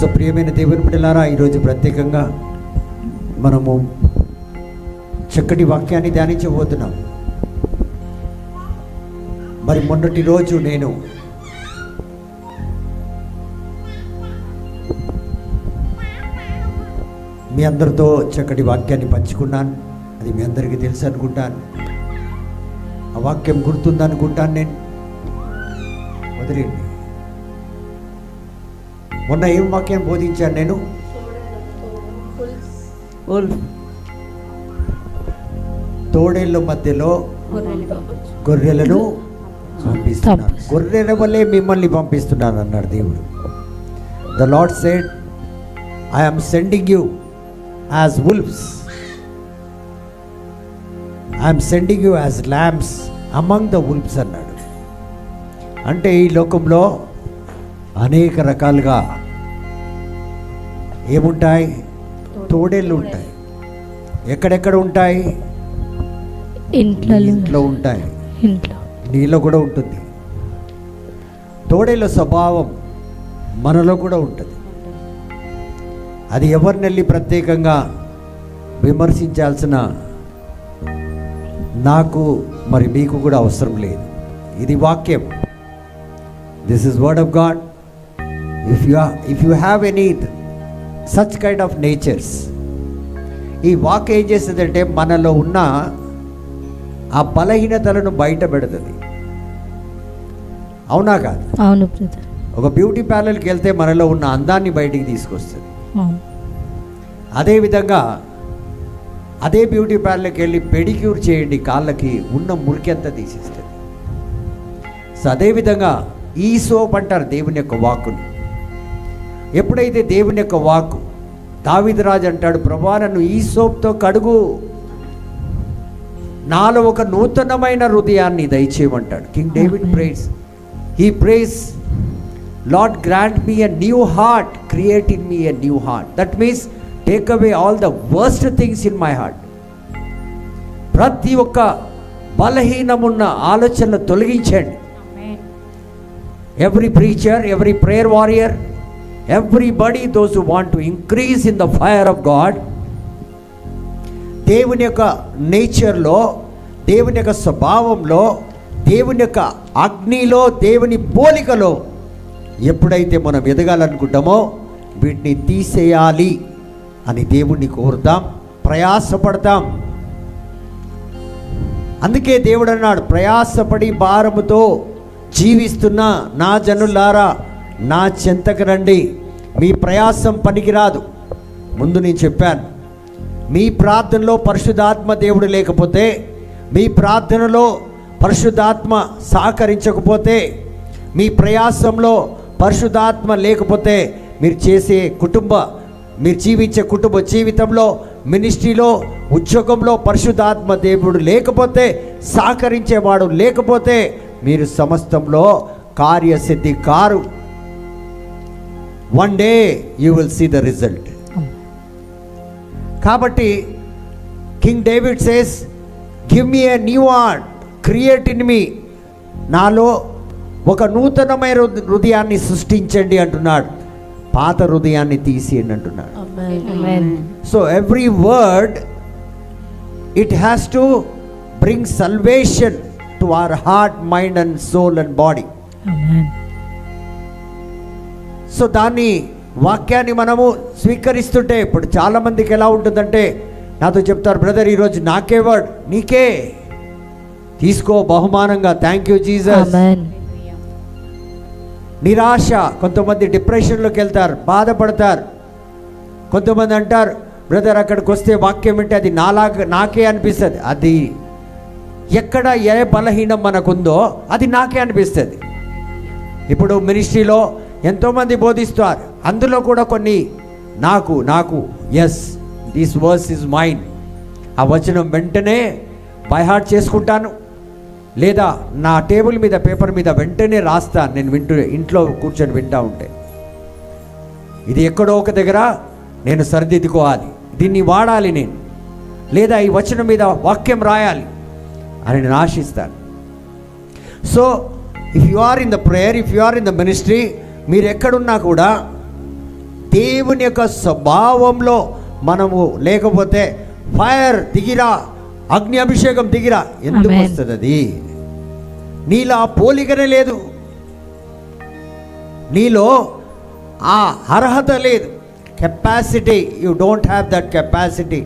So ప్రియమైన దేవుని బిడ్డలారా, ఈరోజు ప్రత్యేకంగా మనము చక్కటి వాక్యాన్ని ధ్యానించబోతున్నాం. మరి మొన్నటి రోజు నేను మీ అందరితో చక్కటి వాక్యాన్ని పంచుకున్నాను. అది మీ అందరికీ తెలుసు అనుకుంటాను. ఆ వాక్యం గుర్తుందనుకుంటాను. నేను వదిలేండి. మొన్న ఏం వాక్యం బోధించాను నేను? తోడేళ్ళ మధ్యలో గొర్రెలను పంపిస్తున్నాను. గొర్రెల వల్లే మిమ్మల్ని పంపిస్తున్నాను అన్నాడు దేవుడు. The lord said, I am sending you as wolves, I am sending you as lambs among the wolves అన్నాడు. అంటే ఈ లోకంలో అనేక రకాలుగా ఏముంటాయి? తోడేళ్ళు ఉంటాయి. ఎక్కడెక్కడ ఉంటాయి? ఇంట్లో ఉంటాయి, నీలో కూడా ఉంటుంది. తోడేళ్ళ స్వభావం మనలో కూడా ఉంటుంది. అది ఎవరిని వెళ్ళి ప్రత్యేకంగా విమర్శించాల్సిన నాకు మరి మీకు కూడా అవసరం లేదు. ఇది వాక్యం. This is word of God. If you have any such kind of natures, ఈ వాక్ ఏం చేస్తుందంటే మనలో ఉన్న ఆ బలహీనతలను బయట పెడుతుంది. అవునా కాదు? అవును. ఒక బ్యూటీ పార్లర్కి వెళ్తే మనలో ఉన్న అందాన్ని బయటికి తీసుకొస్తుంది. అదేవిధంగా అదే బ్యూటీ పార్లర్కి వెళ్ళి పెడిక్యూర్ చేయండి, కాళ్ళకి ఉన్న మురికెంతా తీసేస్తుంది. సో అదేవిధంగా ఈ సోప్ అంటారు దేవుని యొక్క వాక్కుని. ఎప్పుడైతే దేవుని యొక్క వాక్కు, దావీదు రాజు అంటాడు, ప్రభువా నన్ను ఈ సోప్తో కడుగు, నాలో ఒక నూతనమైన హృదయాన్ని దయచేయమంటాడు. King David prays, he prays, Lord grant me a new heart, create in me a new heart. That means take away all the worst things in my heart. ప్రతి ఒక్క బలహీనమున్న ఆలోచనలు తొలగించండి. Every preacher, every prayer warrior, everybody, those who want to increase in the fire of God, దేవుని యొక్క నేచర్లో, దేవుని యొక్క స్వభావంలో, దేవుని యొక్క అగ్నిలో, దేవుని పోలికలో ఎప్పుడైతే మనం ఎదగాలనుకుంటామో వీటిని తీసేయాలి అని దేవుణ్ణి కోరుతాం, ప్రయాసపడతాం. అందుకే దేవుడు అన్నాడు, ప్రయాసపడి భారముతో జీవిస్తున్న నా జనులారా నా చెంతకు రండి, మీ ప్రయాసం పనికిరాదు. ముందు నేను చెప్పాను, మీ ప్రార్థనలో పరిశుద్ధాత్మ దేవుడు లేకపోతే, మీ ప్రార్థనలో పరిశుద్ధాత్మ సహకరించకపోతే, మీ ప్రయాసంలో పరిశుద్ధాత్మ లేకపోతే, మీరు జీవించే కుటుంబ జీవితంలో, మినిస్ట్రీలో, ఉద్యోగంలో పరిశుద్ధాత్మ దేవుడు లేకపోతే, సహకరించేవాడు లేకపోతే మీరు సమస్తంలో కార్యసిద్ధి కారు. One day you will see the result. కాబట్టి King David says, give me a new heart, create in me, నాలో ఒక నూతనమైన హృదయాన్ని సృష్టించండి అంటున్నాడు. పాత హృదయాన్ని తీసేయండి అంటున్నాడు. So every word it has to bring salvation to our heart, mind and soul and body. So దాన్ని వాక్యాన్ని మనము స్వీకరిస్తుంటే, ఇప్పుడు చాలామందికి ఎలా ఉంటుందంటే, నాతో చెప్తారు, బ్రదర్ ఈరోజు నాకే వర్డ్, నీకే తీసుకో బహుమానంగా, థ్యాంక్ యూ జీసస్. నిరాశ, కొంతమంది డిప్రెషన్లోకి వెళ్తారు, బాధపడతారు. కొంతమంది అంటారు, బ్రదర్ అక్కడికి వస్తే వాక్యం అంటే అది నాకే అనిపిస్తుంది. అది ఎక్కడ ఏ బలహీనం మనకుందో అది నాకే అనిపిస్తుంది. ఇప్పుడు మినిస్ట్రీలో ఎంతోమంది బోధిస్తారు, అందులో కూడా కొన్ని నాకు yes this verse is mine, ఆ వచనం వెంటనే బై హార్ట్ చేసుకుంటాను, లేదా నా టేబుల్ మీద పేపర్ మీద వెంటనే రాస్తాను. నేను ఇంట్లో కూర్చొని వింటా ఉంటే ఇది ఎక్కడో ఒక దగ్గర నేను సరిదిద్దుకోవాలి, దీన్ని వాడాలి నేను, లేదా ఈ వచనం మీద వాక్యం రాయాలి అని నేను ఆశిస్తాను. So if you are in the prayer, if you are in the ministry, మీరు ఎక్కడున్నా కూడా దేవుని యొక్క స్వభావంలో మనము లేకపోతే ఫైర్ దిగిరా, అగ్ని అభిషేకం దిగిరా ఎందుకు వస్తుంది? అది నీలో ఆ పోలికనే లేదు, నీలో ఆ అర్హత లేదు. Capacity, you don't have that capacity.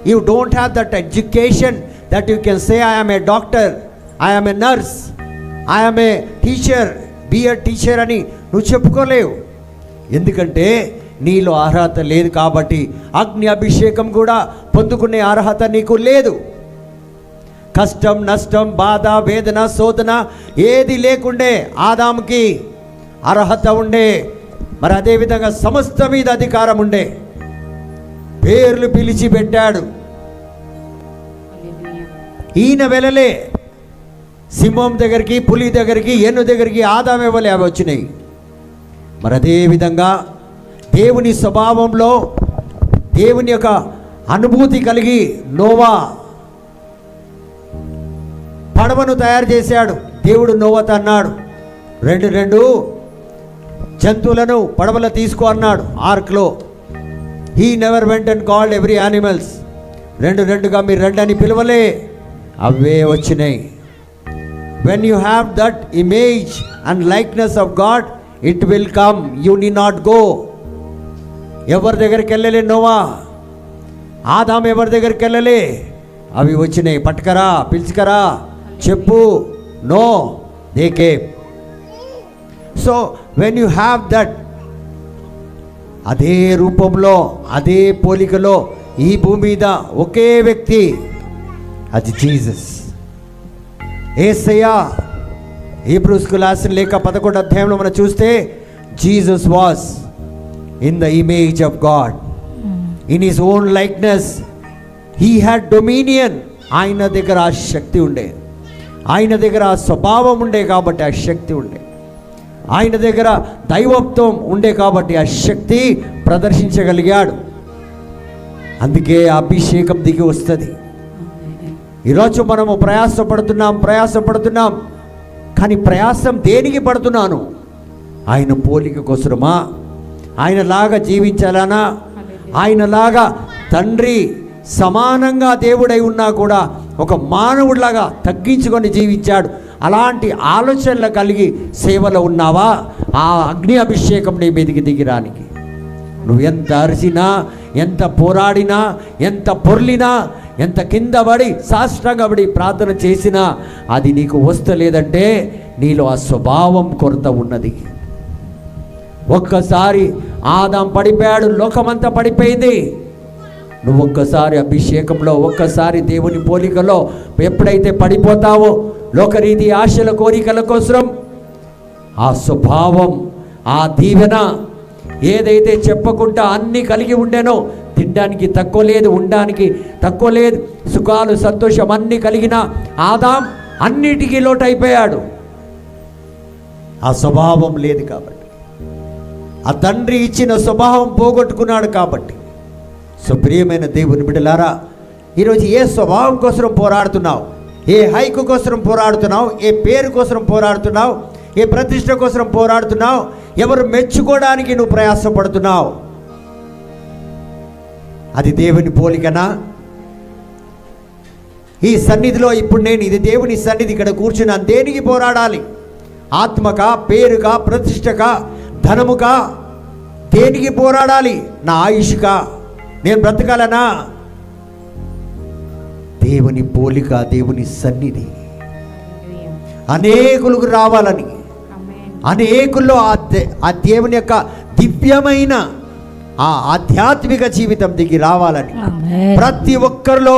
You don't have that education that you can say I am a doctor, I am a nurse, I am a teacher, be a teacher అని నువ్వు చెప్పుకోలేవు. ఎందుకంటే నీలో అర్హత లేదు కాబట్టి. అగ్ని అభిషేకం కూడా పొందుకునే అర్హత నీకు లేదు. కష్టం, నష్టం, బాధ, వేదన, శోధన ఏది లేకుండే ఆదాముకి అర్హత ఉండే. మరి అదేవిధంగా సమస్త మీద అధికారం ఉండే. పేర్లు పిలిచి పెట్టాడు. ఈయన వెళ్ళలే సింహం దగ్గరికి, పులి దగ్గరికి, ఏను దగ్గరికి. ఆదాము ఇవ్వలే, అవి వచ్చినాయి. మరి అదేవిధంగా దేవుని స్వభావంలో దేవుని యొక్క అనుభూతి కలిగి నోవా పడవను తయారు చేశాడు. దేవుడు నోవాతో అన్నాడు, రెండు జంతువులను పడవలో తీసుకో అన్నాడు ఆర్క్లో. He never went and called every animals. రెండుగా మీరు రెండని పిలవలే, అవే వచ్చినాయి. When you have that image and likeness of God, it will come, you need not go. ఎవరి దగ్గరికి వెళ్ళలే నోవా, ఆదాము ఎవరి దగ్గరికి వెళ్ళలే, అవి వచ్చినాయి. పట్టుకరా, పిలుచుకరా, చెప్పు, no, they came. So when you have that, అదే రూపంలో అదే పోలికలో ఈ భూమి మీద ఒకే వ్యక్తి, అది జీసస్. యేసయ్య. హీబ్రూస్కు రాసిన లేఖ 11వ అధ్యాయంలో మనం చూస్తే Jesus was in the image of God, in his own likeness. He had dominion. ఆయన దగ్గర ఆ శక్తి ఉండే, ఆయన దగ్గర ఆ స్వభావం ఉండే కాబట్టి ఆ శక్తి ఉండే, ఆయన దగ్గర దైవత్వం ఉండే కాబట్టి ఆ శక్తి ప్రదర్శించగలిగాడు. అందుకే అభిషేకం దిగి వస్తుంది. ఈరోజు మనము ప్రయాసపడుతున్నాం. కానీ ప్రయాసం దేనికి పడుతున్నాను? ఆయన పోలిక కోసమా? ఆయనలాగా జీవించాలనా? ఆయనలాగా తండ్రి సమానంగా దేవుడై ఉన్నా కూడా ఒక మానవుడిలాగా తగ్గించుకొని జీవించాడు. అలాంటి ఆలోచనలు కలిగి సేవలో ఉన్నావా? ఆ అగ్ని అభిషేకం నీ మీదికి దిగిరానికి నువ్వు ఎంత అరిసినా, ఎంత పోరాడినా, ఎంత పొర్లినా, ఎంత కింద పడి సాష్టాంగపడి ప్రార్థన చేసినా అది నీకు వస్తలేదంటే నీలో ఆ స్వభావం కొరత ఉన్నది. ఒక్కసారి ఆదాం పడిపోయాడు, లోకమంతా పడిపోయింది. నువ్వు ఒక్కసారి అభిషేకంలో, ఒక్కసారి దేవుని పోలికలో ఎప్పుడైతే పడిపోతావో, లోకరీతి ఆశల కోరికల కోసం, ఆ స్వభావం, ఆ దీవెన ఏదైతే చెప్పకుండా అన్నీ కలిగి ఉండేనో, తినడానికి తక్కువ లేదు, ఉండడానికి తక్కువ లేదు, సుఖాలు సంతోషం అన్నీ కలిగిన ఆదాం అన్నిటికీ లోటైపోయాడు. ఆ స్వభావం లేదు కాబట్టి, ఆ తండ్రి ఇచ్చిన స్వభావం పోగొట్టుకున్నాడు కాబట్టి. సో ప్రియమైన దేవుని బిడ్డలారా, ఈరోజు ఏ స్వభావం కోసం పోరాడుతున్నావు? ఏ హైకు కోసం పోరాడుతున్నావు? ఏ పేరు కోసం పోరాడుతున్నావు? ఏ ప్రతిష్ట కోసం పోరాడుతున్నావు? ఎవరు మెచ్చుకోవడానికి నువ్వు ప్రయాసపడుతున్నావు? అది దేవుని పోలికనా? ఈ సన్నిధిలో ఇప్పుడు నేను, ఇది దేవుని సన్నిధి, ఇక్కడ కూర్చున్నాను. దేనికి పోరాడాలి? ఆత్మకా, పేరుకా, ప్రతిష్టకా, ధనముకా? దేనికి పోరాడాలి? నా ఆయుష్కా? నేను బ్రతకాలనా? దేవుని పోలిక, దేవుని సన్నిధి అనేకులకు రావాలని, అనేకుల్లో ఆ దేవుని యొక్క దివ్యమైన ఆ ఆధ్యాత్మిక జీవితం దిగి రావాలని, ప్రతి ఒక్కరిలో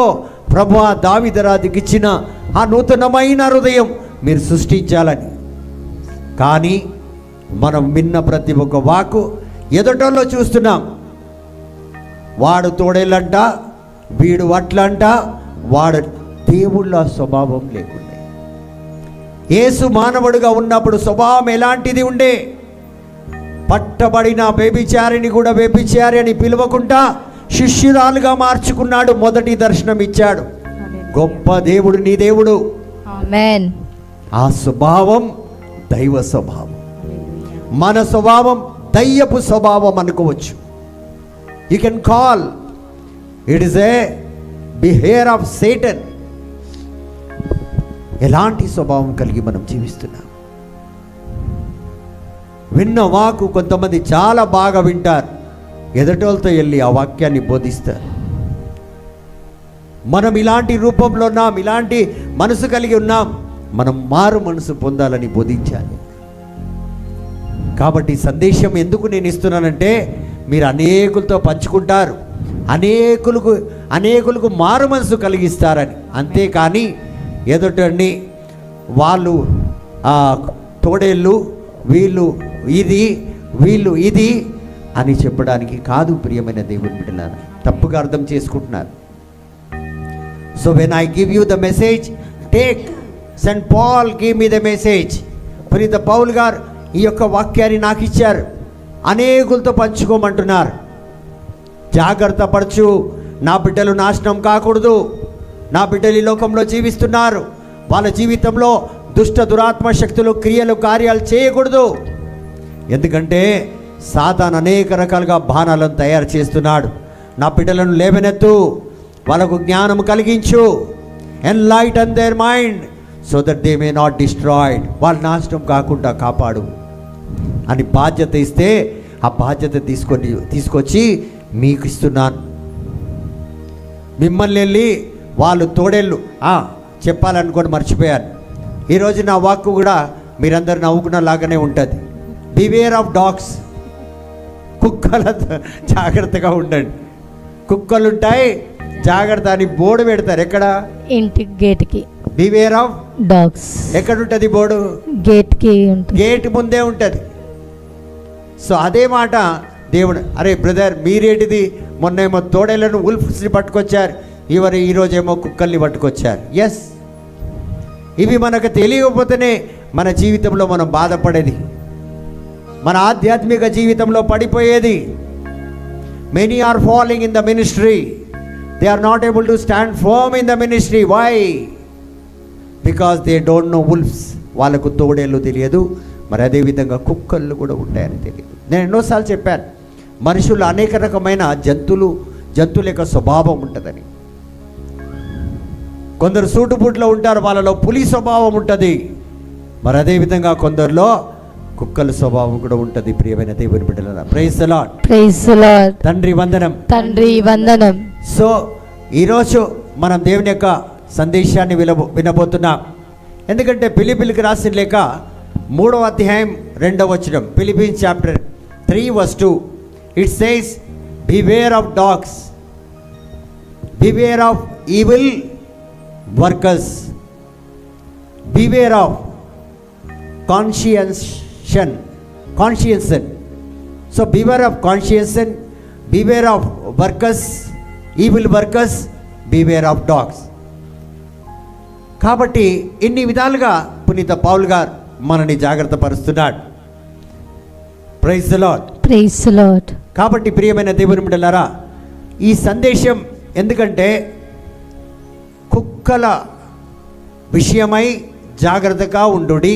ప్రభువా దావీదురాజుకి ఇచ్చిన ఆ నూతనమైన హృదయం మీరు సృష్టించాలని. కానీ మనం విన్న ప్రతి ఒక్క వాకు ఎదుటలో చూస్తున్నాం. వాడు తోడేళ్ళంట, వీడు వట్లంట, వాడు దేవుళ్ళ స్వభావం లేకుండే. యేసు మానవుడిగా ఉన్నప్పుడు స్వభావం ఎలాంటిది ఉండే? పట్టబడిన వ్యభిచారిని కూడా వ్యభిచారి అని పిలవకుండా శిష్యురాలుగా మార్చుకున్నాడు. మొదటి దర్శనం ఇచ్చాడు. గొప్ప దేవుడు నీ దేవుడు. ఆ స్వభావం దైవ స్వభావం. మన స్వభావం దయ్యపు స్వభావం అనుకోవచ్చు. You can call it is a behaviour of Satan. ఎలాంటి స్వభావం కలిగి మనం జీవిస్తున్నాం? విన్న వాకు కొంతమంది చాలా బాగా వింటారు, ఎదుటోళ్ళతో వెళ్ళి ఆ వాక్యాన్ని బోధిస్తారు. మనం ఇలాంటి రూపంలో ఉన్నాం, ఇలాంటి మనసు కలిగి ఉన్నాం, మనం మారు మనసు పొందాలని బోధించాలి. కాబట్టి సందేశం ఎందుకు నేను ఇస్తున్నానంటే, మీరు అనేకులతో పంచుకుంటారు, అనేకులకు మారు మనసు కలిగిస్తారని. అంతేకాని ఎదుటని వాళ్ళు తోడేళ్ళు, వీళ్ళు ఇది అని చెప్పడానికి కాదు. ప్రియమైన దేవుని బిడ్డలారా, తప్పుగా అర్థం చేసుకుంటున్నారు. So when I give you the message, take. Saint Paul give me the message. పునీత పౌలు గారు ఈ యొక్క వాక్యాన్ని నాకు ఇచ్చారు, అనేకులతో పంచుకోమంటున్నారు. జాగ్రత్త పరచు, నా బిడ్డలు నాశనం కాకూడదు. నా బిడ్డలు ఈ లోకంలో జీవిస్తున్నారు, వాళ్ళ జీవితంలో దుష్ట దురాత్మ శక్తులు క్రియలు కార్యాలు చేయకూడదు. ఎందుకంటే సాతాను అనేక రకాలుగా బాణాలను తయారు చేస్తున్నాడు. నా బిడ్డలను లేవనెత్తు, వాళ్ళకు జ్ఞానం కలిగించు, enlighten their mind so that they may not destroyed. వాళ్ళు నాశనం కాకుండా కాపాడు అని బాధ్యత ఇస్తే, ఆ బాధ్యత తీసుకొచ్చి మీకు ఇస్తున్నాను. మిమ్మల్ని వెళ్ళి వాళ్ళు తోడేళ్ళు చెప్పాలనుకొని మర్చిపోయాను. ఈరోజు నా వాక్కు కూడా మీరందరూ నవ్వుకున్న లాగానే ఉంటుంది. Beware of dogs. కుక్కల జాగ్రత్తగా ఉండండి. కుక్కలు ఉంటాయి, జాగ్రత్త అని బోర్డు పెడతారు. ఎక్కడ? ఇంటి గేట్కి. Beware of dogs. ఎక్కడ ఉంటుంది బోర్డు? గేట్కి. గేట్ ముందే ఉంటుంది. సో అదే మాట దేవుడు, అరే బ్రదర్ మీరేటిది, మొన్నేమో తోడేళ్లను ఉల్ఫ్స్ని పట్టుకొచ్చారు, ఈరోజేమో కుక్కల్ని పట్టుకొచ్చారు. ఎస్, ఇవి మనకు తెలియకపోతేనే మన జీవితంలో మనం బాధపడేది, మన ఆధ్యాత్మిక జీవితంలో పడిపోయేది. Many are following in the ministry, they are not able to stand firm in the ministry. Why? Because they don't know wolves. వాళ్ళకు తోడేళ్ళు తెలియదు, మరి అదేవిధంగా కుక్కళ్ళు కూడా ఉంటాయని తెలియదు. నేను ఎన్నోసార్లు చెప్పాను, మనుషులు అనేక రకమైన జంతువుల యొక్క స్వభావం ఉంటుందని. కొందరు సూటుబూట్లో ఉంటారు, వాళ్ళలో పులి స్వభావం ఉంటుంది. మరి అదేవిధంగా కొందరిలో కుక్కల స్వభావం కూడా ఉంటుంది. ప్రియమైన దేవుని బిడ్డలారా, praise the Lord. Praise the Lord. తండ్రి వందనం. సో ఈరోజు మనం దేవుని యొక్క సందేశాన్ని వినబోతున్నాం. ఎందుకంటే ఫిలిప్పీయులకు రాసిన లేఖ 3వ అధ్యాయం 2వ వచనం, Philippians chapter 3:2, it says beware of dogs, beware of evil workers, beware of conscience. So beware of conscience, beware of workers, evil workers, beware of dogs. కాబట్టి ఇన్ని విధాలుగా పునీత పౌలు గారు మనని జాగ్రత్త పరుస్తున్నాడు. Praise the Lord. Praise the Lord. కాబట్టి ప్రియమైన దేవుని బిడ్డలారా, ఈ సందేశం ఎందుకంటే కుక్కల విషయమై జాగ్రత్తగా ఉండుడి,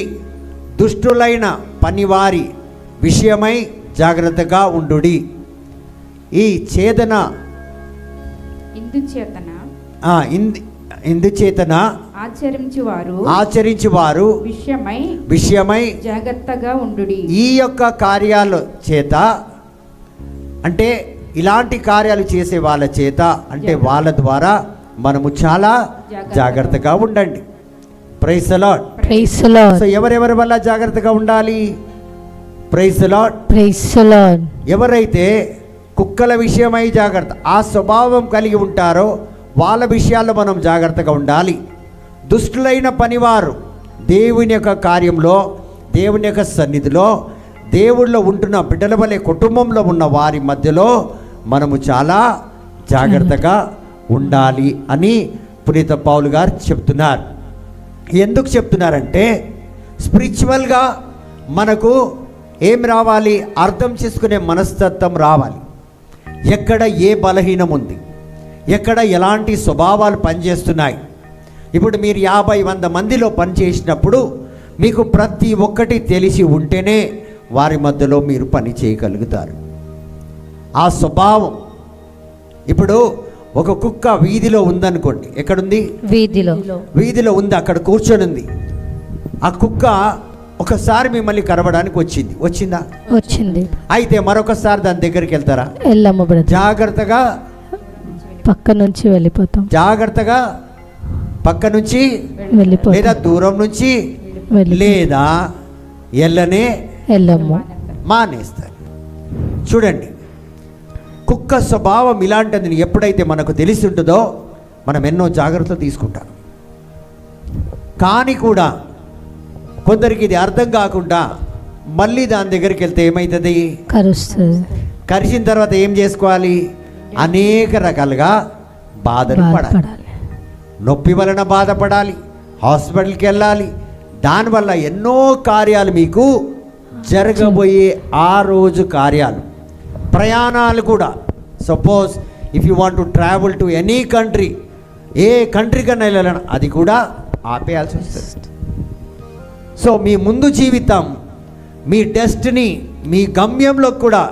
దుష్టులైన పనివారి విషయమై జాగ్రత్తగా ఉండుడి. ఈ ఛేదన ఇందుచేతన ఆచరించువారు విషయమై జాగ్రత్తగా ఉండుడి. ఈ యొక్క కార్యాల చేత, అంటే ఇలాంటి కార్యాలు చేసే వాళ్ళ చేత, అంటే వాళ్ళ ద్వారా మనము చాలా జాగ్రత్తగా ఉండండి. Praise the Lord. Praise the Lord. So ఎవరెవరి వల్ల జాగ్రత్తగా ఉండాలి? Praise the Lord. Praise the Lord. ఎవరైతే కుక్కల విషయమై జాగ్రత్త, ఆ స్వభావం కలిగి ఉంటారో వాళ్ళ విషయాల్లో మనం జాగ్రత్తగా ఉండాలి. దుష్టులైన పనివారు దేవుని యొక్క కార్యంలో, దేవుని యొక్క సన్నిధిలో, దేవుళ్ళో ఉంటున్న బిడ్డల వలె కుటుంబంలో ఉన్న వారి మధ్యలో మనము చాలా జాగ్రత్తగా ఉండాలి అని పునీత పౌలు గారు చెప్తున్నారు. ఎందుకు చెప్తున్నారంటే, స్పిరిచువల్గా మనకు ఏం రావాలి? అర్థం చేసుకునే మనస్తత్వం రావాలి. ఎక్కడ ఏ బలహీనం ఉంది, ఎక్కడ ఎలాంటి స్వభావాలు పనిచేస్తున్నాయి. ఇప్పుడు మీరు 50-100 మందిలో పనిచేసినప్పుడు మీకు ప్రతి ఒక్కటి తెలిసి ఉంటేనే వారి మధ్యలో మీరు పని చేయగలుగుతారు. ఆ స్వభావం. ఇప్పుడు ఒక కుక్క వీధిలో ఉందనుకోండి, ఎక్కడుంది? వీధిలో ఉంది, అక్కడ కూర్చొని ఉంది. ఆ కుక్క ఒకసారి మిమ్మల్ని కరవడానికి వచ్చిందా? వచ్చింది. అయితే మరొకసారి దాని దగ్గరికి వెళ్తారా? వెళ్ళము బ్రదర్. జాగ్రత్తగా పక్క నుంచి వెళ్ళిపోతాం. జాగ్రత్తగా పక్క నుంచి వెళ్ళిపోతాం, లేదా దూరం నుంచి, లేదా వెళ్ళము, మానేస్తారు. చూడండి, కుక్క స్వభావం ఇలాంటిది. ఎప్పుడైతే మనకు తెలిసి ఉంటుందో మనం ఎన్నో జాగ్రత్తలు తీసుకుంటాం. కానీ కూడా కొందరికి ఇది అర్థం కాకుండా మళ్ళీ దాని దగ్గరికి వెళ్తే ఏమవుతుంది? కరుస్తుంది. కరిచిన తర్వాత ఏం చేసుకోవాలి? అనేక రకాలుగా బాధలు పడాలి. నొప్పి వలన బాధపడాలి, హాస్పిటల్కి వెళ్ళాలి. దానివల్ల ఎన్నో కార్యాలు మీకు జరగబోయే ఆ రోజు కార్యాలు, ప్రయాణాలు కూడా. Suppose if you want to travel to any country, ఏ కంట్రీకన్నా వెళ్ళాలని అది కూడా ఆపేయాల్సి వస్తుంది. సో మీ ముందు జీవితం, మీ డెస్టినీ, మీ గమ్యంలో కూడా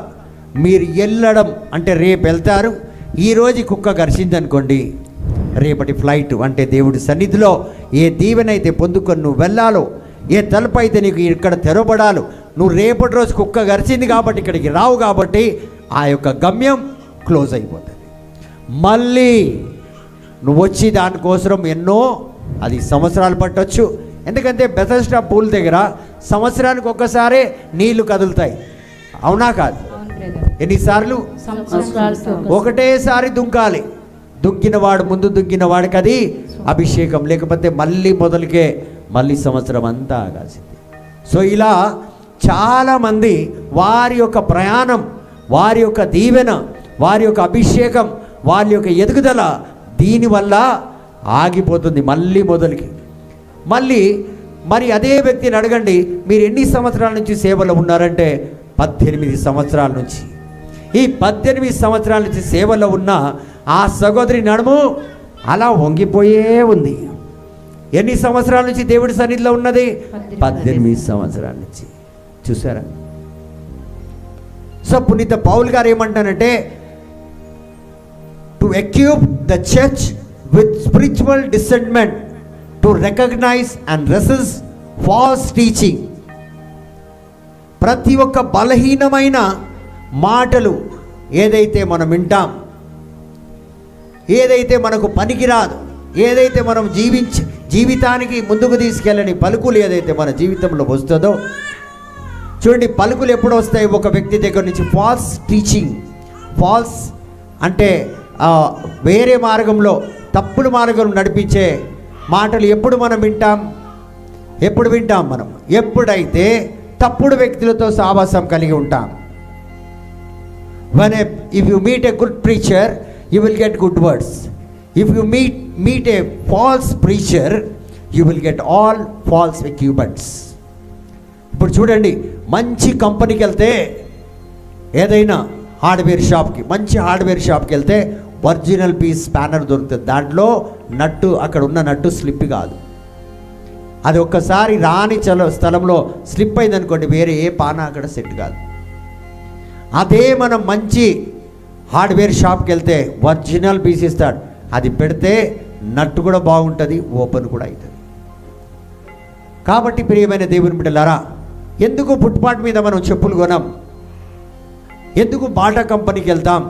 మీరు వెళ్ళడం అంటే రేపు వెళ్తారు. ఈరోజు కుక్క గరిచిందనుకోండి, రేపటి ఫ్లైట్ అంటే దేవుడి సన్నిధిలో ఏ దీవెనైతే పొందుకొని నువ్వు వెళ్ళాలో, ఏ తలుపు అయితే నీకు ఇక్కడ తెరవబడాలో, నువ్వు రేపటి రోజు కుక్క గరిచింది కాబట్టి ఇక్కడికి రావు కాబట్టి ఆ యొక్క గమ్యం క్లోజ్ అయిపోతుంది. మళ్ళీ నువ్వు వచ్చి దానికోసం ఎన్నో, అది సంవత్సరాలు పట్టొచ్చు. ఎందుకంటే బెథెస్డా పూల్ దగ్గర సంవత్సరానికి ఒక్కసారే నీళ్లు కదులుతాయి, అవునా కాదు? ఎన్నిసార్లు? ఒకటేసారి దుంకాలి. దుంకినవాడు ముందు దుంకిన వాడికి అది అభిషేకం, లేకపోతే మళ్ళీ మొదలుకే మళ్ళీ సంవత్సరం అంతా ఆగాల్సింది. సో ఇలా చాలామంది వారి యొక్క ప్రయాణం, వారి యొక్క దీవెన, వారి యొక్క అభిషేకం, వారి యొక్క ఎదుగుదల దీనివల్ల ఆగిపోతుంది మళ్ళీ మొదలుకి. మరి అదే వ్యక్తిని అడగండి, మీరు ఎన్ని సంవత్సరాల నుంచి సేవలో ఉన్నారంటే 18 సంవత్సరాల నుంచి. ఈ 18 సంవత్సరాల నుంచి సేవలో ఉన్న ఆ సహోదరి నడుము అలా వంగిపోయే ఉంది. ఎన్ని సంవత్సరాల నుంచి దేవుడి సన్నిధిలో ఉన్నది? 18 సంవత్సరాల నుంచి. చూసారా? సో పునీత పౌల్ గారు ఏమంటానంటే, to equip the church with spiritual discernment to recognize and resist false teaching. ప్రతి ఒక్క బలహీనమైన మాటలు ఏదైతే మనం వింటాం, ఏదైతే మనకు పనికిరాదు, ఏదైతే మనం జీవితానికి ముందుకు తీసుకెళ్ళని పలుకులు ఏదైతే మన జీవితంలో వస్తుందో, చూడండి, పలుకులు ఎప్పుడు వస్తాయి? ఒక వ్యక్తి దగ్గర నుంచి ఫాల్స్ టీచింగ్. ఫాల్స్ అంటే వేరే మార్గంలో, తప్పుడు మార్గంలో నడిపించే మాటలు ఎప్పుడు మనం వింటాం? మనం ఎప్పుడైతే తప్పుడు వ్యక్తులతో సావాసం కలిగి ఉంటాం. if you meet a good preacher, you will get good words. If you meet a false preacher, you will get all false equipments. ఇప్పుడు చూడండి, మంచి కంపెనీకి వెళ్తే, ఏదైనా హార్డ్వేర్ షాప్కి, మంచి హార్డ్వేర్ షాప్కి వెళ్తే ఒరిజినల్ పీస్ స్పానర్ దొరుకుతుంది. దాంట్లో నట్టు, అక్కడ ఉన్న నట్టు స్లిప్ కాదు. అది ఒక్కసారి రాని స్థలంలో స్లిప్ అయిందనుకోండి, వేరే ఏ పాన అక్కడ సెట్ కాదు. అదే మనం మంచి హార్డ్వేర్ షాప్కి వెళ్తే ఒరిజినల్ పీస్ ఇస్తాడు. అది పెడితే నట్టు కూడా బాగుంటుంది, ఓపెన్ కూడా అవుతుంది. కాబట్టి ప్రియమైన దేవుని బిడ్డలారా, ఎందుకు ఫుట్పాత్ మీద మనం చెప్పులు కొనం? ఎందుకు బాటా కంపెనీకి వెళ్తాం?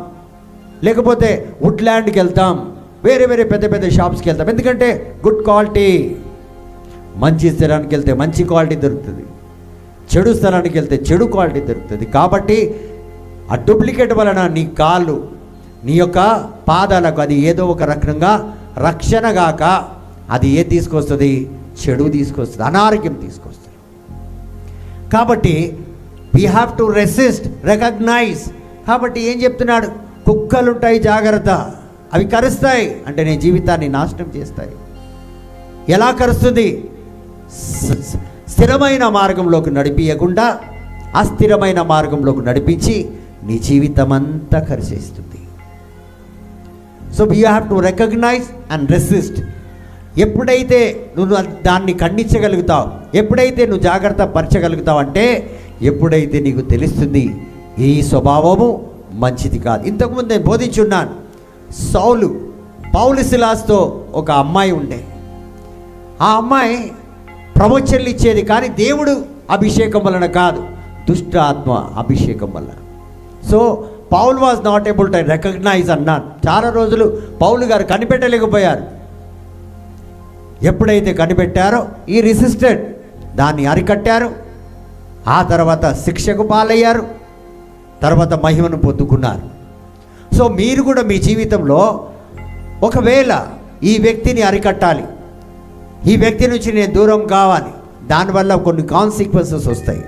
లేకపోతే వుడ్ల్యాండ్కి వెళ్తాం? వేరే పెద్ద పెద్ద షాప్స్కి వెళ్తాం? ఎందుకంటే గుడ్ క్వాలిటీ. మంచి స్థలానికి వెళ్తే మంచి క్వాలిటీ దొరుకుతుంది, చెడు స్థలానికి వెళ్తే చెడు క్వాలిటీ దొరుకుతుంది. కాబట్టి ఆ డూప్లికేట్ వలన నీ కాళ్ళు, నీ యొక్క పాదాలకు అది ఏదో ఒక రకంగా రక్షణ గాక అది ఏ తీసుకొస్తుంది? చెడు తీసుకొస్తుంది, అనారోగ్యం తీసుకొస్తుంది. కాబట్టి we have to resist, recognize. కాబట్టి ఏం చెప్తున్నాడు? కుక్కలు ఉంటాయి, జాగ్రత్త, అవి కరుస్తాయి అంటే నీ జీవితాన్ని నాశనం చేస్తాయి. ఎలా కరుస్తుంది? స్థిరమైన మార్గంలోకి నడిపించకుండా అస్థిరమైన మార్గంలోకి నడిపించి నీ జీవితం అంతా కరిచేస్తుంది. So you have to recognize and resist. ఎప్పుడైతే నువ్వు దాన్ని ఖండించగలుగుతావు, ఎప్పుడైతే నువ్వు జాగ్రత్త పరచగలుగుతావు అంటే ఎప్పుడైతే నీకు తెలుస్తుంది ఈ స్వభావము మంచిది కాదు. ఇంతకుముందు నేను బోధించున్నాను, సౌలు పౌలు సిలాస్తో ఒక అమ్మాయి ఉండే. ఆ అమ్మాయి ప్రవచనలు ఇచ్చేది, కానీ దేవుడు అభిషేకం వలన కాదు, దుష్ట ఆత్మ అభిషేకం వల్ల. So Paul was not able to recognize అన్నాను. చాలా రోజులు పౌలు గారు కనిపెట్టలేకపోయారు. ఎప్పుడైతే కనిపెట్టారో ఈ రెసిస్టెడ్, దాన్ని అరికట్టారు. ఆ తర్వాత శిక్షకు పాలయ్యారు, తర్వాత మహిమను పొందుకున్నారు. సో మీరు కూడా మీ జీవితంలో ఒకవేళ ఈ వ్యక్తిని అరికట్టాలి, ఈ వ్యక్తి నుంచి నేను దూరం కావాలి, దానివల్ల కొన్ని కాన్సిక్వెన్సెస్ వస్తాయి,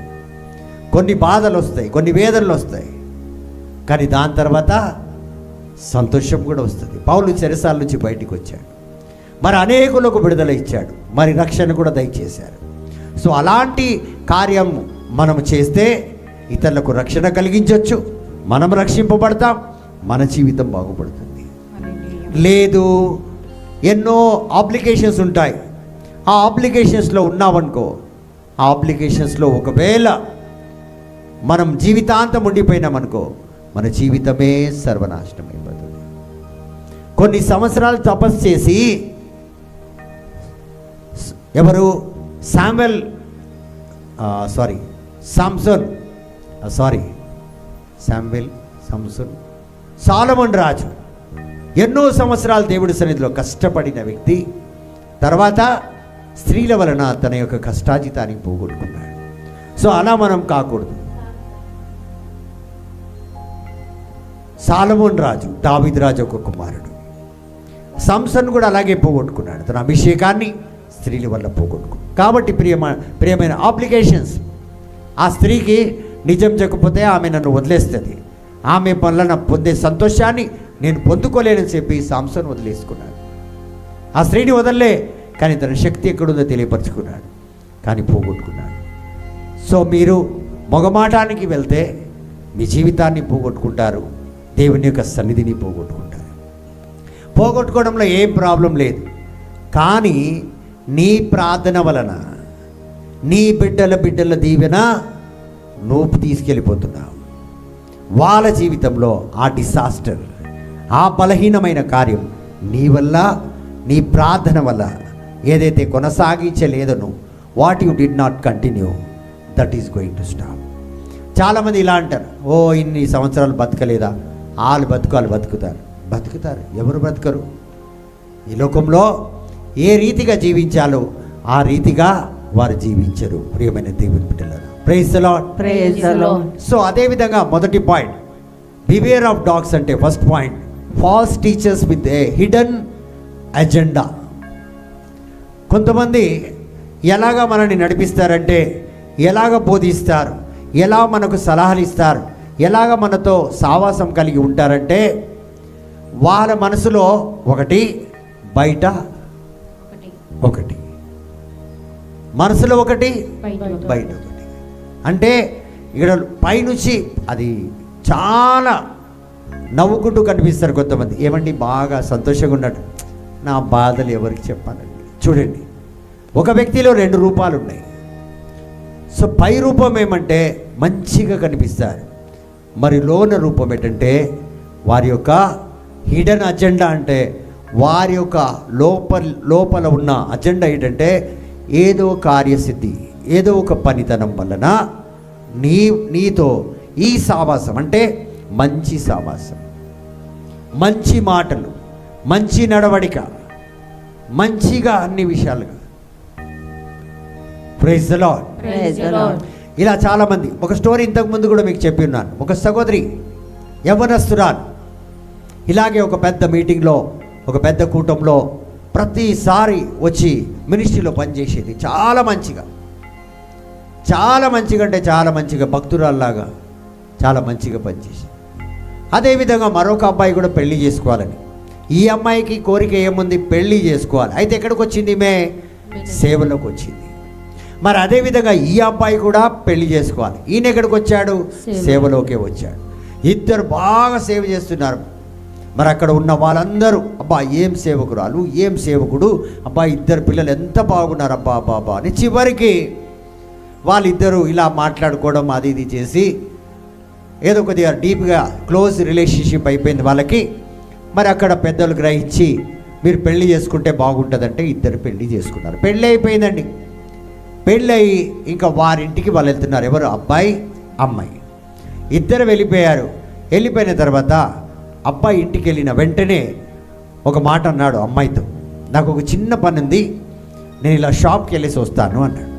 కొన్ని బాధలు వస్తాయి, కొన్ని వేదనలు వస్తాయి, కానీ దాని తర్వాత సంతోషం కూడా వస్తుంది. పౌలు చెరసాల నుంచి బయటికి వచ్చాడు, మరి అనేకులకు విడుదల ఇచ్చాడు, మరి రక్షణ కూడా దయచేశారు. సో అలాంటి కార్యం మనం చేస్తే ఇతరులకు రక్షణ కలిగించవచ్చు, మనం రక్షింపబడతాం, మన జీవితం బాగుపడుతుంది. లేదు, ఎన్నో అప్లికేషన్స్ ఉంటాయి, ఆ అప్లికేషన్స్లో ఉన్నామనుకో, ఆ అప్లికేషన్స్లో ఒకవేళ మనం జీవితాంతం ఉండిపోయినామనుకో, మన జీవితమే సర్వనాశనం అయిపోతుంది. కొన్ని సంవత్సరాలు తపస్సు చేసి ఎవరు సాలొమోను రాజు ఎన్నో సంవత్సరాలు దేవుడి సన్నిధిలో కష్టపడిన వ్యక్తి, తర్వాత స్త్రీల వలన తన యొక్క కష్టాజితాన్ని పోగొట్టుకున్నాడు. సో అలా మనం కాకూడదు. సాలొమోను రాజు దావీదు రాజు ఒక కుమారుడు. సంసోను కూడా అలాగే పోగొట్టుకున్నాడు, తన అభిషేకాన్ని స్త్రీల వల్ల పోగొట్టుకున్నాడు. కాబట్టి ప్రియమైన అప్లికేషన్స్, ఆ స్త్రీకి నిజం చెప్పకపోతే ఆమె నన్ను వదిలేస్తుంది, ఆమె వల్ల పొందే సంతోషాన్ని నేను పొందుకోలేనని చెప్పి సంసోను వదిలేసుకున్నాడు. ఆ స్త్రీని వదలలే, కానీ తన శక్తి ఎక్కడుందో తెలియపరుచుకున్నాడు, కానీ పోగొట్టుకున్నాడు. సో మీరు మొగమాటానికి వెళ్తే మీ జీవితాన్ని పోగొట్టుకుంటారు, దేవుని యొక్క సన్నిధిని పోగొట్టుకుంటారు. పోగొట్టుకోవడంలో ఏం ప్రాబ్లం లేదు, కానీ నీ ప్రార్థన వలన నీ బిడ్డల దీవెన నువ్వు తీసుకెళ్ళిపోతున్నావు. వాళ్ళ జీవితంలో ఆ డిసాస్టర్, ఆ బలహీనమైన కార్యం నీ వల్ల, నీ ప్రార్థన వల్ల ఏదైతే కొనసాగించలేదనో, what you did not continue, that is going to stop. చాలామంది ఇలా అంటారు, ఓ ఇన్ని సంవత్సరాలు బతకలేదా, వాళ్ళు బతుకుతారు. ఎవరు బ్రతకరు? ఈ లోకంలో ఏ రీతిగా జీవించాలో ఆ రీతిగా వారు జీవించరు. ప్రియమైన దేవుని బిడ్డలారా, praise the Lord. Praise the Lord. So అదేవిధంగా మొదటి పాయింట్, బివేర్ ఆఫ్ డాగ్స్ అంటే first point, false teachers with a hidden agenda. కొంతమంది ఎలాగ మనల్ని నడిపిస్తారంటే, ఎలాగ బోధిస్తారు, ఎలా మనకు సలహాలు ఇస్తారు, ఎలాగ మనతో సావాసం కలిగి ఉంటారంటే, వాళ్ళ మనసులో ఒకటి, బయట ఒకటి, మనసులో ఒకటి, బయట ఒకటి. అంటే ఇక్కడ పైనుంచి అది చాలా నవ్వుకుంటూ కనిపిస్తారు కొంతమంది. ఏమండి బాగా సంతోషంగా ఉన్నట్టు, నా బాధలు ఎవరికి చెప్పాలండి? చూడండి, ఒక వ్యక్తిలో 2 రూపాలు ఉన్నాయి. సో పై రూపం ఏమంటే మంచిగా కనిపిస్తారు, మరి లోన రూపం ఏంటంటే వారి యొక్క హిడెన్ అజెండా, అంటే వారి యొక్క లోపల ఉన్న అజెండా ఏంటంటే ఏదో కార్యసిద్ధి, ఏదో ఒక పనితనం వలన నీతో ఈ సావాసం, అంటే మంచి సావాసం, మంచి మాటలు, మంచి నడవడిక, మంచిగా అన్ని విషయాలుగా. Praise the lord. ఇలా చాలామంది, ఒక స్టోరీ ఇంతకుముందు కూడా మీకు చెప్పి ఉన్నాను. ఒక సహోదరి యవ్వనస్తురాలు ఇలాగే ఒక పెద్ద మీటింగ్లో, ఒక పెద్ద కూటంలో ప్రతిసారి వచ్చి మినిస్ట్రీలో పనిచేసేది. చాలా మంచిగా అంటే చాలా మంచిగా, భక్తురాల్లాగా చాలా మంచిగా పనిచేసేది. అదేవిధంగా మరొక అబ్బాయి కూడా పెళ్లి చేసుకోవాలని, ఈ అమ్మాయికి కోరిక ఏముంది, పెళ్లి చేసుకోవాలి. అయితే ఎక్కడికి వచ్చింది? సేవలోకి వచ్చింది. మరి అదేవిధంగా ఈ అబ్బాయి కూడా పెళ్లి చేసుకోవాలి. ఈయన ఎక్కడికి వచ్చాడు? సేవలోకే వచ్చాడు. ఇద్దరు బాగా సేవ చేస్తున్నారు. మరి అక్కడ ఉన్న వాళ్ళందరూ, అబ్బా ఏం సేవకురాలు, ఏం సేవకుడు, అబ్బా ఇద్దరు పిల్లలు ఎంత బాగున్నారు, అబ్బా అని చివరికి వాళ్ళిద్దరూ ఇలా మాట్లాడుకోవడం అది ఇది చేసి ఏదో కొద్దిగా డీప్గా క్లోజ్ రిలేషన్షిప్ అయిపోయింది వాళ్ళకి. మరి అక్కడ పెద్దలు గ్రహించి మీరు పెళ్లి చేసుకుంటే బాగుంటుందంటే ఇద్దరు పెళ్లి చేసుకున్నారు. పెళ్ళి అయిపోయిందండి. పెళ్ళి అయ్యి ఇంకా వారింటికి వాళ్ళు వెళ్తున్నారు. ఎవరు? అబ్బాయి అమ్మాయి ఇద్దరు వెళ్ళిపోయారు. వెళ్ళిపోయిన తర్వాత అబ్బాయి ఇంటికి వెళ్ళిన వెంటనే ఒక మాట అన్నాడు అమ్మాయితో, నాకు ఒక చిన్న పని ఉంది, నేను ఇలా షాప్కి వెళ్ళేసి వస్తాను అన్నాడు.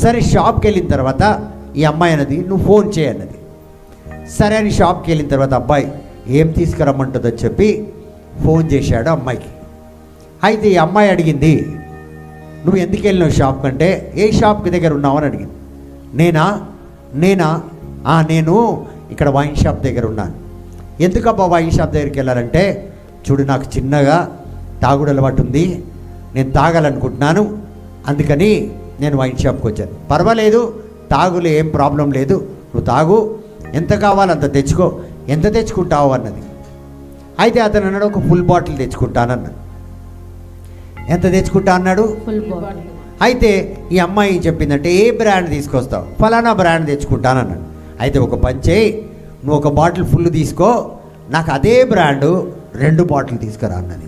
సరే షాప్కి వెళ్ళిన తర్వాత ఈ అమ్మాయి అన్నది, నువ్వు ఫోన్ చేయన్నది. సరే అని షాప్కి వెళ్ళిన తర్వాత అబ్బాయి ఏం తీసుకురమ్మంటుందని చెప్పి ఫోన్ చేశాడు అమ్మాయికి. అయితే ఈ అమ్మాయి అడిగింది, నువ్వు ఎందుకు వెళ్ళినావు షాప్ కంటే, ఏ షాప్కి దగ్గర ఉన్నావు అని అడిగింది. నేనా నేను ఇక్కడ వైన్ షాప్ దగ్గర ఉన్నాను. ఎందుకబ్బా వైన్ షాప్ దగ్గరికి వెళ్ళాలంటే, చూడు నాకు చిన్నగా తాగుడు అలవాటు ఉంది, నేను తాగాలనుకుంటున్నాను, అందుకని నేను వైన్ షాప్కి వచ్చాను. పర్వాలేదు, తాగులే, ఏం ప్రాబ్లం లేదు, నువ్వు తాగు, ఎంత కావాలంత తెచ్చుకో, ఎంత తెచ్చుకుంటావు అన్నది. అయితే అతను అన్నాడు, ఒక ఫుల్ బాటిల్ తెచ్చుకుంటానన్నాడు. ఎంత తెచ్చుకుంటా అన్నాడు? Full bottle. అయితే ఈ అమ్మాయి చెప్పిందంటే, ఏ బ్రాండ్ తీసుకొస్తావు? ఫలానా బ్రాండ్ తెచ్చుకుంటానన్నాడు. అయితే ఒక పని చేయి, నువ్వు ఒక బాటిల్ ఫుల్ తీసుకో, నాకు అదే బ్రాండు 2 బాటిల్ తీసుకురా అన్నది.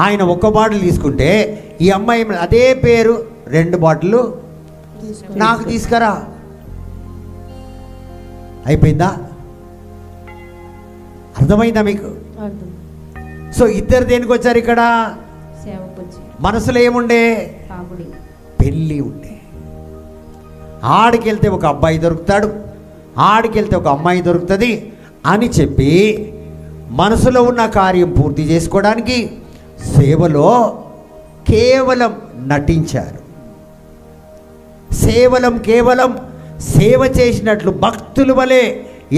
ఆయన ఒక్క బాటిల్ తీసుకుంటే ఈ అమ్మాయి అదే పేరు 2 బాటిల్ నాకు తీసుకురా. అయిపోయిందా? అర్థమైందా మీకు? సో ఇద్దరు దేనికి వచ్చారు ఇక్కడ? మనసులో ఏముండే? పెళ్ళి ఉండే. ఆడికెళ్తే ఒక అబ్బాయి దొరుకుతాడు, ఆడికెళ్తే ఒక అమ్మాయి దొరుకుతుంది అని చెప్పి మనసులో ఉన్న కార్యం పూర్తి చేసుకోవడానికి సేవలో కేవలం నటించారు. కేవలం సేవ చేసినట్లు భక్తుల వలె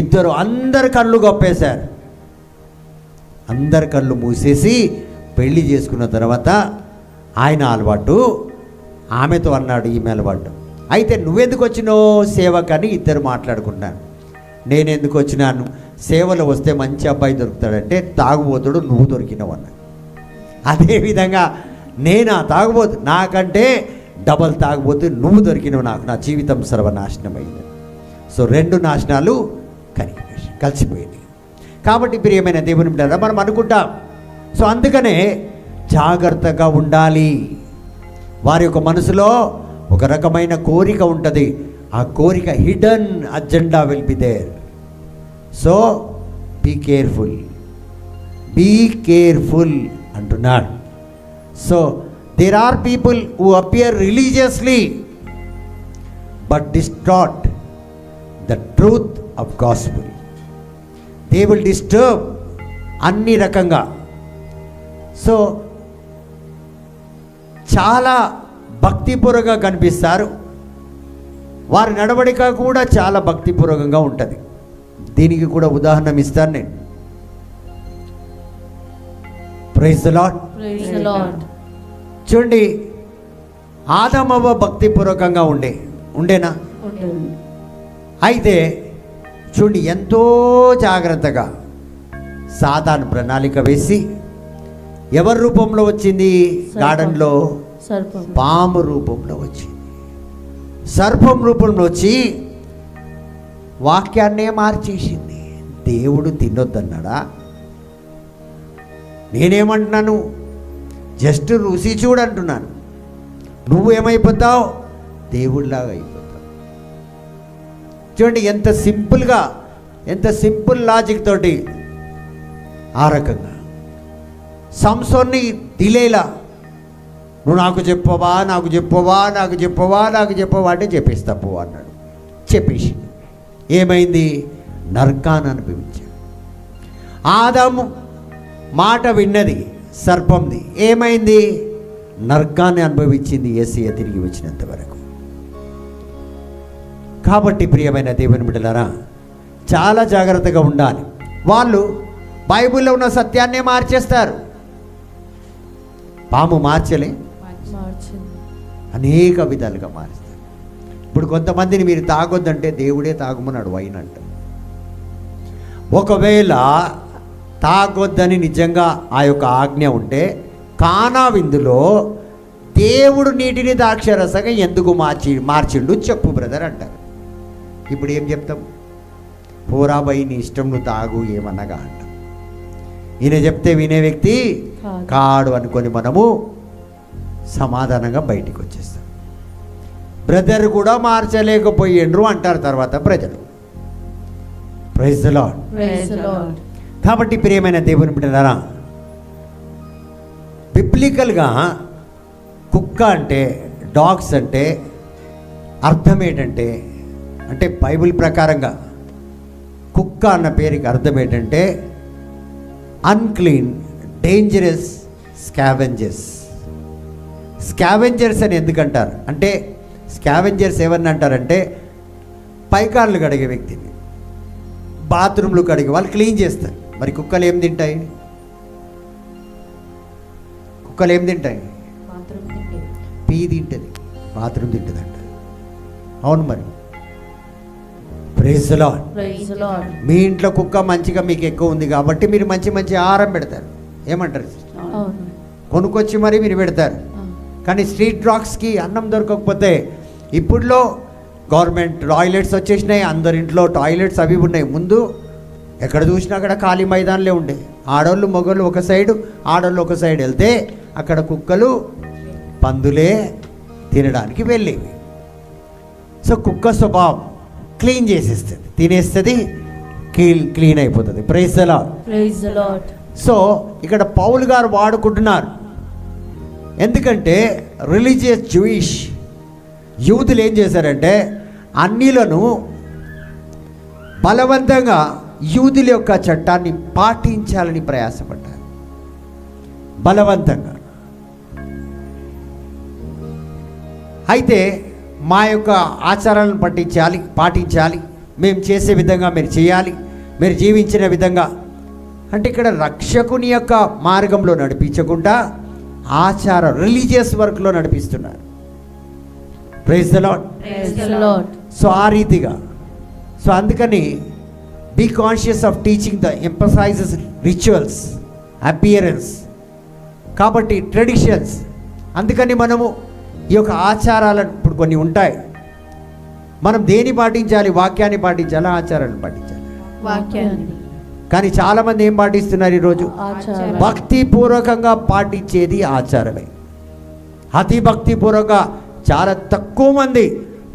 ఇద్దరు అందరి కళ్ళు గొప్పేశారు. అందరి కళ్ళు మూసేసి పెళ్లి చేసుకున్న తర్వాత ఆయన అలవాటు, ఆమెతో అన్నాడు ఈమె అలవాటు. అయితే నువ్వెందుకు వచ్చినావు సేవకని ఇద్దరు మాట్లాడుకున్నాను. నేను ఎందుకు వచ్చినాను, సేవలో వస్తే మంచి అబ్బాయి దొరుకుతాడంటే తాగుబోతుడు నువ్వు దొరికినావు అన్నాడు. అదేవిధంగా నేను ఆ తాగుబోతు, నాకంటే డబల్ తాగుబోతు నువ్వు దొరికినావు, నాకు నా జీవితం సర్వనాశనం అయింది. సో 2 నాశనాలు కలిసిపోయింది. కాబట్టి ప్రియమైన దేవుని బిడ్డలారా, మనం అనుకుంటాం. సో అందుకనే జాగ్రత్తగా ఉండాలి. వారి యొక్క మనసులో ఒక రకమైన కోరిక ఉంటుంది. ఆ కోరిక hidden agenda will be there. So be careful అంటున్నాడు. So there are people who appear religiously but distort the truth of gospel. They will disturb అన్ని రకంగా. సో చాలా భక్తిపూర్వకంగా కనిపిస్తారు, వారి నడవడిక కూడా చాలా భక్తిపూర్వకంగా ఉంటుంది. దీనికి కూడా ఉదాహరణ ఇస్తాను నేను. Praise the Lord. చూడండి, ఆదమవ్వ భక్తిపూర్వకంగా ఉండేనా? అయితే చూడండి, ఎంతో జాగ్రత్తగా సాతాను ప్రణాళిక వేసి ఎవరి రూపంలో వచ్చింది? గార్డెన్లో పాము రూపంలో వచ్చింది. సర్పం రూపంలో వచ్చి వాక్యాన్నే మార్చేసింది. దేవుడు తినొద్దన్నాడా? నేనేమంటున్నాను, జస్ట్ రుచి చూడంటున్నాను. నువ్వేమైపోతావు? దేవుడిలాగా అయిపోతావు. చూడండి ఎంత సింపుల్గా, ఎంత సింపుల్ లాజిక్ తోటి ఆ రకంగా సంసోన్ని డిలేలా, నువ్వు నాకు చెప్పవా అంటే చెప్పేస్తా పో అన్నాడు. చెప్పేసి ఏమైంది? నరకాన్ని అనుభవించాడు. ఆదాము మాట విన్నది సర్పంది, ఏమైంది? నరకాన్ని అనుభవించింది యేసయ్య తిరిగి వచ్చినంత వరకు. కాబట్టి ప్రియమైన దేవుని బిడ్డలారా, చాలా జాగ్రత్తగా ఉండాలి. వాళ్ళు బైబిల్లో ఉన్న సత్యాన్నే మార్చేస్తారు. పాము మార్చలే, అనేక విధాలుగా మారుస్తారు. ఇప్పుడు కొంతమందిని మీరు తాగొద్దంటే దేవుడే తాగమన్నాడు వైన్ అంట. ఒకవేళ తాగొద్దని నిజంగా ఆ యొక్క ఆజ్ఞ ఉంటే కానా విందులో దేవుడు నీటిని ద్రాక్షరసంగా ఎందుకు మార్చిండు చెప్పు బ్రదర్ అంటారు. ఇప్పుడు ఏం చెప్తాం? పోరాబాయి నీ ఇష్టం, నువ్వు తాగు ఏమన్నగా అంటాం. ఈయన చెప్తే వినే వ్యక్తి కాడు అనుకొని మనము సమాధానంగా బయటికి వచ్చేస్తాం. బ్రదర్ కూడా మార్చలేకపోయిండ్రు అంటారు తర్వాత ప్రజలు. Praise the Lord. కాబట్టి ప్రియమైన దేవుని బిడ్డలారా, బిబ్లికల్గా కుక్క అంటే, డాగ్స్ అంటే అర్థం ఏంటంటే, అంటే బైబిల్ ప్రకారంగా కుక్క అన్న పేరుకి అర్థం ఏంటంటే అన్క్లీన్, డేంజరస్ స్కావెంజర్స్. స్కావెంజర్స్ అని ఎందుకంటారు అంటే, స్కావెంజర్స్ ఎవరిని అంటారంటే పైకాళ్ళు కడిగే వ్యక్తిని, బాత్రూమ్లు కడిగే వాళ్ళు క్లీన్ చేస్తారు. మరి కుక్కలు ఏం తింటాయి? కుక్కలు ఏం తింటాయి? పీ తింటుంది, బాత్రూమ్ తింటుంది అంట. అవును మరి. Praise the lord. మీ ఇంట్లో కుక్క మంచిగా మీకు ఎక్కువ ఉంది కాబట్టి మీరు మంచి మంచి ఆహారం పెడతారు. ఏమంటారు? కొనుక్కొచ్చి మరి మీరు పెడతారు. కానీ స్ట్రీట్ డాగ్స్కి అన్నం దొరకకపోతే, ఇప్పుడులో గవర్నమెంట్ టాయిలెట్స్ వచ్చేసినాయి, అందరింట్లో టాయిలెట్స్ అవి ఉన్నాయి. ముందు ఎక్కడ చూసినా అక్కడ ఖాళీ మైదానాలే ఉండే. ఆడోళ్ళు మగోళ్ళు ఒక సైడు, ఆడోళ్ళు ఒక సైడ్ వెళ్తే అక్కడ కుక్కలు పందులే తినడానికి వెళ్ళేవి. సో కుక్క స్వభావం క్లీన్ చేసేస్తుంది, తినేస్తుంది, క్లీన్ అయిపోతుంది. Praise the Lord. సో ఇక్కడ పౌలు గారు వాడుకుంటున్నారు. ఎందుకంటే రిలీజియస్ జూయిష్ యూతులు ఏం చేశారంటే అన్నిలను బలవంతంగా యూదుల యొక్క చట్టాన్ని పాటించాలని ప్రయాసపడ్డారు. బలవంతంగా. అయితే మా యొక్క ఆచారాలను పాటించాలి, మేము చేసే విధంగా మీరు చేయాలి, మీరు జీవించిన విధంగా. అంటే ఇక్కడ రక్షకుని యొక్క మార్గంలో నడిపించకుండా రిలీజియస్ వర్క్లో నడిపిస్తున్నారు. Praise the Lord. సో ఆ రీతిగా. సో అందుకని be conscious of teaching the emphasizes rituals, appearance. కాబట్టి ట్రెడిషన్స్. అందుకని మనము ఈ యొక్క ఆచారాలను, ఇప్పుడు కొన్ని ఉంటాయి, మనం దేని పాటించాలి? వాక్యాన్ని పాటించాలి, ఆచారాన్ని పాటించాలి. కానీ చాలామంది ఏం పాటిస్తున్నారు ఈరోజు? భక్తిపూర్వకంగా పాటించేది ఆచారమే. అతి భక్తిపూర్వకంగా చాలా తక్కువ మంది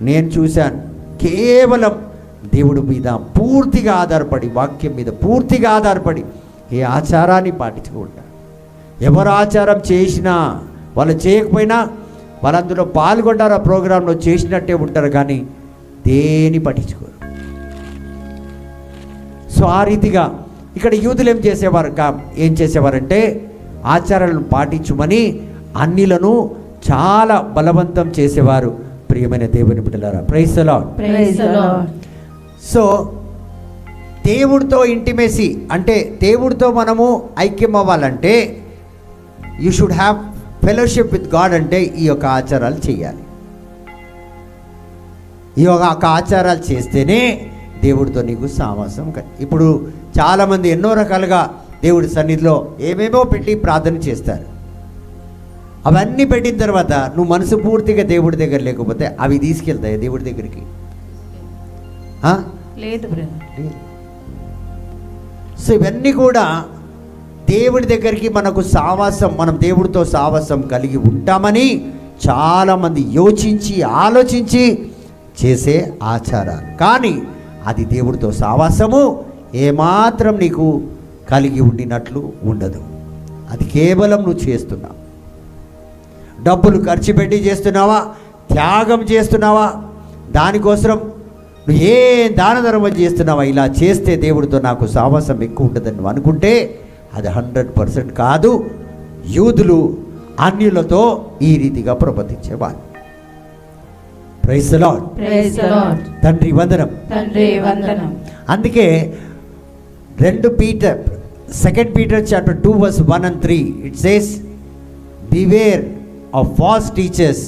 నేను చూశాను. కేవలం దేవుడి మీద పూర్తిగా ఆధారపడి, వాక్యం మీద పూర్తిగా ఆధారపడి ఏ ఆచారాన్ని పాటించుకుంటారు. ఎవరు ఆచారం చేసినా, వాళ్ళు చేయకపోయినా వాళ్ళు అందులో పాల్గొంటారు, ఆ ప్రోగ్రాంలో చేసినట్టే ఉంటారు, కానీ దేని పట్టించుకోరు. సో ఆ రీతిగా ఇక్కడ యూదులు ఏం చేసేవారంటే ఆచారాలను పాటించుమని అన్నిలను చాలా బలవంతం చేసేవారు. ప్రియమైన దేవుని బిడ్డలారా, ప్రైజ్ ది లార్డ్. సో దేవుడితో ఇంటిమేసీ అంటే దేవుడితో మనము ఐక్యం అవ్వాలంటే you should have fellowship with God. అంటే ఈ యొక్క ఆచారాలు చేయాలి. ఈ యొక్క ఆచారాలు చేస్తేనే దేవుడితో నీకు సావాసం. ఇప్పుడు చాలామంది ఎన్నో రకాలుగా దేవుడి సన్నిధిలో ఏమేమో పెట్టి ప్రార్థన చేస్తారు. అవన్నీ పెట్టిన తర్వాత నువ్వు మనసు పూర్తిగా దేవుడి దగ్గర లేకపోతే అవి తీసుకెళ్తాయి దేవుడి దగ్గరికి? లేదు. సో ఇవన్నీ కూడా దేవుడి దగ్గరికి మనకు సావాసం, మనం దేవుడితో సావాసం కలిగి ఉంటామని చాలామంది యోచించి ఆలోచించి చేసే ఆచారాలు. కానీ అది దేవుడితో సావాసము ఏమాత్రం నీకు కలిగి ఉండినట్లు ఉండదు. అది కేవలం నువ్వు చేస్తున్నావు. డబ్బులు ఖర్చు పెట్టి చేస్తున్నావా, త్యాగం చేస్తున్నావా, దానికోసం నువ్వు ఏ దాన ధర్మం చేస్తున్నావా, ఇలా చేస్తే దేవుడితో నాకు సావాసం ఎక్కువ ఉంటుందని నువ్వు అనుకుంటే అది 100% కాదు. యూదులు అన్యులతో ఈ రీతిగా ప్రవర్తించేవారు. Praise the Lord. తండ్రి వందనం. అందుకే 2 Peter chapter 2 verse 1 and 3 it says, beware of false teachers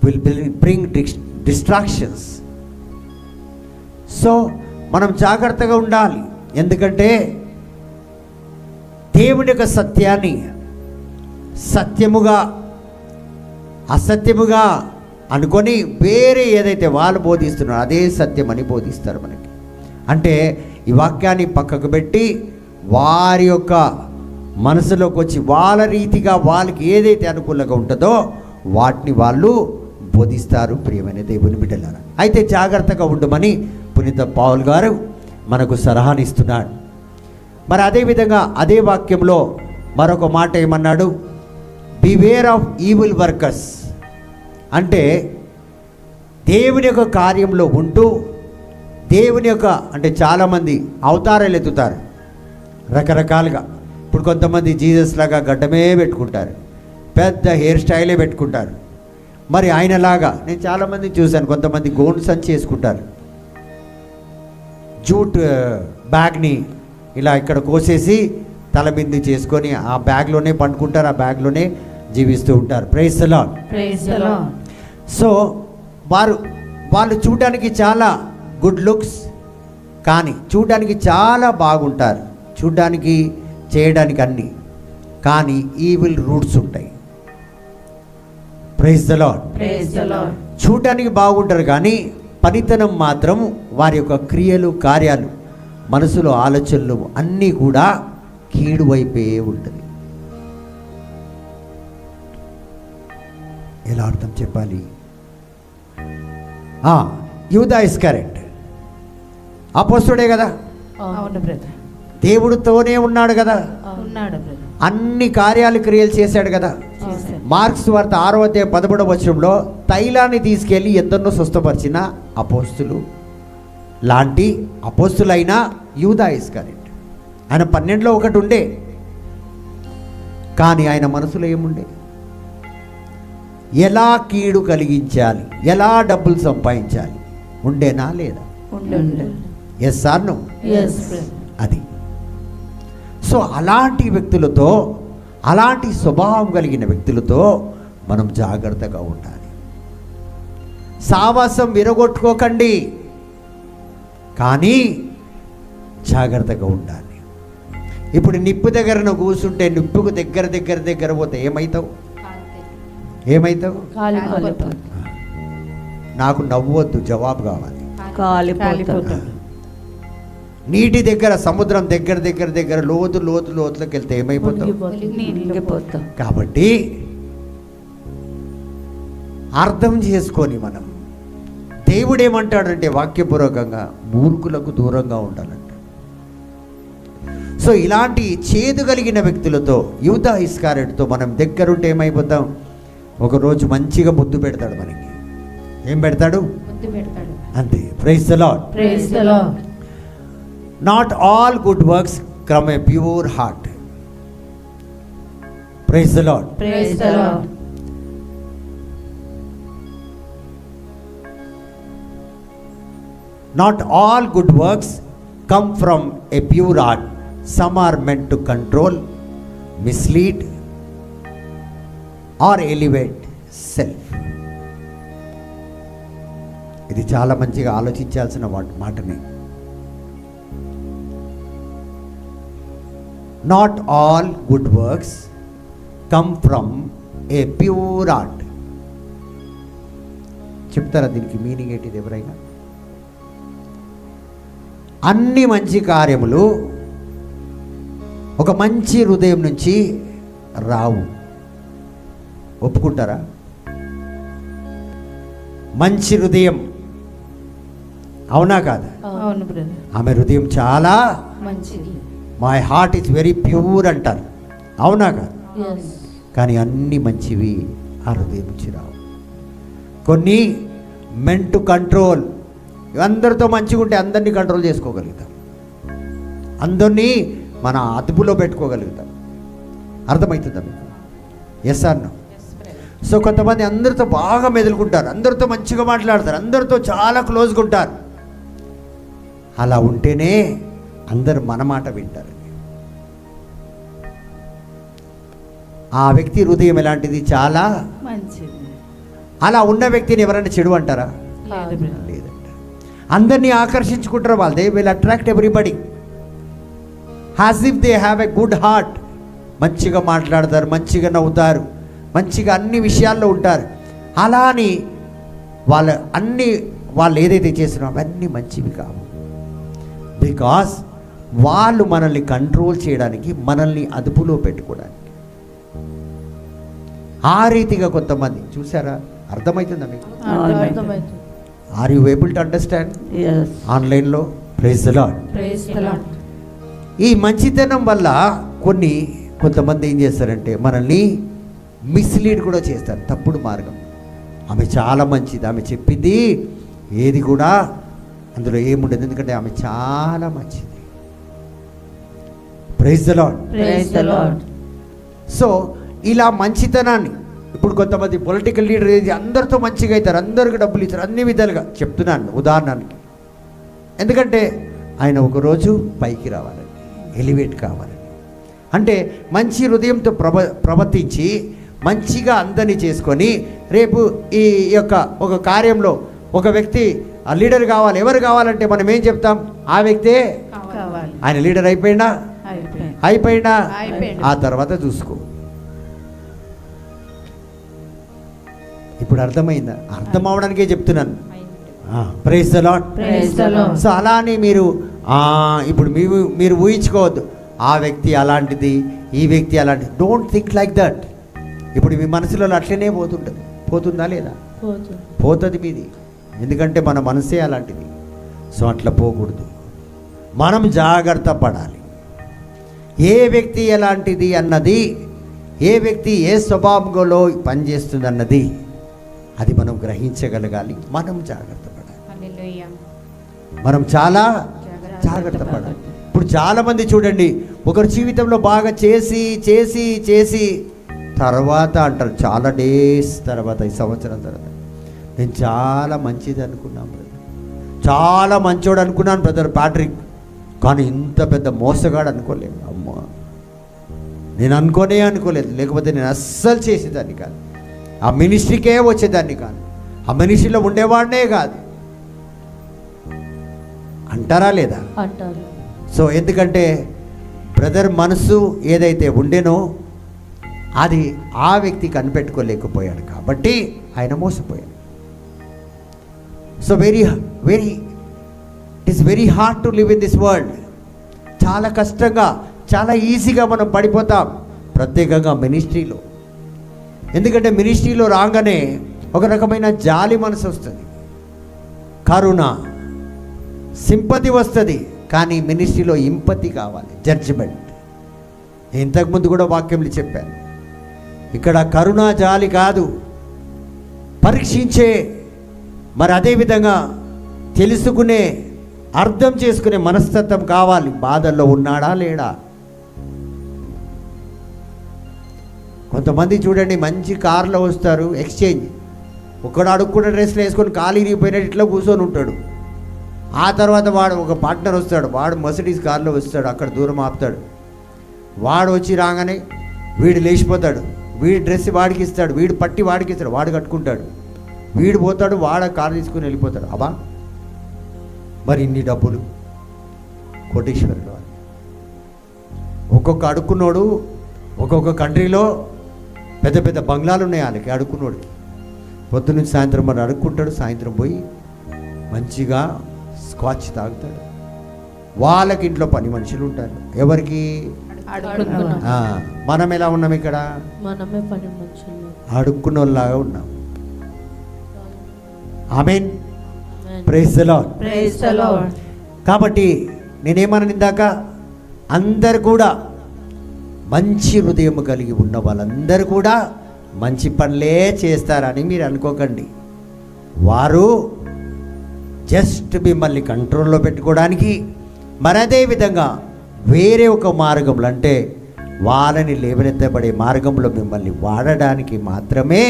will bring distractions. So మనం జాగ్రత్తగా ఉండాలి. ఎందుకంటే దేవుని యొక్క సత్యాన్ని సత్యముగా అసత్యముగా అనుకొని వేరే ఏదైతే వాళ్ళు బోధిస్తున్నారో అదే సత్యం అని బోధిస్తారు మనకి. అంటే ఈ వాక్యాన్ని పక్కకు పెట్టి వారి యొక్క మనసులోకి వచ్చి వాళ్ళ రీతిగా వాళ్ళకి ఏదైతే అనుకూలంగా ఉంటుందో వాటిని వాళ్ళు బోధిస్తారు. ప్రియమైన దేవుని బిడ్డలారా, అయితే జాగ్రత్తగా ఉండమని పునీత పౌలు గారు మనకు సలహానిస్తున్నాడు. మరి అదేవిధంగా అదే వాక్యంలో మరొక మాట ఏమన్నాడు? Beware of evil workers. అంటే దేవుని యొక్క కార్యంలో ఉంటూ దేవుని యొక్క అంటే చాలామంది అవతారాలు ఎత్తుతారు రకరకాలుగా. ఇప్పుడు కొంతమంది జీసస్ లాగా గడ్డమే పెట్టుకుంటారు, పెద్ద హెయిర్ స్టైలే పెట్టుకుంటారు. మరి ఆయనలాగా నేను చాలామంది చూశాను, కొంతమంది గోండు సంచి చేసుకుంటారు, జూట్ బ్యాగ్ని ఇలా ఇక్కడ కోసేసి తల మీద చేసుకొని ఆ బ్యాగ్లోనే పండుకుంటారు, ఆ బ్యాగ్లోనే జీవిస్తూ ఉంటారు. Praise the Lord. సో వాళ్ళు చూడడానికి చాలా గుడ్ లుక్స్, కానీ చూడడానికి చాలా బాగుంటారు, చూడడానికి చేయడానికి అన్నీ, కానీ ఈవిల్ రూట్స్ ఉంటాయి. Praise the Lord. చూడడానికి బాగుంటారు కానీ పనితనం మాత్రం వారి యొక్క క్రియలు కార్యాలు మనసులో ఆలోచనలు అన్నీ కూడా కీడు వైపే ఉంటుంది. ఎలా అర్థం చెప్పాలి? యూదా ఇస్కరియోతు అపోస్తలుడే కదా, దేవుడితోనే ఉన్నాడు కదా, అన్ని కార్యాలు క్రియలు చేశాడు కదా. మార్క్స్ వార్త 6వ అధ్యాయం 13వ వచనంలో తైలాన్ని తీసుకెళ్ళి ఎందరినో స్వస్థపరిచిన అపోస్తులు లాంటి అపోస్తులైన యూదా ఇస్కరియోతు, ఆయన 12లో ఒకటి ఉండే, కానీ ఆయన మనసులో ఏముండే? ఎలా కీడు కలిగించాలి, ఎలా డబ్బులు సంపాదించాలి ఉండేనా లేదా? Yes or no? అది. సో అలాంటి వ్యక్తులతో, అలాంటి స్వభావం కలిగిన వ్యక్తులతో మనం జాగ్రత్తగా ఉండాలి. సావాసం విరగొట్టుకోకండి, కానీ జాగ్రత్తగా ఉండాలి. ఇప్పుడు నిప్పు దగ్గర కూర్చుంటే నిప్పుకు దగ్గర పోతే ఏమవుతావు? నాకు నవ్వొద్దు, జవాబు కావాలి. నీటి దగ్గర, సముద్రం దగ్గర లోతులోకి వెళ్తే ఏమైపోతావు? కాబట్టి అర్థం చేసుకొని మనం దేవుడు ఏమంటాడంటే వాక్యపూర్వకంగా మూర్ఖులకు దూరంగా ఉండాలంట. సో ఇలాంటి చేదు కలిగిన వ్యక్తులతో, యూదా ఇస్కరియోతుతో మనం దగ్గరుంటే ఏమైపోతాం? ఒకరోజు మంచిగా ముద్దు పెడతాడు మనకి. ఏం పెడతాడు? అంతే. Praise the Lord. Not all good works from a pure heart. Praise the Lord. Not all good works come from a pure heart. Some are meant to control, mislead or elevate self. ఇది చాలా మంచిగా ఆలోచించాల్సిన మాటనే. Not all good works come from a pure heart. చెప్తారా దీనికి meaning ఏంటిది ఎవరైనా? అన్ని మంచి కార్యములు ఒక మంచి హృదయం నుంచి రావు. ఒప్పుకుంటారా? మంచి హృదయం, అవునా కాదా? ఆమె హృదయం చాలా మంచిది, my heart is very pure అంటారు, అవునా కాదు? కానీ అన్ని మంచివి ఆ హృదయం నుంచి రావు. కొన్ని మెంట్ టు కంట్రోల్. అందరితో మంచిగా ఉంటే అందరినీ కంట్రోల్ చేసుకోగలుగుతాం, అందరినీ మన అదుపులో పెట్టుకోగలుగుతాం. అర్థమవుతుందా మీకు? Yes or no? సో కొంతమంది అందరితో బాగా మెదులుకుంటారు, అందరితో మంచిగా మాట్లాడతారు, అందరితో చాలా క్లోజ్గా ఉంటారు. అలా ఉంటేనే అందరు మన మాట వింటారు. ఆ వ్యక్తి హృదయం ఎలాంటిది? చాలా మంచిది. అలా ఉన్న వ్యక్తిని ఎవరైనా చెడు అంటారా? లేదంట. అందరినీ ఆకర్షించుకుంటారు వాళ్ళు. They will attract everybody as if they have a good heart. మంచిగా మాట్లాడతారు, మంచిగా నవ్వుతారు, మంచిగా అన్ని విషయాల్లో ఉంటారు. అలా అని వాళ్ళు ఏదైతే చేస్తున్నారో అవన్నీ మంచివి కావు. బికాస్ వాళ్ళు మనల్ని కంట్రోల్ చేయడానికి, మనల్ని అదుపులో పెట్టుకోవడానికి. ఆ రీతిగా కొంతమంది చూసారా? అర్థమవుతుందా మీకు? Are you able to understand? ఆన్లైన్లో ప్రైజ్ ది లార్డ్. ఈ మంచితనం వల్ల కొంతమంది ఏం చేస్తారంటే మనల్ని మిస్లీడ్ కూడా చేస్తారు. తప్పుడు మార్గం. ఆమె చాలా మంచిది, ఆమె చెప్పింది ఏది కూడా అందులో ఏముండదు, ఎందుకంటే ఆమె చాలా మంచిది. Praise the Lord. సో ఇలా మంచితనాన్ని ఇప్పుడు కొంతమంది పొలిటికల్ లీడర్ ఏది అందరితో మంచిగా అవుతారు, అందరికి డబ్బులు ఇస్తారు, అన్ని విధాలుగా చెప్తున్నాను ఉదాహరణకి. ఎందుకంటే ఆయన ఒకరోజు పైకి రావాలని, ఎలివేట్ కావాలని, అంటే మంచి హృదయంతో ప్రవర్తించి మంచిగా అందరినీ చేసుకొని రేపు ఈ యొక్క ఒక కార్యంలో ఒక వ్యక్తి ఆ లీడర్ కావాలి. ఎవరు కావాలంటే మనం ఏం చెప్తాం? ఆ వ్యక్తే ఆయన లీడర్ అయిపోయినా ఆ తర్వాత చూసుకో. ఇప్పుడు అర్థమైందా? అర్థం అవడానికే చెప్తున్నాను. Praise the Lord. సో అలా అని ఇప్పుడు మీరు ఊహించుకోవద్దు ఆ వ్యక్తి అలాంటిది, ఈ వ్యక్తి అలాంటిది. Don't think like that. ఇప్పుడు మీ మనసులో అట్లనే పోతుందా లేదా? పోతుంది మీది, ఎందుకంటే మన మనసే అలాంటిది. సో అట్లా పోకూడదు. మనం జాగ్రత్త పడాలి. ఏ వ్యక్తి ఎలాంటిది అన్నది, ఏ వ్యక్తి ఏ స్వభావంలో పనిచేస్తుంది అన్నది అది మనం గ్రహించగలగాలి. మనం జాగ్రత్త పడాలి. మనం చాలా జాగ్రత్త పడాలి. ఇప్పుడు చాలామంది చూడండి, ఒకరి జీవితంలో బాగా చేసి చేసి చేసి తర్వాత అంటారు, చాలా డేస్ తర్వాత, ఈ సంవత్సరం తర్వాత, నేను చాలా మంచిది అనుకున్నాను బ్రదర్, చాలా మంచోడు అనుకున్నాను బ్రదర్ ప్యాట్రిక్, కానీ ఇంత పెద్ద మోసగాడు అనుకోలేదు. అమ్మా, నేను అనుకోలేదు, లేకపోతే నేను అస్సలు చేసేదాన్ని కాదు, ఆ మినిస్ట్రీకే వచ్చేదాన్ని కాదు, ఆ మినిస్ట్రీలో ఉండేవాడినే కాదు అంటారా లేదా? అంటారు. సో ఎందుకంటే బ్రదర్ మనసు ఏదైతే ఉండేనో అది ఆ వ్యక్తి కనిపెట్టుకోలేకపోయాడు కాబట్టి ఆయన మోసపోయాడు. So it is very hard to live in this world. చాలా కష్టంగా, చాలా ఈజీగా మనం పడిపోతాం, ప్రత్యేకంగా మినిస్ట్రీలో. ఎందుకంటే మినిస్ట్రీలో రాగానే ఒక రకమైన జాలి మనసు వస్తుంది, కరుణ, సింపతి వస్తుంది. కానీ మినిస్ట్రీలో ఇంపతి కావాలి, జడ్జిమెంట్. ఇంతకుముందు కూడా వాక్యంలో చెప్పాను, ఇక్కడ కరుణ జాలి కాదు, పరీక్షించే, మరి అదేవిధంగా తెలుసుకునే, అర్థం చేసుకునే మనస్తత్వం కావాలి. బాధల్లో ఉన్నాడా లేడా? కొంతమంది చూడండి, మంచి కార్లో వస్తారు, ఎక్స్చేంజ్, ఒకడు అడుక్కున్న డ్రెస్లు వేసుకొని ఖాళీ ఇరిగిపోయినట్టు ఇట్లా కూర్చొని ఉంటాడు. ఆ తర్వాత వాడు ఒక పార్ట్నర్ వస్తాడు, వాడు మర్సిడీస్ కార్లో వస్తాడు, అక్కడ దూరం ఆపుతాడు. వాడు వచ్చి రాగానే వీడు లేచిపోతాడు, వీడి డ్రెస్ వాడికి ఇస్తాడు, వీడు పట్టి వాడికి ఇస్తాడు, వాడు కట్టుకుంటాడు, వీడు పోతాడు, వాడ కారు తీసుకుని వెళ్ళిపోతాడు. అబ్బా, మరి ఇన్ని డబ్బులు కోటీశ్వరుడు. ఒక్కొక్క అడుక్కున్నోడు ఒక్కొక్క కంట్రీలో పెద్ద పెద్ద బంగ్లాలు ఉన్నాయి వాళ్ళకి, అడుక్కున్నోడికి. పొద్దున్నుంచి సాయంత్రం మరి అడుక్కుంటాడు, సాయంత్రం పోయి మంచిగా స్కాచ్ తాగుతాడు. వాళ్ళకి ఇంట్లో పని మనుషులు ఉంటారు. ఎవరికి? మనం ఎలా ఉన్నాం ఇక్కడ? అడుక్కున్న వాళ్ళలాగా ఉన్నాం. ఆమేన్. Praise the Lord. కాబట్టి నేనేమన్నాను ఇందాక, అందరు కూడా మంచి హృదయం కలిగి ఉన్న వాళ్ళందరూ కూడా మంచి పనులే చేస్తారని మీరు అనుకోకండి. వారు జస్ట్ మిమ్మల్ని కంట్రోల్లో పెట్టుకోవడానికి, మరి అదే విధంగా వేరే ఒక మార్గంలో, అంటే వాళ్ళని లేవనెత్తబడే మార్గంలో మిమ్మల్ని వాడడానికి మాత్రమే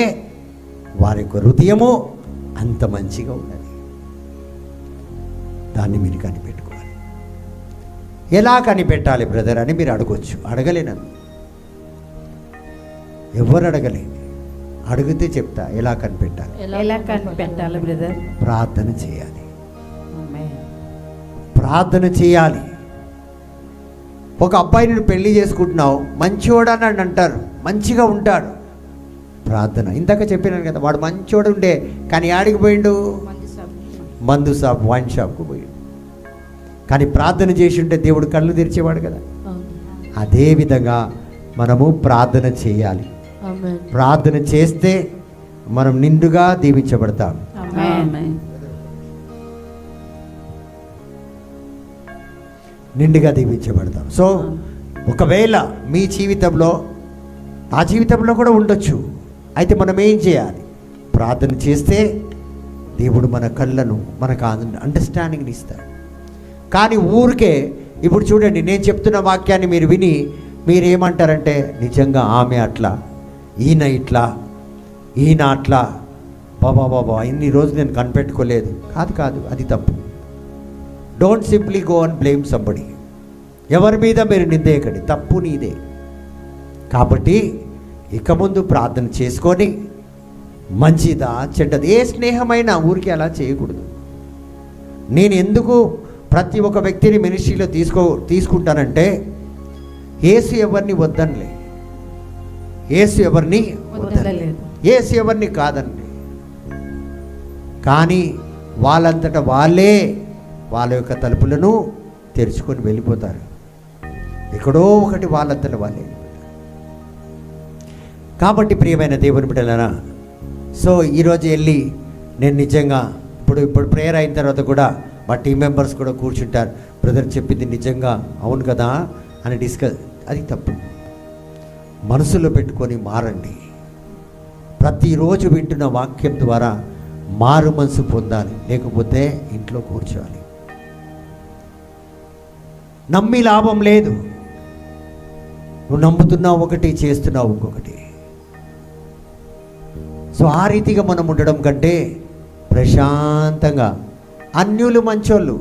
వారి యొక్క హృదయము అంత మంచిగా ఉన్నది. దాన్ని మీరు కనిపెట్టుకోవాలి. ఎలా కనిపెట్టాలి బ్రదర్ అని మీరు అడగొచ్చు. అడగలేనన్ను, ఎవరు అడగలేదు. అడిగితే చెప్తా ఎలా కనిపెట్టాలి. ఎలా కనిపెట్టాలి బ్రదర్? ప్రార్థన చేయాలి. ప్రార్థన చేయాలి. ఒక అబ్బాయిని పెళ్లి చేసుకుంటున్నావు, మంచివాడు అని అంటారు, మంచిగా ఉంటాడు, ప్రార్థన. ఇందాక చెప్పినాను కదా, వాడు మంచోడు ఉండే కానీ ఆడికి పోయిండు, మందు షాప్ వైన్ షాప్కు పోయిండు. కానీ ప్రార్థన చేసి ఉంటే దేవుడు కళ్ళు తెరిచేవాడు కదా. అదే విధంగా మనము ప్రార్థన చేయాలి. ప్రార్థన చేస్తే మనం నిండుగా దీవించబడతాం. నిండుగా దీవించబడతాం. సో ఒకవేళ మీ జీవితంలో, ఆ జీవితంలో కూడా ఉండొచ్చు. అయితే మనం ఏం చేయాలి? ప్రార్థన చేస్తే దేవుడు మన కళ్ళను, మనకు అండర్స్టాండింగ్ని ఇస్తాడు. కానీ ఊరికే ఇప్పుడు చూడండి, నేను చెప్తున్న వాక్యాన్ని మీరు విని మీరేమంటారంటే, నిజంగా ఆమె అట్లా, ఈయన ఇట్లా, ఈయన అట్లా, బాబా ఇన్ని రోజులు నేను కనిపెట్టుకోలేదు. కాదు, అది తప్పు. Don't simply go and blame somebody. ఎవరి మీద మీరు నిందేయకండి, తప్పు నీదే. కాబట్టి ఇక ముందు ప్రార్థన చేసుకొని మంచిదా చెడ్డది, ఏ స్నేహమైనా ఊరికి అలా చేయకూడదు. నేను ఎందుకు ప్రతి ఒక్క వ్యక్తిని మినిస్ట్రీలో తీసుకుంటానంటే, యేసు ఎవరిని వద్దనిలే, యేసు ఎవరిని వద్దలేదు, యేసు ఎవరిని కాదండి. కానీ వాళ్ళంతటా వాళ్ళే వాళ్ళ యొక్క తలుపులను తెరుచుకొని వెళ్ళిపోతారు. ఎక్కడో ఒకటి వాళ్ళంతటా వాళ్ళే. కాబట్టి ప్రియమైన దేవుని బిడ్డలారా, సో ఈరోజు వెళ్ళి నేను నిజంగా ఇప్పుడు ప్రేయర్ అయిన తర్వాత కూడా మా టీం మెంబర్స్ కూడా కూర్చుంటారు, బ్రదర్ చెప్పింది నిజంగా అవును కదా అని డిస్కస్. అది తప్పు. మనసులో పెట్టుకొని మారండి. ప్రతిరోజు వింటున్న వాక్యం ద్వారా మారు మనసు పొందాలి, లేకపోతే ఇంట్లో కూర్చోవాలి. నమ్మి లాభం లేదు. నువ్వు నమ్ముతున్నావు ఒకటి, చేస్తున్నావు ఇంకొకటి. సో ఆ రీతిగా మనం ఉండడం కంటే ప్రశాంతంగా, అన్యులు మంచోళ్ళు,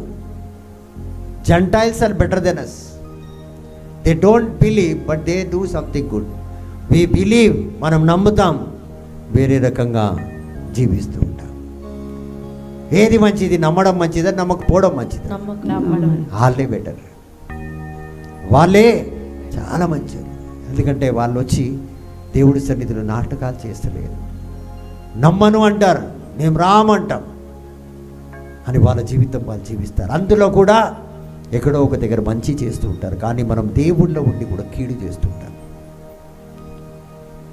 gentiles are better than us. They don't believe but they do something good. We believe, మనం నమ్ముతాం, వేరే రకంగా జీవిస్తూ ఉంటాం. ఏది మంచిది? నమ్మడం మంచిదా, నమ్మకపోవడం మంచిదా? వాళ్ళే బెటర్, వాళ్ళే చాలా మంచిది. ఎందుకంటే వాళ్ళు వచ్చి దేవుడి సన్నిధిలో నాటకాలు చేస్తలేరు. నమ్మను అంటారు, మేము రామంటాం అని వాళ్ళ జీవితం వాళ్ళు జీవిస్తారు. అందులో కూడా ఎక్కడో ఒక దగ్గర మంచి చేస్తూ ఉంటారు, కానీ మనం దేవుళ్ళో ఉండి కూడా కీడు చేస్తూ ఉంటాం.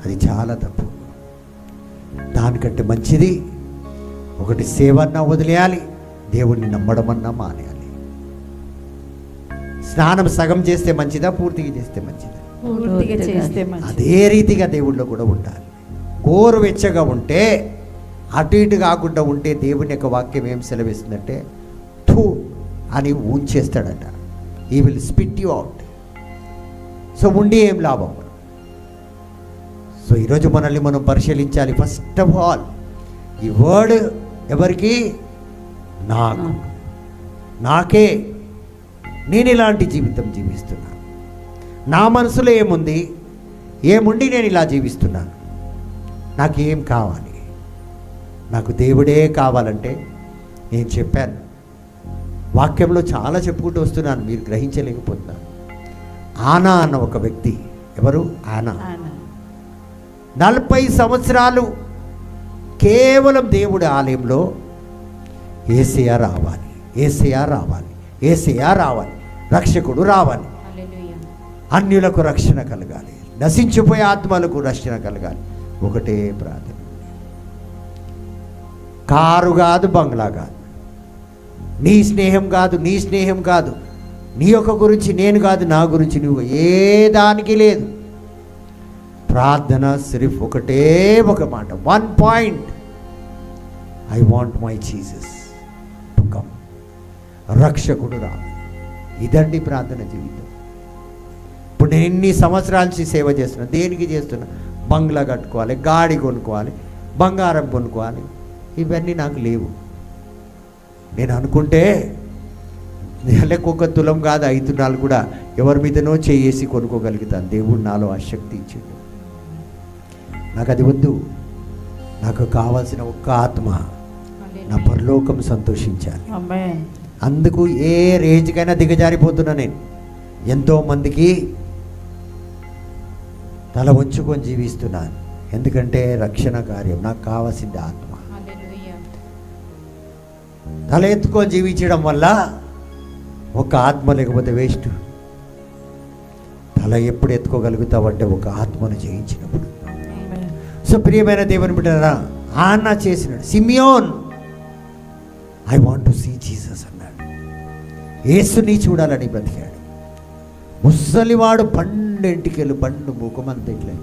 అది చాలా తప్పు. దానికంటే మంచిది ఒకటి, సేవన్నా వదిలేయాలి, దేవుణ్ణి నమ్మడమన్నా మానేయాలి. స్నానం సగం చేస్తే మంచిదా, పూర్తిగా చేస్తే మంచిదా? అదే రీతిగా దేవుళ్ళో కూడా ఉండాలి. గోరువెచ్చగా ఉంటే, అటు ఇటు కాకుండా ఉంటే, దేవుని యొక్క వాక్యం ఏం సెలవిస్తుందంటే, థూ అని ఉంచేస్తాడట. ఈ will spit you out. So ఉండి ఏం లాభం? సో ఈరోజు మనల్ని మనం పరిశీలించాలి. ఫస్ట్ ఆఫ్ ఆల్ ఈ వర్డ్ ఎవరికి? నాకు, నాకే. నేను ఇలాంటి జీవితం జీవిస్తున్నాను. నా మనసులో ఏముంది, ఏముండి నేను ఇలా జీవిస్తున్నాను? నాకేం కావాలి? నాకు దేవుడే కావాలంటే, నేను చెప్పాను వాక్యంలో చాలా చెప్పుకుంటూ వస్తున్నాను, మీరు గ్రహించలేకపోతున్నారు. ఆనా అన్న ఒక వ్యక్తి, ఎవరు? ఆనా 40 సంవత్సరాలు కేవలం దేవుడి ఆలయంలో యేసయ్య రావాలి, యేసయ్య రావాలి, యేసయ్య రావాలి, రక్షకుడు రావాలి, అన్యులకు రక్షణ కలగాలి, నశించిపోయే ఆత్మలకు రక్షణ కలగాలి. ఒకటే ప్రార్థన. కారు కాదు, బంగ్లా కాదు, నీ స్నేహం కాదు, నీ స్నేహం కాదు, నీ యొక్క గురించి నేను కాదు, నా గురించి నువ్వు, ఏ దానికి లేదు. ప్రార్థన సిర్ఫ్ ఒకటే ఒక మాట, 1 point, I want my Jesus to come. రక్షకుడు రా. ఇదండి ప్రార్థన జీవితం. ఇప్పుడు నేను ఎన్ని సంవత్సరాల నుంచి సేవ చేస్తున్నా, దేనికి చేస్తున్నా? బంగ్లా కట్టుకోవాలి, గాడి కొనుక్కోవాలి, బంగారం కొనుక్కోవాలి, ఇవన్నీ నాకు లేవు. నేను అనుకుంటే నెలకు 1 తులం కాదు, 5 తులాలు కూడా ఎవరి మీదనో చేసి కొనుక్కోగలుగుతాను. దేవుడు నాలో ఆ శక్తి ఇచ్చిండు. నాకు అది వద్దు. నాకు కావాల్సిన ఒక్క ఆత్మ, నా పరలోకం సంతోషించాలి. అందుకు ఏ రేంజ్కైనా దిగజారిపోతున్నా. నేను ఎంతోమందికి తల వంచుకొని జీవిస్తున్నాను, ఎందుకంటే రక్షణ కార్యం నాకు కావాల్సింది ఆత్మ. తల ఎత్తుకొని జీవించడం వల్ల ఒక ఆత్మ లేకపోతే వేస్ట్. తల ఎప్పుడు ఎత్తుకోగలుగుతావంటే ఒక ఆత్మను జయించినప్పుడు. సో ప్రియమైన దేవుని బిడ్డలారా, అన్న చేసినాడు. Simeon I want to see Jesus అన్నాడు. యేసుని చూడాలని బ్రతికాడు. ముసలివాడు పండు ఇంటికెళ్ళు, పండు ముఖమంతట్లే.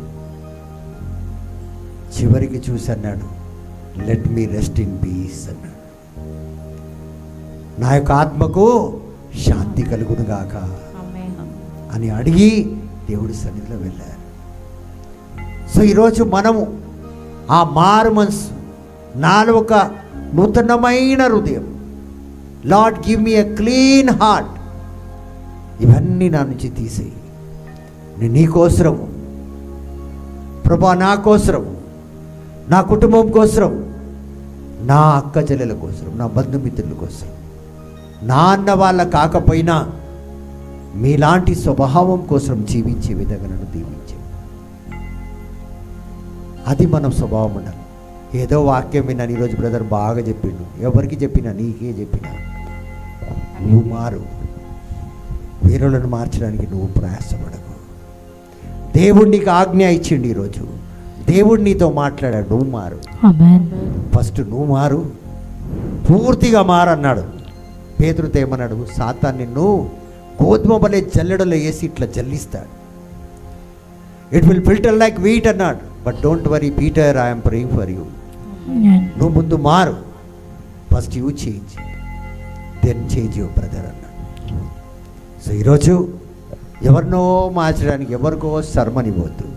చివరికి చూసి అన్నాడు, let me rest in peace అన్నాడు. నా యొక్క ఆత్మకు శాంతి కలుగునుగాక అని అడిగి దేవుడి సన్నిధిలో వెళ్ళారు. సో ఈరోజు మనము ఆ మారు మనసు, నాలో ఒక నూతనమైన హృదయం, lord give me a clean heart, ఇవన్నీ నా నుంచి తీసేయి. నేను నీ కోసరము ప్రభా, నా కోసరము, నా కుటుంబం కోసరం, నా అక్క చెల్లెల కోసరం, నా బంధుమిత్రుల కోసం, నా అన్న వాళ్ళ కాకపోయినా మీలాంటి స్వభావం కోసం జీవించే విధంగా నన్ను దీవించే. అది మనం స్వభావం ఉండాలి. ఏదో వాక్యం విన్నాను ఈరోజు, బ్రదర్ బాగా చెప్పిండు. ఎవరికి చెప్పినా, నీకే చెప్పినా, నువ్వు మారు. వేరులను మార్చడానికి నువ్వు ప్రయాసపడకు. దేవుడు నీకు ఆజ్ఞ ఇచ్చిండు. ఈరోజు దేవుడు నీతో మాట్లాడాడు, నువ్వు మారు. ఫస్ట్ నువ్వు మారు, పూర్తిగా మారన్నాడు. పేతురుతో ఏమన్నాడు? సాతాను నిన్ను గోధుమ వలె జల్లెడలో వేసి ఇట్లా జల్లిస్తాడు. It will filter like wheat అన్నాడు. But don't worry Peter, I'm praying for you. నువ్వు ముందు మారు, first you change, then change your brother అన్నాడు. సో ఈరోజు ఎవరినో మార్చడానికి ఎవరికో సర్మని ఇవ్వద్దు.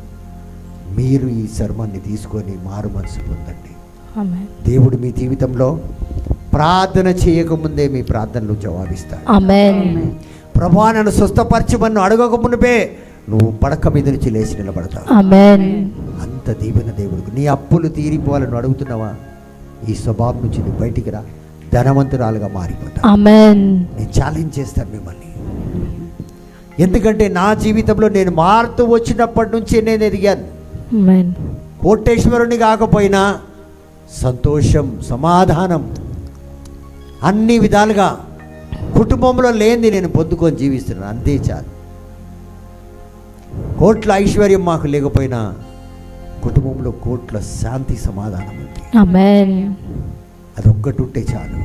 మీరు ఈ సర్మాన్ని తీసుకొని మారు మనసు పొందండి. దేవుడు మీ జీవితంలో ప్రార్థన చేయకముందే మీ ప్రార్థనలు జవాబిస్తాడు. ప్రభువా నన్ను స్వస్థపరచమని అడగక మునిపే నువ్వు పడక మీద నుంచి లేచి నిలబడతావు. అంత దీవెన దేవుడికి. నీ అప్పులు తీరిపోవాలని అడుగుతున్నావా? ఈ స్వభావం నుంచి నువ్వు బయటికి రా, ధనవంతురాలుగా మారిపోతావు. నేను ఛాలెంజ్ చేస్తాను మిమ్మల్ని. ఎందుకంటే నా జీవితంలో నేను మారుతూ వచ్చినప్పటి నుంచి నేను ఎదిగాను. కోటేశ్వరుని కాకపోయినా సంతోషం, సమాధానం, అన్ని విధాలుగా కుటుంబంలో లేనిది నేను పొందుకొని జీవిస్తున్నాను. అంతే చాలు. కోట్ల ఐశ్వర్యం మాకు లేకపోయినా కుటుంబంలో కోట్ల శాంతి, సమాధానం ఉంది. అదొక్కటి ఉంటే చాలు.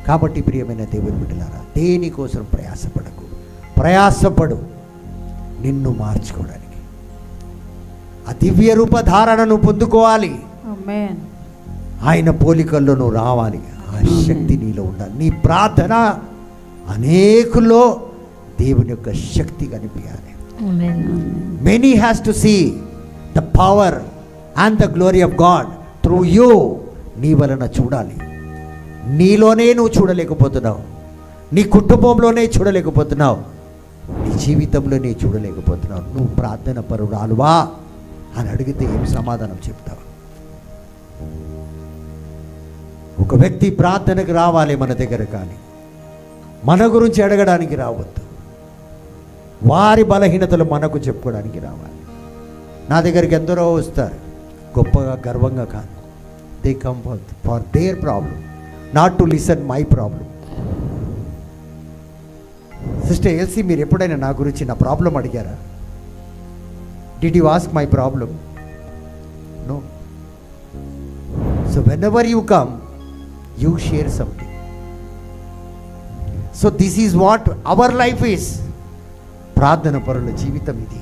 కాబట్టి ప్రియమైన దేవుని బిడ్డలారా, దేనికోసం ప్రయాసపడకు. ప్రయాసపడు నిన్ను మార్చుకోవడానికి. ఆ దివ్య రూపధారణను పొందుకోవాలి. ఆయన పోలికల్లో నువ్వు రావాలి. ఆ శక్తి నీలో ఉండాలి. నీ ప్రార్థన అనేకుల్లో దేవుని యొక్క శక్తి కనిపించాలి. Many has to see the power and the glory of God through you. నీ వలన చూడాలి. నీలోనే నువ్వు చూడలేకపోతున్నావు, నీ కుటుంబంలోనే చూడలేకపోతున్నావు, నీ జీవితంలోనే చూడలేకపోతున్నావు. నువ్వు ప్రార్థన పరురాలువా అని అడిగితే ఏం సమాధానం చెప్తావు? ఒక వ్యక్తి ప్రార్థనకు రావాలి మన దగ్గర, కానీ మన గురించి అడగడానికి రావద్దు. వారి బలహీనతలు మనకు చెప్పుకోవడానికి రావాలి. నా దగ్గరికి ఎందరో వస్తారు, గొప్పగా గర్వంగా కాదు. They come for their problem, not to listen my problem. Sister Elsie, మీరు ఎప్పుడైనా నా గురించి నా ప్రాబ్లం అడిగారా? Did you ask my problem? No. So whenever you come, you share something. So this is what our life is. ప్రార్థన పరుల జీవితం ఇది.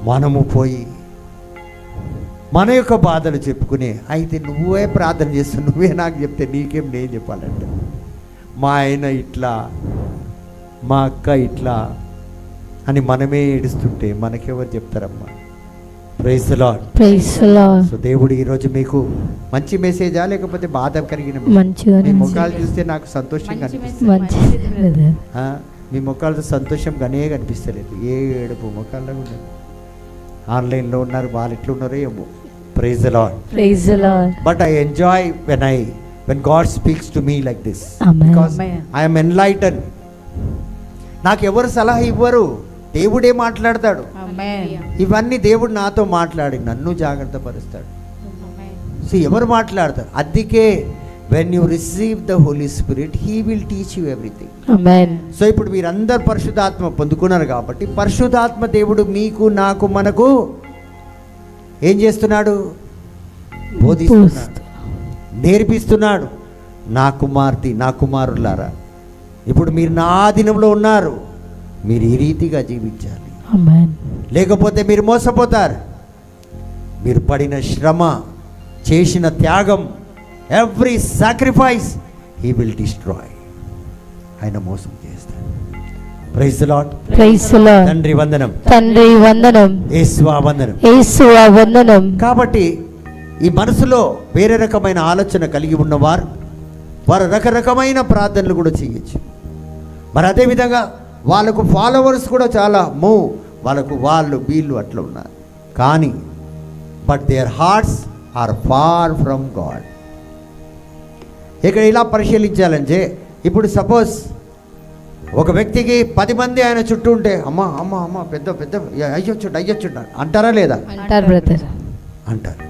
మనము పోయి మన యొక్క బాధలు చెప్పుకునే, అయితే నువ్వే ప్రార్థన చేస్తావు, నువ్వే నాకు చెప్తే నీకేం నేను చెప్పాలంటే, మా ఆయన ఇట్లా, మా అక్క ఇట్లా అని మనమే ఏడుస్తుంటే మనకెవరు చెప్తారమ్మా? Praise the Lord. Praise the Lord. So దేవుడు ఈరోజు మీకు మంచి మెసేజా లేకపోతే బాధ కలిగిన? మీ ముఖాలు చూస్తే నాకు సంతోషంగా అనిపిస్తుంది. మీ ముఖాలతో సంతోషంగానే కనిపిస్తలేదు, ఏ ఏడుపు ముఖాల్లో ఉన్నారు. ఆన్లైన్లో ఉన్నారు, వాళ్ళు ఎట్లున్నారో ఏమో. Praise the Lord. Praise the Lord. But I enjoy when God speaks to me like this, because I am enlightened. నాకు ఎవరు సలహా ఇవ్వరు, దేవుడే మాట్లాడతాడు. ఆమేన్. ఇవన్నీ దేవుడు నాతో మాట్లాడి నన్ను జాగ్రత్త పరుస్తాడు. సో ఎవరు మాట్లాడతారు? అందుకే when you receive the Holi spirit he will teach you everything. Amen. So ఇప్పుడు మీరందరు పరిశుద్ధాత్మ పొందుకున్నారు కాబట్టి పరిశుద్ధాత్మ దేవుడు మీకు, నాకు, మనకు ఏం చేస్తున్నాడు? బోధిస్తున్నాడు, నేర్పిస్తున్నాడు. నా కుమార్తె, నా కుమారులారా, ఇప్పుడు మీరు నా ఆధీనంలో ఉన్నారు, మీరు ఈ రీతిగా జీవించాలి, ఆమేన్. లేకపోతే మీరు మోసపోతారు. మీరు పడిన శ్రమ, చేసిన త్యాగం, every sacrifice he will destroy. ఆయన మోసం చేస్తాడు. Praise the Lord. Praise the Lord. తండ్రి వందనం, తండ్రి వందనం, యేసువా వందనం. యేసువా వందనం. కాబట్టి ఈ మనసులో వేరే రకమైన ఆలోచన కలిగి ఉన్నవారు వారు రకరకమైన ప్రార్థనలు కూడా చేయొచ్చు. మరి అదేవిధంగా వాళ్ళకు ఫాలోవర్స్ కూడా చాలా వాళ్ళకు వాళ్ళు వీళ్ళు అట్లా ఉన్నారు. కానీ but their hearts are far from God. ఇక్కడ ఇలా పరిశీలించాలంటే ఇప్పుడు సపోజ్ ఒక వ్యక్తికి 10 మంది ఆయన చుట్టూ ఉంటే అమ్మ అమ్మ అమ్మ పెద్ద పెద్ద అయ్యొచ్చు అంటారా లేదా? అంటారు బ్రదర్. అంటారు.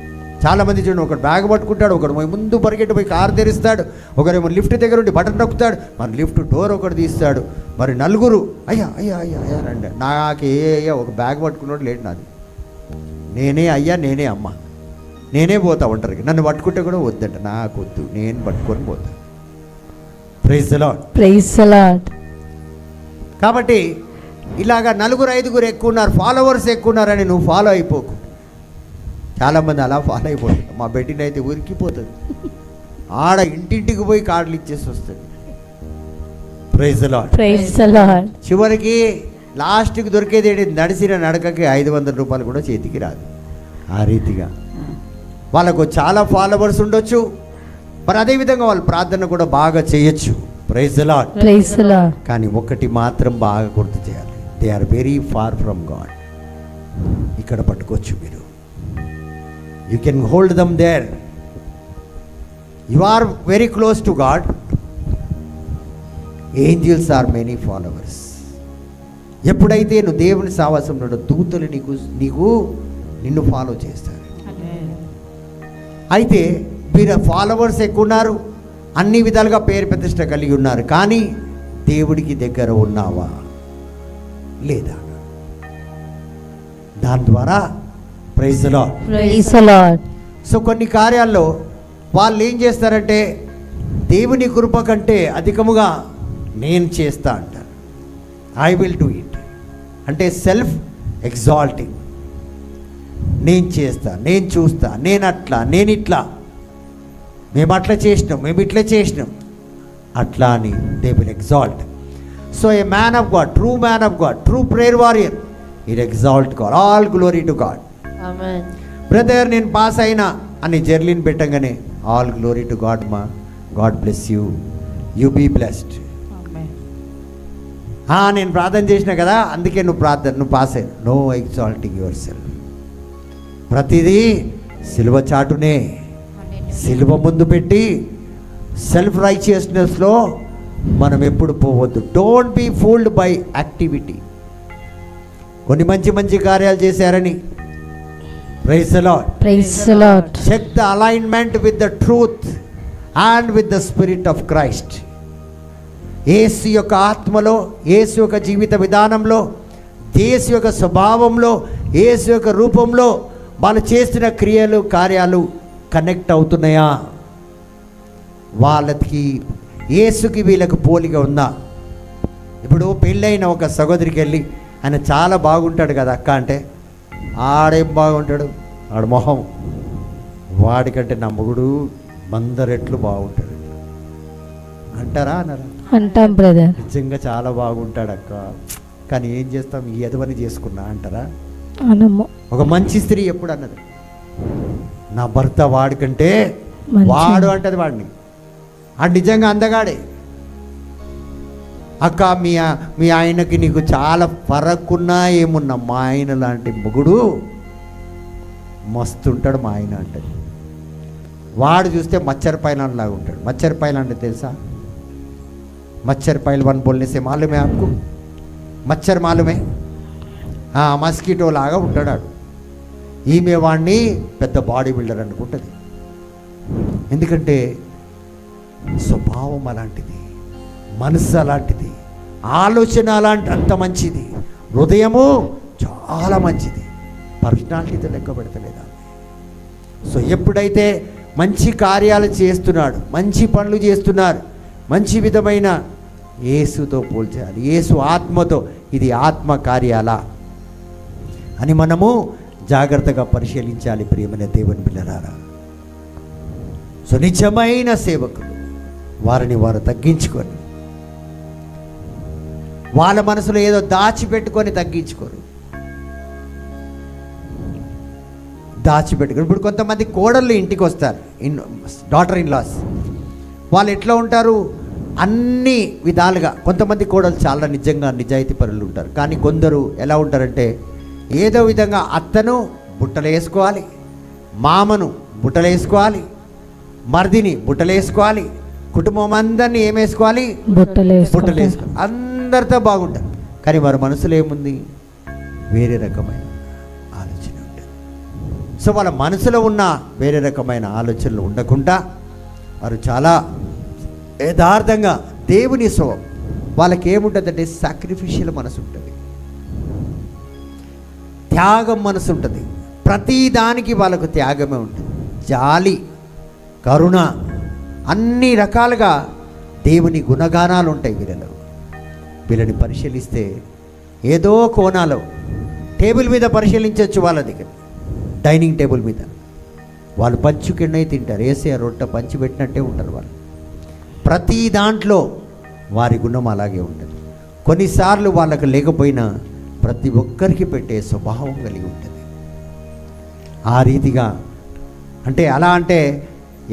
చాలామంది చూడండి, ఒకడు బ్యాగ్ పట్టుకుంటాడు, ఒకడు ముందు పరిగెట్టి పోయి కారు తెరుస్తాడు, ఒకరేమో లిఫ్ట్ దగ్గర ఉండి బటన్ నొక్కుతాడు, మరి లిఫ్ట్ డోర్ ఒకటి తీస్తాడు, మరి నలుగురు అయ్యా అయ్యా అయ్యా అయ్యా రండి. నాకు ఒక బ్యాగ్ పట్టుకున్నాడు లేడు, నాది నేనే అయ్యా, నేనే అమ్మ, నేనే పోతా ఒంటరికి, నన్ను పట్టుకుంటే కూడా వద్దంట, నాకు వద్దు, నేను పట్టుకొని పోతా. Praise the Lord. Praise the Lord. కాబట్టి ఇలాగా 4-5 ఎక్కువ ఉన్నారు, ఫాలోవర్స్ ఎక్కువ ఉన్నారని నువ్వు ఫాలో అయిపోకు. చాలామంది అలా ఫాలో అయిపోతుంది. మా బెడ్డిని అయితే ఉరికిపోతుంది, ఆడ ఇంటింటికి పోయి కార్డులు ఇచ్చేసి వస్తుంది. Praise the Lord. Praise the Lord. చివరికి లాస్ట్కి దొరికేది ఏంటి? నడిచిన నడకకి 500 రూపాయలు కూడా చేతికి రాదు. ఆ రీతిగా వాళ్ళకు చాలా ఫాలోవర్స్ ఉండొచ్చు, మరి అదేవిధంగా వాళ్ళు ప్రార్థన కూడా బాగా చేయొచ్చు. Praise the Lord. Praise the Lord. కానీ ఒకటి మాత్రం బాగా గుర్తు చేయాలి, they are very far from God. ఇక్కడ పట్టుకోవచ్చు మీరు, you can hold them there. You are very close to God. Angels are many followers. ఎప్పుడైతే నువ్వు దేవుని సావాసంలో దూతలు నిన్ను ఫాలో చేస్తారు. అయితే మీరు ఫాలోవర్స్ ఎక్కువ ఉన్నారు, అన్ని విధాలుగా పేరు ప్రతిష్ట కలిగి ఉన్నారు, కానీ దేవుడికి దగ్గర ఉన్నావా లేదా? దాని ద్వారా praise the Lord. Praise the Lord. So కొన్ని కార్యాల్లో వాళ్ళు ఏం చేస్తారంటే దేవుని కృప కంటే అధికముగా నేను చేస్తా అంటారు. ఐ విల్ డూ ఇట్ అంటే సెల్ఫ్ ఎగ్జాల్టింగ్. నేను చేస్తా, నేను చూస్తా, నేను అట్లా, నేను ఇట్లా, మేము అట్లా చేసినాం, మేము ఇట్లా చేసినాం, అట్లా అని they will exalt. So a man of God, true man of God, true prayer warrior, it exalt God. All glory to God. Amen. Brother నేను పాస్ అయినా అని జర్లిన్ పెట్టంగానే ఆల్ గ్లోరీ టు గాడ్ మా, God bless you, you be blessed. నేను ప్రార్థన చేసిన కదా అందుకే నువ్వు పాస్ అయ్యి. No exalting your self. ప్రతిదీ సిలువ చాటునే, సిలువ ముందు పెట్టి సెల్ఫ్ రైచియస్నెస్లో మనం ఎప్పుడు పోవద్దు. Don't be fooled by activity. కొన్ని మంచి మంచి కార్యాలు చేశారని praise the Lord. Praise the Lord. Check the alignment with the truth and with the spirit of Christ. Yesu యొక్క ఆత్మలో, యేసు యొక్క జీవిత విధానంలో, యేసు యొక్క స్వభావంలో, యేసు యొక్క రూపంలో వాళ్ళు చేస్తున్న క్రియలు, కార్యాలు కనెక్ట్ అవుతున్నాయా? వాళ్ళకి యేసుకి వీళ్ళకు పోలిక ఉందా? ఇప్పుడు పెళ్ళైన ఒక సహోదరికి వెళ్ళి ఆయన చాలా బాగుంటాడు కదా అక్క అంటే, ఆడేం బాగుంటాడు, ఆడ మొహం, వాడికంటే నా మొగుడు 100 రెట్లు బాగుంటాడు అంటారా అన్నారా? అంటాం బ్రదర్. నిజంగా చాలా బాగుంటాడు అక్క, కానీ ఏం చేస్తాం, ఈ ఎదవని చేసుకున్నా అంటారా? అనము. ఒక మంచి స్త్రీ ఎప్పుడు అన్నది, నా భర్త వాడికంటే మంచి. వాడు అంటది వాడిని, ఆ నిజంగా అందగాడే. అక్క మీ ఆయనకి నీకు చాలా ఫరక్కున్నా ఏమున్నా, మా ఆయన లాంటి మొగుడు మస్తు ఉంటాడు మా ఆయన అంటది. వాడు చూస్తే మచ్చర్ పైలాన్ లాగా ఉంటాడు. మచ్చర్ పైలాన్ అంటే తెలుసా? మచ్చర్ పైల్వాన్ बोलने से मालूम है आपको? मच्छर मालूम है? మస్కిటో లాగా ఉంటాడు. ఈమె వాడిని పెద్ద బాడీ బిల్డర్ అనుకుంటుంది. ఎందుకంటే స్వభావం అలాంటిది, మనసు అలాంటిది, ఆలోచన అంత మంచిది, హృదయము చాలా మంచిది. పర్సనాలిటీతో లెక్క పెడతలేదా? సో ఎప్పుడైతే మంచి కార్యాలు చేస్తున్నాడు, మంచి పనులు చేస్తున్నారు, మంచి విధమైన యేసుతో పోల్చాలి. యేసు ఆత్మతో, ఇది ఆత్మ కార్యాలా అని మనము జాగ్రత్తగా పరిశీలించాలి ప్రియమైన దేవుని పిల్లలారా. సో నిజమైన సేవకులు వారిని వారు తగ్గించుకొని, వాళ్ళ మనసులో ఏదో దాచిపెట్టుకొని తగ్గించుకోరు, దాచిపెట్టుకొని. ఇప్పుడు కొంతమంది కోడళ్ళు ఇంటికి వస్తారు, డాటర్ ఇన్ లాస్. వాళ్ళు ఎట్లా ఉంటారు? అన్ని విధాలుగా. కొంతమంది కోడలు చాలా నిజంగా నిజాయితీ పరులు ఉంటారు. కానీ కొందరు ఎలా ఉంటారంటే, ఏదో విధంగా అత్తను బుట్టలు వేసుకోవాలి, మామను బుట్టలు వేసుకోవాలి, మర్దిని బుట్టలు వేసుకోవాలి, కుటుంబం అందరినీ ఏమేసుకోవాలి? బుట్టలు వేసుకోవాలి. అందరితో బాగుంటారు. కానీ వారి మనసులో ఏముంది? వేరే రకమైన ఆలోచన ఉంటుంది. సో వాళ్ళ మనసులో ఉన్న వేరే రకమైన ఆలోచనలు ఉండకుండా వారు చాలా యథార్థంగా దేవుని స్వభావం వాళ్ళకి ఏముంటుందంటే సాక్రిఫిషియల్ మనసు ఉంటుంది, త్యాగం మనసు ఉంటుంది. ప్రతి దానికి వాళ్ళకు త్యాగమే ఉంటుంది. జాలి, కరుణ, అన్ని రకాలుగా దేవుని గుణగానాలు ఉంటాయి వీళ్ళలో. వీళ్ళని పరిశీలిస్తే ఏదో కోణాలు టేబుల్ మీద పరిశీలించవచ్చు. వాళ్ళ దగ్గర డైనింగ్ టేబుల్ మీద వాళ్ళు పంచుకెన్నై తింటారు, వేసే రొట్టె పంచి పెట్టినట్టే ఉంటారు వాళ్ళు. ప్రతి దాంట్లో వారి గుణం అలాగే ఉంటుంది. కొన్నిసార్లు వాళ్ళకు లేకపోయినా ప్రతి ఒక్కరికి పెట్టే స్వభావం కలిగి ఉంటుంది. ఆ రీతిగా అంటే అలా అంటే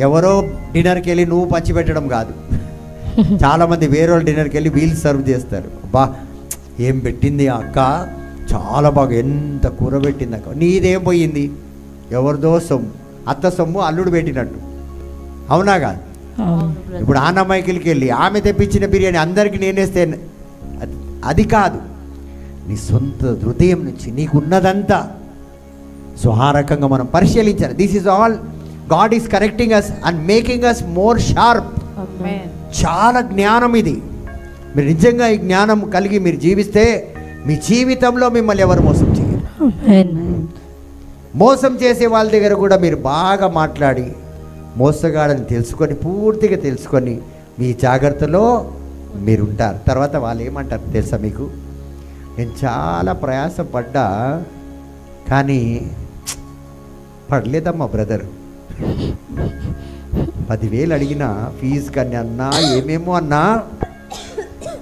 ఎవరో డిన్నర్కి వెళ్ళి నువ్వు పంచిపెట్టడం కాదు. చాలామంది వేరే డిన్నర్కి వెళ్ళి వీళ్ళు సర్వ్ చేస్తారు. అబ్బా ఏం పెట్టింది అక్క, చాలా బాగా, ఎంత కూర పెట్టింది అక్క. నీదేం పోయింది? ఎవరిదో సొమ్ము, అత్త సొమ్ము అల్లుడు పెట్టినట్టు. అవునా కాదు? ఇప్పుడు ఆనమ్మాయికి వెళ్ళి ఆమె తెప్పించిన బిర్యానీ అందరికీ నేనేస్తే అది కాదు, నీ సొంత హృదయం నుంచి నీకున్నదంతా. సో ఆ రకంగా మనం పరిశీలించాలి. This is all God is correcting us and making us more sharp. చాలా జ్ఞానం ఇది. మీరు నిజంగా ఈ జ్ఞానం కలిగి మీరు జీవిస్తే మీ జీవితంలో మిమ్మల్ని ఎవరు మోసం చేయరు. మోసం చేసే వాళ్ళ దగ్గర కూడా మీరు బాగా మాట్లాడి మోసగాడని తెలుసుకొని, పూర్తిగా తెలుసుకొని మీ జాగ్రత్తలో మీరుంటారు. తర్వాత వాళ్ళు ఏమంటారు తెలుసా మీకు? నేను చాలా ప్రయాసపడ్డా కానీ పడలేదమ్మా బ్రదర్. 10,000 అడిగినా ఫీజు కానీ అన్నా ఏమేమో అన్నా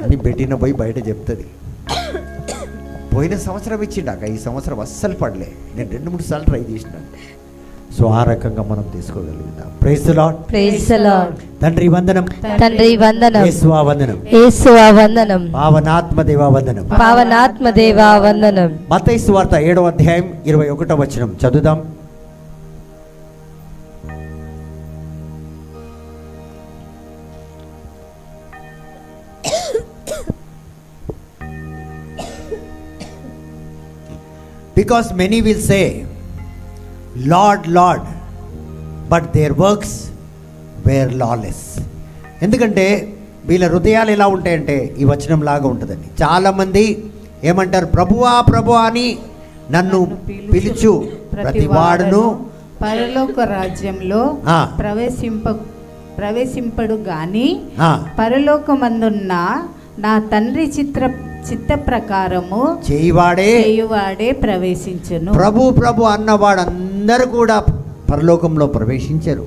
అని పెట్టిన పోయి బయట చెప్తుంది. పోయిన సంవత్సరం ఇచ్చిండాక ఈ సంవత్సరం అస్సలు పడలే, నేను 2-3 సార్లు ట్రై చేసిన. సో ఆ రకంగా మనం తీసుకోగలుగుతాం. Praise the Lord. Praise the Lord. తండ్రి వందనం, తండ్రి వందనం, యేసువా వందనం, యేసువా వందనం, పావనాత్మ దేవా వందనం, పావనాత్మ దేవా వందనం. మత్తయి సువార్త 7వ అధ్యాయం 21వ వచనం చదువుదాం. Because many will say, Lord, Lord, but their works were lawless. ఎందుకంటే వీళ్ళ హృదయాలు ఎలా ఉంటాయంటే ఈ వచనం లాగా ఉంటుందండి. చాలామంది ఏమంటారు? ప్రభువా ప్రభువా అని నన్ను పిలుచు ప్రతివాడును పరలోక రాజ్యంలో ప్రవేశింపడు గాని పరలోకమందున్న నా తండ్రి చిత్త ప్రకారము చేయువాడే ప్రవేశించును. ప్రభు అన్నవాడు అందరూ కూడా పరలోకంలో ప్రవేశించరు,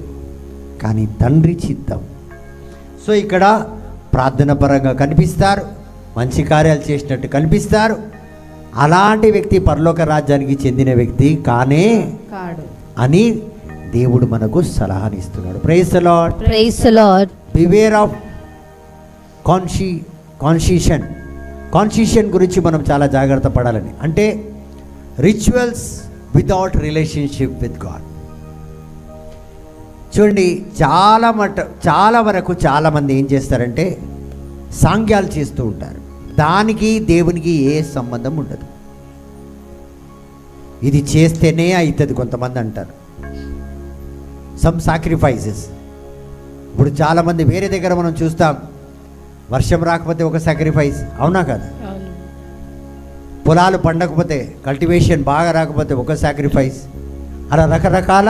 కానీ తండ్రి చిత్తం. సో ఇక్కడ ప్రార్థన పరంగా కనిపిస్తారు, మంచి కార్యాలు చేసినట్టు కనిపిస్తారు. అలాంటి వ్యక్తి పరలోక రాజ్యానికి చెందిన వ్యక్తి కానే కాడు అని దేవుడు మనకు సలహానిస్తున్నాడు. Praise the Lord. Praise the Lord. Beware of conscience గురించి మనం చాలా జాగ్రత్త పడాలని. అంటే rituals without relationship with God. చూడండి, చాలా వరకు చాలామంది ఏం చేస్తారంటే సాంగ్యాలు చేస్తూ ఉంటారు. దానికి దేవునికి ఏ సంబంధం ఉండదు. ఇది చేస్తేనే అవుతుంది కొంతమంది అంటారు. Some sacrifices. ఇప్పుడు చాలామంది వేరే దగ్గర మనం చూస్తాం, వర్షం రాకపోతే ఒక సాక్రిఫైస్, అవునా కదా? పొలాలు పండకపోతే, కల్టివేషన్ బాగా రాకపోతే ఒక సాక్రిఫైస్, అలా రకరకాల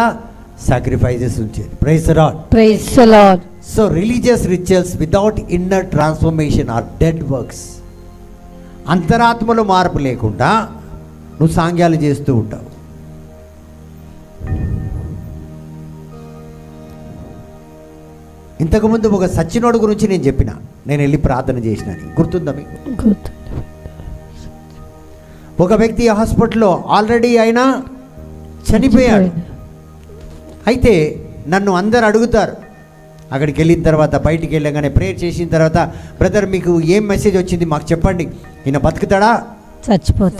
సాక్రిఫైసెస్ ఉంచేది. Praise the Lord. Praise the Lord. So religious rituals without inner transformation are dead works. అంతరాత్మలో మార్పు లేకుండా నువ్వు సాంగ్యాలు చేస్తూ ఉంటావు. ఇంతకుముందు ఒక సచ్చినోడు గురించి నేను చెప్పిన, నేను వెళ్ళి ప్రార్థన చేసిన, గుర్తుందా మీకు? ఒక వ్యక్తి హాస్పిటల్లో ఆల్రెడీ ఆయన చనిపోయాడు. అయితే నన్ను అందరు అడుగుతారు, అక్కడికి వెళ్ళిన తర్వాత బయటికి వెళ్ళగానే ప్రేయర్ చేసిన తర్వాత, బ్రదర్ మీకు ఏం మెసేజ్ వచ్చింది మాకు చెప్పండి, ఈయన బతుకుతాడా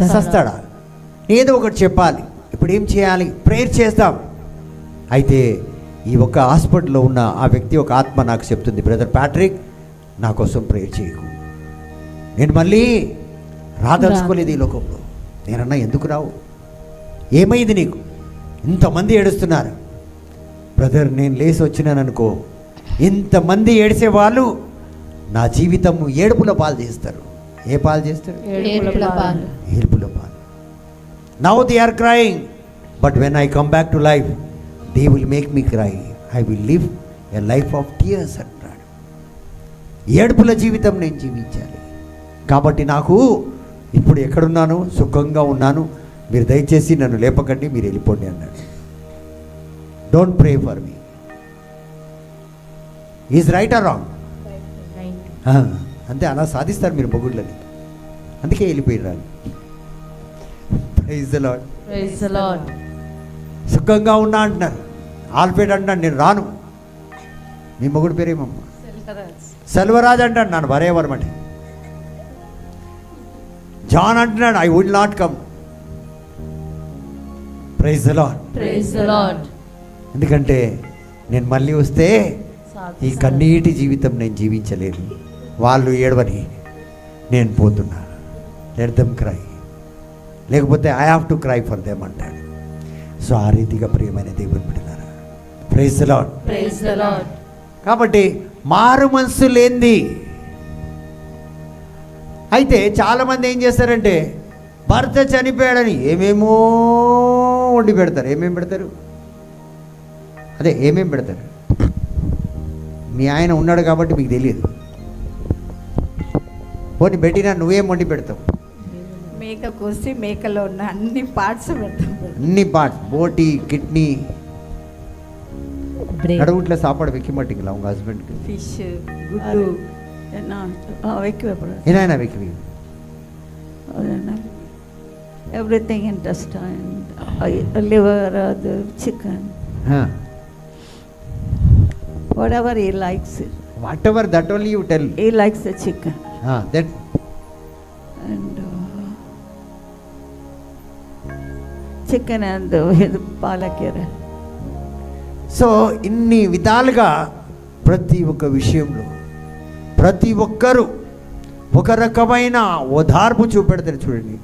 చస్తాడా, ఏదో ఒకటి చెప్పాలి. ఇప్పుడు ఏం చేయాలి? ప్రేయర్ చేస్తాం. అయితే ఈ ఒక్క హాస్పిటల్లో ఉన్న ఆ వ్యక్తి ఒక ఆత్మ నాకు చెప్తుంది, బ్రదర్ ప్యాట్రిక్ నా కోసం ప్రేయర్ చేయకు, నేను మళ్ళీ రాదలుచుకోలేదు ఈ లోకంలో. నేనన్నా ఎందుకు రావు, ఏమైంది నీకు, ఇంతమంది ఏడుస్తున్నారు. బ్రదర్ నేను లేచి వచ్చినాను అనుకో, ఇంతమంది ఏడిసే వాళ్ళు నా జీవితం ఏడుపుల పాలు చేస్తారు. ఏ పాలు చేస్తారు? ఏడుపుల పాలు. Now they are crying, but when I come back to life they will make me cry, I will live a life of tears అంటాడు. ఏడుపుల జీవితం నేను జీవించాలి. కాబట్టి నాకు ఇప్పుడు ఎక్కడున్నాను, సుఖంగా ఉన్నాను, మీరు దయచేసి నన్ను లేపకండి, మీరు వెళ్ళిపోండి అన్నాడు. Don't pray for me. Is right or wrong? అంతే, అలా సాధిస్తారు మీరు మొగుళ్ళని. అందుకే వెళ్ళిపోయినారు. Praise the Lord. Praise the Lord. సుఖంగా ఉన్నా అంటున్నారు. ఆల్ఫ్రెడ్ అంటాడు నేను రాను. మీ మొగుడు పేరేమమ్మా? సెల్వరాజ్ అంటాడు నన్ను వరేవరమని. జాన్ అంటున్నాడు I would not come. Praise the Lord. Praise the Lord. ఎందుకంటే నేను మళ్ళీ వస్తే ఈ కన్నీటి జీవితం నేను జీవించలేను, వాళ్ళు ఏడవని నేను పోతున్నా. లెట్ దెమ్ క్రై, లేకపోతే I have to cry for them అంటాడు. సో ఆ రీతిగా ప్రియమైన దేవుని బిడ్డలారా, praise the Lord. Praise the Lord. కాబట్టి మారు మనసు లేనిది. అయితే చాలామంది ఏం చేస్తారంటే భర్త చనిపోయాడని ఏమేమో వండి పెడతారు. ఏమేమి పెడతారు? అదే ఏమేమి పెడతారు? మీ ఆయన ఉన్నాడు కాబట్టి మీకు తెలియదు. పోనీ పెట్టినా నువ్వేం వండి పెడతావు? మేక కోసి మేకలో ఉన్న అన్ని పార్ట్స్ పెడతాం. అన్ని పార్ట్స్, బోటి, కిడ్నీ, கடவுட்ல சாப்பாடு வைக்க மாட்டீங்களா உங்க ஹஸ்பண்டுக்கு? ஃபிஷ், குட்டு என்ன வைக்க என்ன வைக்கிறீங்க? Everything interest liver, the chicken, whatever he likes it. Whatever, that only you tell. He likes the chicken. That and chicken and palakira. So ఇన్ని విధాలుగా ప్రతి ఒక్క విషయంలో ప్రతి ఒక్కరూ ఒక రకమైన ఓదార్పు చూపెడతారు. చూడండి,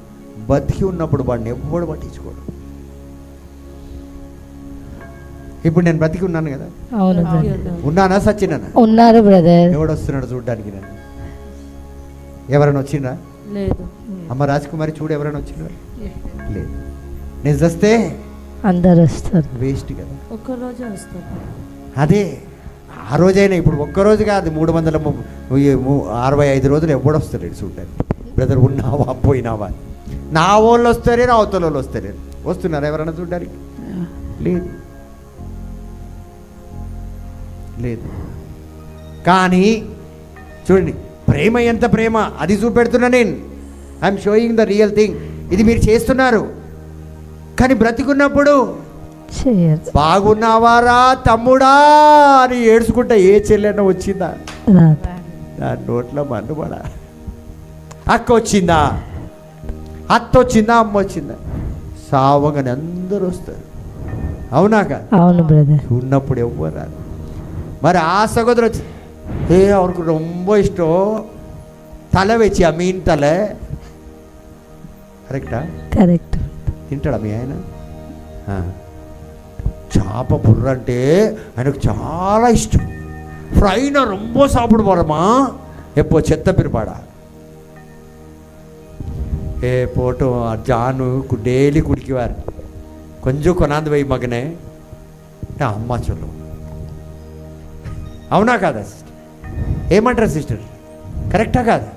బతికి ఉన్నప్పుడు వాడిని ఎవ్వడు పట్టించుకోడు. ఇప్పుడు నేను బ్రతికి ఉన్నాను కదా, ఉన్నానా సచ్చినా? ఉన్నారు బ్రదర్. ఎవడు వస్తున్నాడు చూడడానికి? నన్ను ఎవరైనా వచ్చిండ్రా? లేదు. అమ్మ రాజకుమారి చూడు, ఎవరైనా వచ్చిండ్రా? లేదు. నేను వస్తే అందరు వస్తారు. వేస్ట్ కదా, ఒక్కరోజే వస్తారు. అదే ఆ రోజైనా, ఇప్పుడు ఒక్కరోజు కాదు, 365 రోజులు ఎవడు వస్తాడు చూడడానికి? బ్రదర్ ఉన్నావా పోయినావా? నా వాళ్ళు వస్తారే, నా అవతల వాళ్ళు వస్తారే. వస్తున్నారు ఎవరైనా చూడడానికి? లేదు, లేదు. కానీ చూడండి, ప్రేమ ఎంత ప్రేమ, అది చూపెడుతున్నా నేను. I'm showing the real thing. ఇది మీరు చేస్తున్నారు. కానీ బ్రతికున్నప్పుడు బాగున్నావారా తమ్ముడా అని ఏడ్చుకుంటా ఏ చెల్లెన్న వచ్చిందా? దాని నోట్లో మన్నుబడా. అక్క వచ్చిందా, అత్త వచ్చిందా, అమ్మ వచ్చిందా? సావగానే అందరూ వస్తారు. అవునాక? అవును బ్రదర్. ఉన్నప్పుడు ఎవ్వరు రాదు. మరి ఆ సహోదరు వచ్చి அவருக்கு ரொம்ப இஷ்டம் தலை வச்சு மீன் தலை. கரெக்டா? కరెక్ట్. తింటాడా మీ ఆయన? చేప బుర్ర అంటే ఆయనకు చాలా ఇష్టం. ఫ్రైనా రొంబ సాப்பிடுவாரமா. எப்போ చెత్త పిరిపాడా ఏ పోటో జాను డైలీ కుడికివారు కొంచెం కొనాంది పోయి మగనే అమ్మ చొల్లు. అవునా కాదా సిస్టర్? ఏమంటారు సిస్టర్? కరెక్టా కాదా?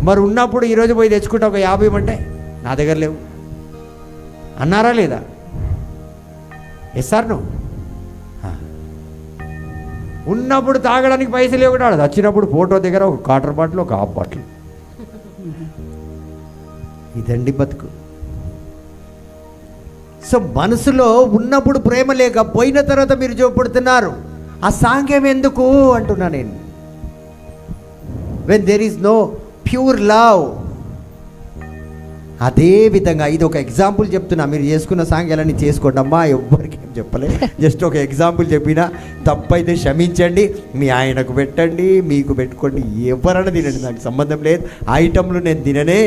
మరి ఉన్నప్పుడు ఈరోజు పోయి తెచ్చుకుంటా ఒక 50 ఇవ్వమంటే నా దగ్గర లేవు అన్నారా లేదా? ఎస్ సార్ నువ్వు ఉన్నప్పుడు తాగడానికి పైసలు ఇవ్వడాడు, వచ్చినప్పుడు ఫోటో దగ్గర ఒక వాటర్ బాటిల్, ఒక హాఫ్ బాటిల్. ఇదండి బతుకు. సో మనసులో ఉన్నప్పుడు ప్రేమ లేక పోయిన తర్వాత మీరు చూపడుతున్నారు. ఆ సాంగ్యం ఎందుకు అంటున్నా నేను. When there is no pure love. అదే విధంగా ఇది ఒక ఎగ్జాంపుల్ చెప్తున్నా. మీరు చేసుకున్న సాంగ్ ఎలా చేసుకోండి అమ్మా, ఎవ్వరికి ఏం చెప్పలే, జస్ట్ ఒక ఎగ్జాంపుల్ చెప్పినా. తప్పైతే క్షమించండి, మీ ఆయనకు పెట్టండి, మీకు పెట్టుకోండి, ఎవరైనా తినండి, నాకు సంబంధం లేదు. ఐటమ్లు నేను తినను,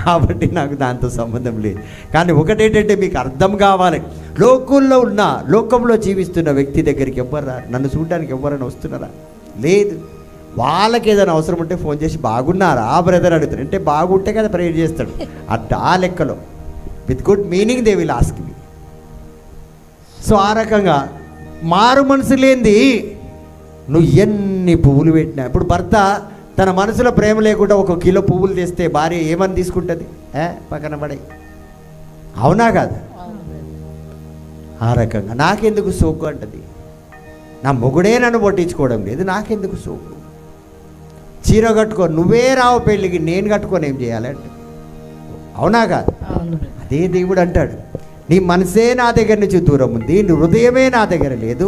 కాబట్టి నాకు దాంతో సంబంధం లేదు. కానీ ఒకటేంటంటే మీకు అర్థం కావాలి, లోకంలో జీవిస్తున్న వ్యక్తి దగ్గరికి ఎవ్వరు రారు. నన్ను చూడడానికి ఎవరైనా వస్తున్నారా? లేదు. వాళ్ళకి ఏదైనా అవసరం ఉంటే ఫోన్ చేసి బాగున్నారా బ్రదర్ అడుగుతారు. అంటే బాగుంటే కదా ప్రేయర్ చేస్తాడు. ఆ లెక్కలో with good meaning they will ask me. So ఆ రకంగా మారు మనసు లేనిది నువ్వు ఎన్ని పువ్వులు పెట్టినా. ఇప్పుడు భర్త తన మనసులో ప్రేమ లేకుండా 1 కిలో పువ్వులు తెస్తే భార్య ఏమని తీసుకుంటుంది? పక్కన పడే. అవునా కాదు? ఆ రకంగా నాకెందుకు సోకు అంటది. నా మొగుడే నన్ను పట్టించుకోవడం లేదు, నాకెందుకు సోకు? చీర కట్టుకో, నువ్వే రావు పెళ్ళికి, నేను కట్టుకొని ఏం చేయాలంటే. అవునా కాదు? అదే దేవుడు అంటాడు, నీ మనసే నా దగ్గర నుంచి దూరం ఉంది, నీ హృదయమే నా దగ్గర లేదు,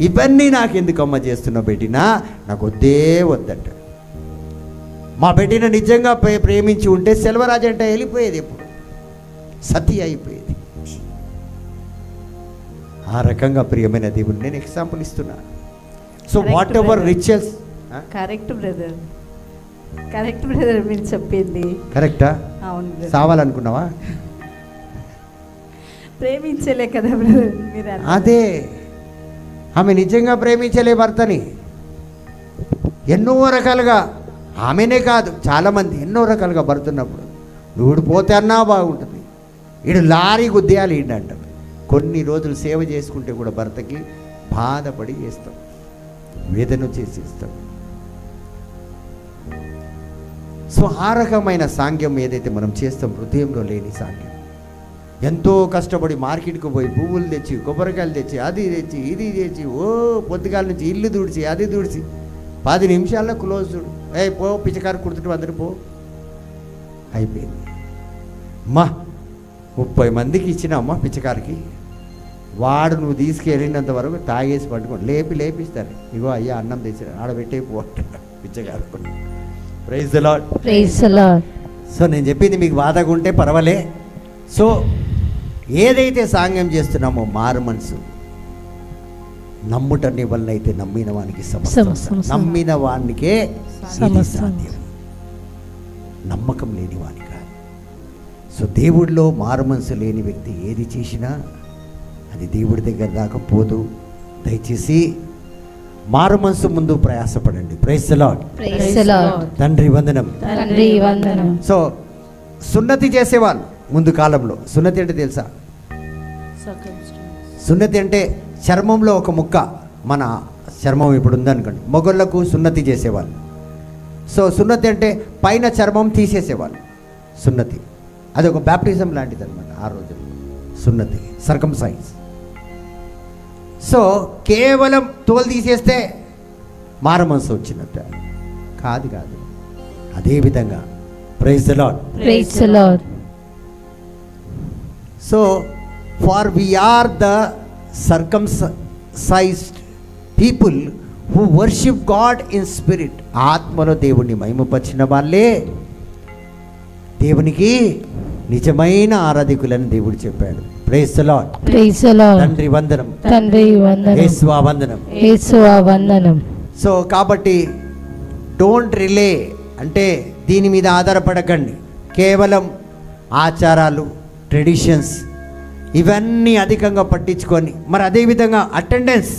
ఇవన్నీ నాకు ఎందుకు అమ్మ చేస్తున్నావు పెట్టినా, నాకు వద్దే వద్దంటాడు. మా పెట్టిన నిజంగా ప్రేమించి ఉంటే సెల్వరాజు అంటే వెళ్ళిపోయేది, ఎప్పుడు సతీ అయిపోయేది. ఆ రకంగా ప్రియమైన దేవుడు నేను ఎగ్జాంపుల్ ఇస్తున్నా. So what ever rituals. Correct brother, correct brother, మీరు చెప్పింది కరెక్టా? అవును. సావాలనుకున్నావా? ప్రేమించలే కదా బ్రదర్ మీరు. అదే, ఆమె నిజంగా ప్రేమించలే భర్తని. ఎన్నో రకాలుగా, ఆమెనే కాదు చాలామంది ఎన్నో రకాలుగా భర్తున్నప్పుడు నువ్వు పోతే అన్నా బాగుంటుంది, ఈడు లారీ గుద్దేయాలి ఈడు అంటారు. కొన్ని రోజులు సేవ చేసుకుంటే కూడా భర్తకి బాధపడి చేస్తాం, వేదన చేసేస్తాం. సో ఆ రకమైన సాంగ్యం ఏదైతే మనం చేస్తాం, హృదయంలో లేని సాంగ్యం. ఎంతో కష్టపడి మార్కెట్కి పోయి పువ్వులు తెచ్చి, కొబ్బరికాయలు తెచ్చి, అది తెచ్చి, ఇది తెచ్చి, పొద్దుగాల నుంచి ఇల్లు తుడిచి, అది తుడిచి, 10 నిమిషాల్లో క్లోజ్ చూడు, పో పిచ్చకారు కుడుతుంటే అందరు పో, అయిపోయింది. అమ్మా 30 మందికి ఇచ్చిన అమ్మ పిచ్చకారికి, వాడు నువ్వు తీసుకెళ్ళినంత వరకు తాగేసి పట్టుకోండి, లేపిస్తారు. ఇగో అయ్యా అన్నం తెచ్చిన ఆడబెట్టే పో పిచ్చకారు. Praise the Lord. Praise the Lord. So నేను చెప్పింది మీకు బాధగా ఉంటే పర్వాలే. సో ఏదైతే సాంగ్యం చేస్తున్నామో మారు మనసు, నమ్ముటని వల్ల అయితే నమ్మిన వానికి సమస్తం, నమ్మిన వానికే సాధ్యం, నమ్మకం లేని వాని కాదు. సో దేవుడిలో మారు మనసు లేని వ్యక్తి ఏది చేసినా అది దేవుడి దగ్గర దాకా పోదు. దయచేసి మారు మనసు ముందు ప్రయాసపడండి. Praise the Lord. Praise the Lord. తండ్రి వందనం. తండ్రి వందనం. సో సున్నతి చేసేవాళ్ళు ముందు కాలంలో, సున్నతి అంటే తెలుసా? సున్నతి అంటే చర్మంలో ఒక ముక్క, మన చర్మం ఇప్పుడు ఉందనుకోండి, మొగళ్ళకు సున్నతి చేసేవాళ్ళు. సో సున్నతి అంటే పైన చర్మం తీసేసేవాళ్ళు. సున్నతి అది ఒక బ్యాప్టిజం లాంటిది అనమాట ఆ రోజుల్లో. సున్నతి, సర్కంసైజ్. సో కేవలం తోలు తీసేస్తే మారు మనసు వచ్చినట్టు కాదు. అదేవిధంగా praise the Lord. Praise the Lord. So far we are the circumcised people who worship God in spirit. ఆత్మలో దేవుణ్ణి మహిమపరిచిన వాళ్ళే దేవునికి నిజమైన ఆరాధికులని దేవుడు చెప్పాడు. Praise the Lord. Praise the Lord. తండ్రి వందనం. తండ్రి వందనం. యేసువా వందనం. యేసువా వందనం. సో కాబట్టి డోంట్ రిలే అంటే దీని మీద ఆధారపడకండి. కేవలం ఆచారాలు, ట్రెడిషన్స్ ఇవన్నీ అధికంగా పట్టించుకొని, మరి అదేవిధంగా అటెండెన్స్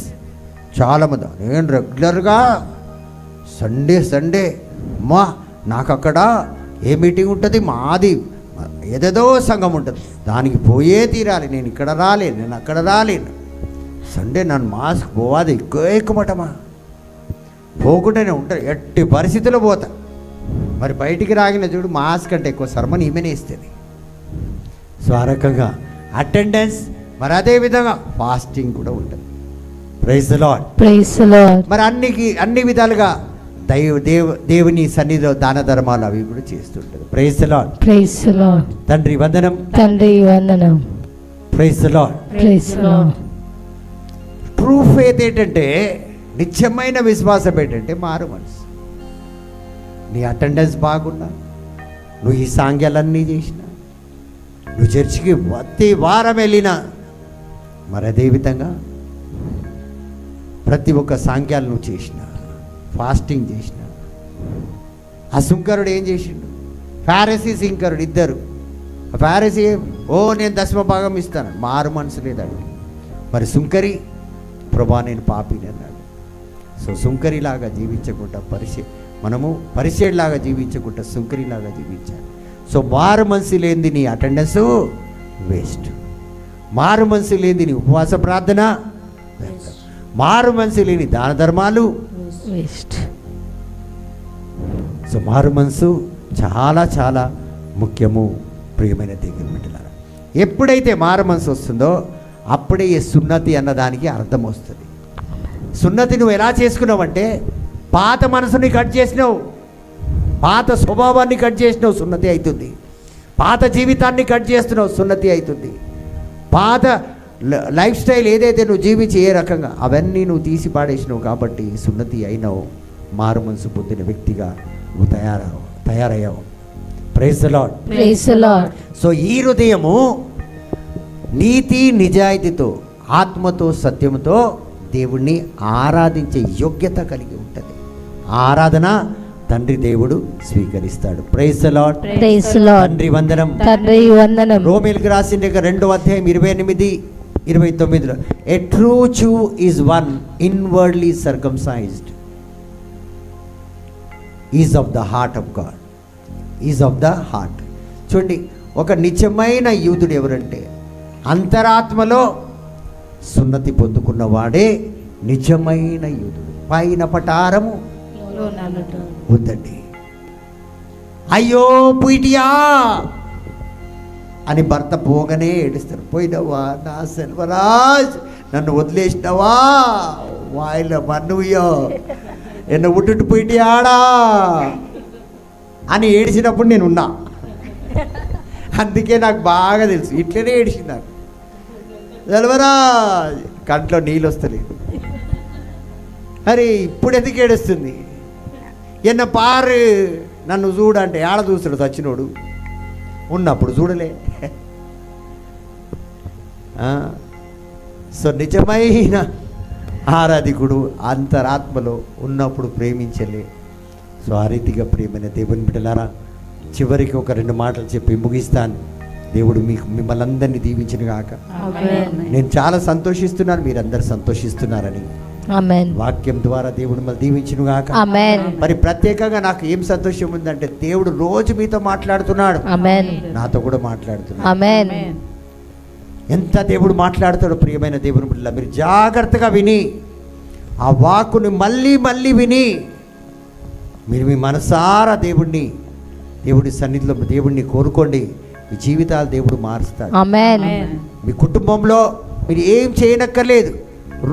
చాలామంది, నేను రెగ్యులర్గా సండే మా నాకు అక్కడ ఏ మీటింగ్ ఉంటుంది, మాది ఏదేదో సంఘం ఉంటుంది, దానికి పోయే తీరాలి, నేను ఇక్కడ రాలేను, నేను అక్కడ రాలేను, సండే నన్ను మాస్క్ పోవాలి ఎక్కుమటమా, పోకుండానే ఉంటాను, ఎట్టి పరిస్థితుల్లో పోతా. మరి బయటికి రాగిన చూడు మాస్క్ అంటే ఎక్కువ సర్మని ఈమెనే ఇస్తుంది. సో ఆ రకంగా అటెండెన్స్, మరి అదేవిధంగా ఫాస్టింగ్ కూడా ఉంటుంది. Praise the Lord. Praise the Lord. మరి అన్ని విధాలుగా దేవుని సన్నిధిలో దాన ధర్మాలు అవి కూడా చేస్తుంటారు. Praise the Lord. Praise the Lord. తండ్రి వందనం. తండ్రి వందనం. Praise the Lord. Praise the Lord. True faith ఏంటంటే, నిత్యమైన విశ్వాసం ఏంటంటే మారు మనసు. నీ అటెండెన్స్ బాగున్నా, నువ్వు ఈ సాంగ్యాలన్నీ చేసినా, నువ్వు చర్చికి ప్రతి వారం వెళ్ళినా, మరి అదేవిధంగా ప్రతి ఒక్క సాంగ్యాలు నువ్వు చేసిన, ఫాస్టింగ్ చేసిన. ఆ సుంకరుడు ఏం చేసిండు? ఫారసీ శంకరుడు ఇద్దరు. ఫారసీ నేను దశమ భాగం ఇస్తాను, మారు మనసు లేదాడు. మరి సుంకరి ప్రభా నేను పాపిని అన్నాడు. సో సుంకరిలాగా జీవించకుండా మనము పరిచయలాగా జీవించకుండా సుంకరిలాగా జీవించాలి. సో మారు మనసు లేనిది నీ అటెండెన్స్ వేస్ట్, మారు మనసు లేనిది నీ ఉపవాస ప్రార్థన, మారు మనసు లేని దాన ధర్మాలు వేస్ట్. సో మారు మనసు చాలా చాలా ముఖ్యము. ప్రియమైన దేవుని బిడ్డలారా, ఎప్పుడైతే మారు మనసు వస్తుందో అప్పుడే ఈ సున్నతి అన్నదానికి అర్థం వస్తుంది. సున్నతి నువ్వు ఎలా చేసుకున్నావంటే, పాత మనసుని కట్ చేసినావు, పాత స్వభావాన్ని కట్ చేసినావు, సున్నతి అవుతుంది. పాత జీవితాన్ని కట్ చేస్తున్నావు, సున్నతి అవుతుంది. పాత లైఫ్ స్టైల్ ఏదైతే నువ్వు జీవించి ఏ రకంగా అవన్నీ నువ్వు తీసి పాడేసినావు కాబట్టి సున్నతి అయినావు, మారు మనసు పొందిన వ్యక్తిగా నువ్వు తయారయ్యావు. Praise the Lord. Praise the Lord. So ఈ హృదయము నీతి నిజాయితీతో, ఆత్మతో, సత్యముతో దేవుణ్ణి ఆరాధించే యోగ్యత కలిగి ఉంటుంది. ఆరాధన తండ్రి దేవుడు స్వీకరిస్తాడు. Praise the Lord. Praise the Lord. తండ్రి వందనం. తండ్రి వందనం. రోమీయులకు రాసిన 2వ అధ్యాయం 28-29లో a true Jew is one inwardly circumcised, is of the heart of God, is of the heart. చూడండి, ఒక నిజమైన యూదుడు ఎవరంటే అంతరాత్మలో సున్నతి పొందుకున్నవాడే నిజమైన యూదుడు. పైన పటారము వద్దండి. అయ్యో పుయిటియా అని భర్త పోగానే ఏడుస్తారు. పోయినవా నా సెల్వరాజ్, నన్ను వదిలేసినవా, వాయిల మన్నుయ్యో ఎన్న ఉట్టు పుయిటియాడా అని ఏడిచినప్పుడు నేను ఉన్నా. అందుకే నాకు బాగా తెలుసు, ఇట్లనే ఏడిచింది నాకు. సెల్వరాజ్ కంట్లో నీళ్ళు వస్తలేదు. అరే ఇప్పుడు ఎందుకు ఏడుస్తుంది? ఎన్న పారు నన్ను చూడంటే ఆడ చూస్తాడు చచ్చినోడు, ఉన్నప్పుడు చూడలే. సో నిజమైన ఆరాధికుడు అంతరాత్మలో ఉన్నప్పుడు ప్రేమించలే. సో ఆ రీతిగా ప్రియమైన దేవుని బిడ్డలారా, చివరికి ఒక 2 మాటలు చెప్పి ముగిస్తాను. దేవుడు మిమ్మల్ని అందరినీ దీవించిన గాక. నేను చాలా సంతోషిస్తున్నాను, మీరందరూ సంతోషిస్తున్నారని. వాక్యం ద్వారా దేవుడు మిమ్మల్ని దీవించును గాక. మరి ప్రత్యేకంగా నాకు ఏం సంతోషం ఉందంటే, దేవుడు రోజు మీతో మాట్లాడుతున్నాడు, నాతో కూడా మాట్లాడుతున్నాడు. ఎంత దేవుడు మాట్లాడతాడు ప్రియమైన దేవుని బిడ్డలా, మీరు జాగ్రత్తగా విని ఆ వాక్కుని మళ్ళీ మళ్ళీ విని మీరు మీ మనసారా దేవుడి సన్నిధిలో దేవుడిని కోరుకోండి. మీ జీవితాలు దేవుడు మారుస్తాడు. మీ కుటుంబంలో మీరు ఏం చేయనక్కర్లేదు,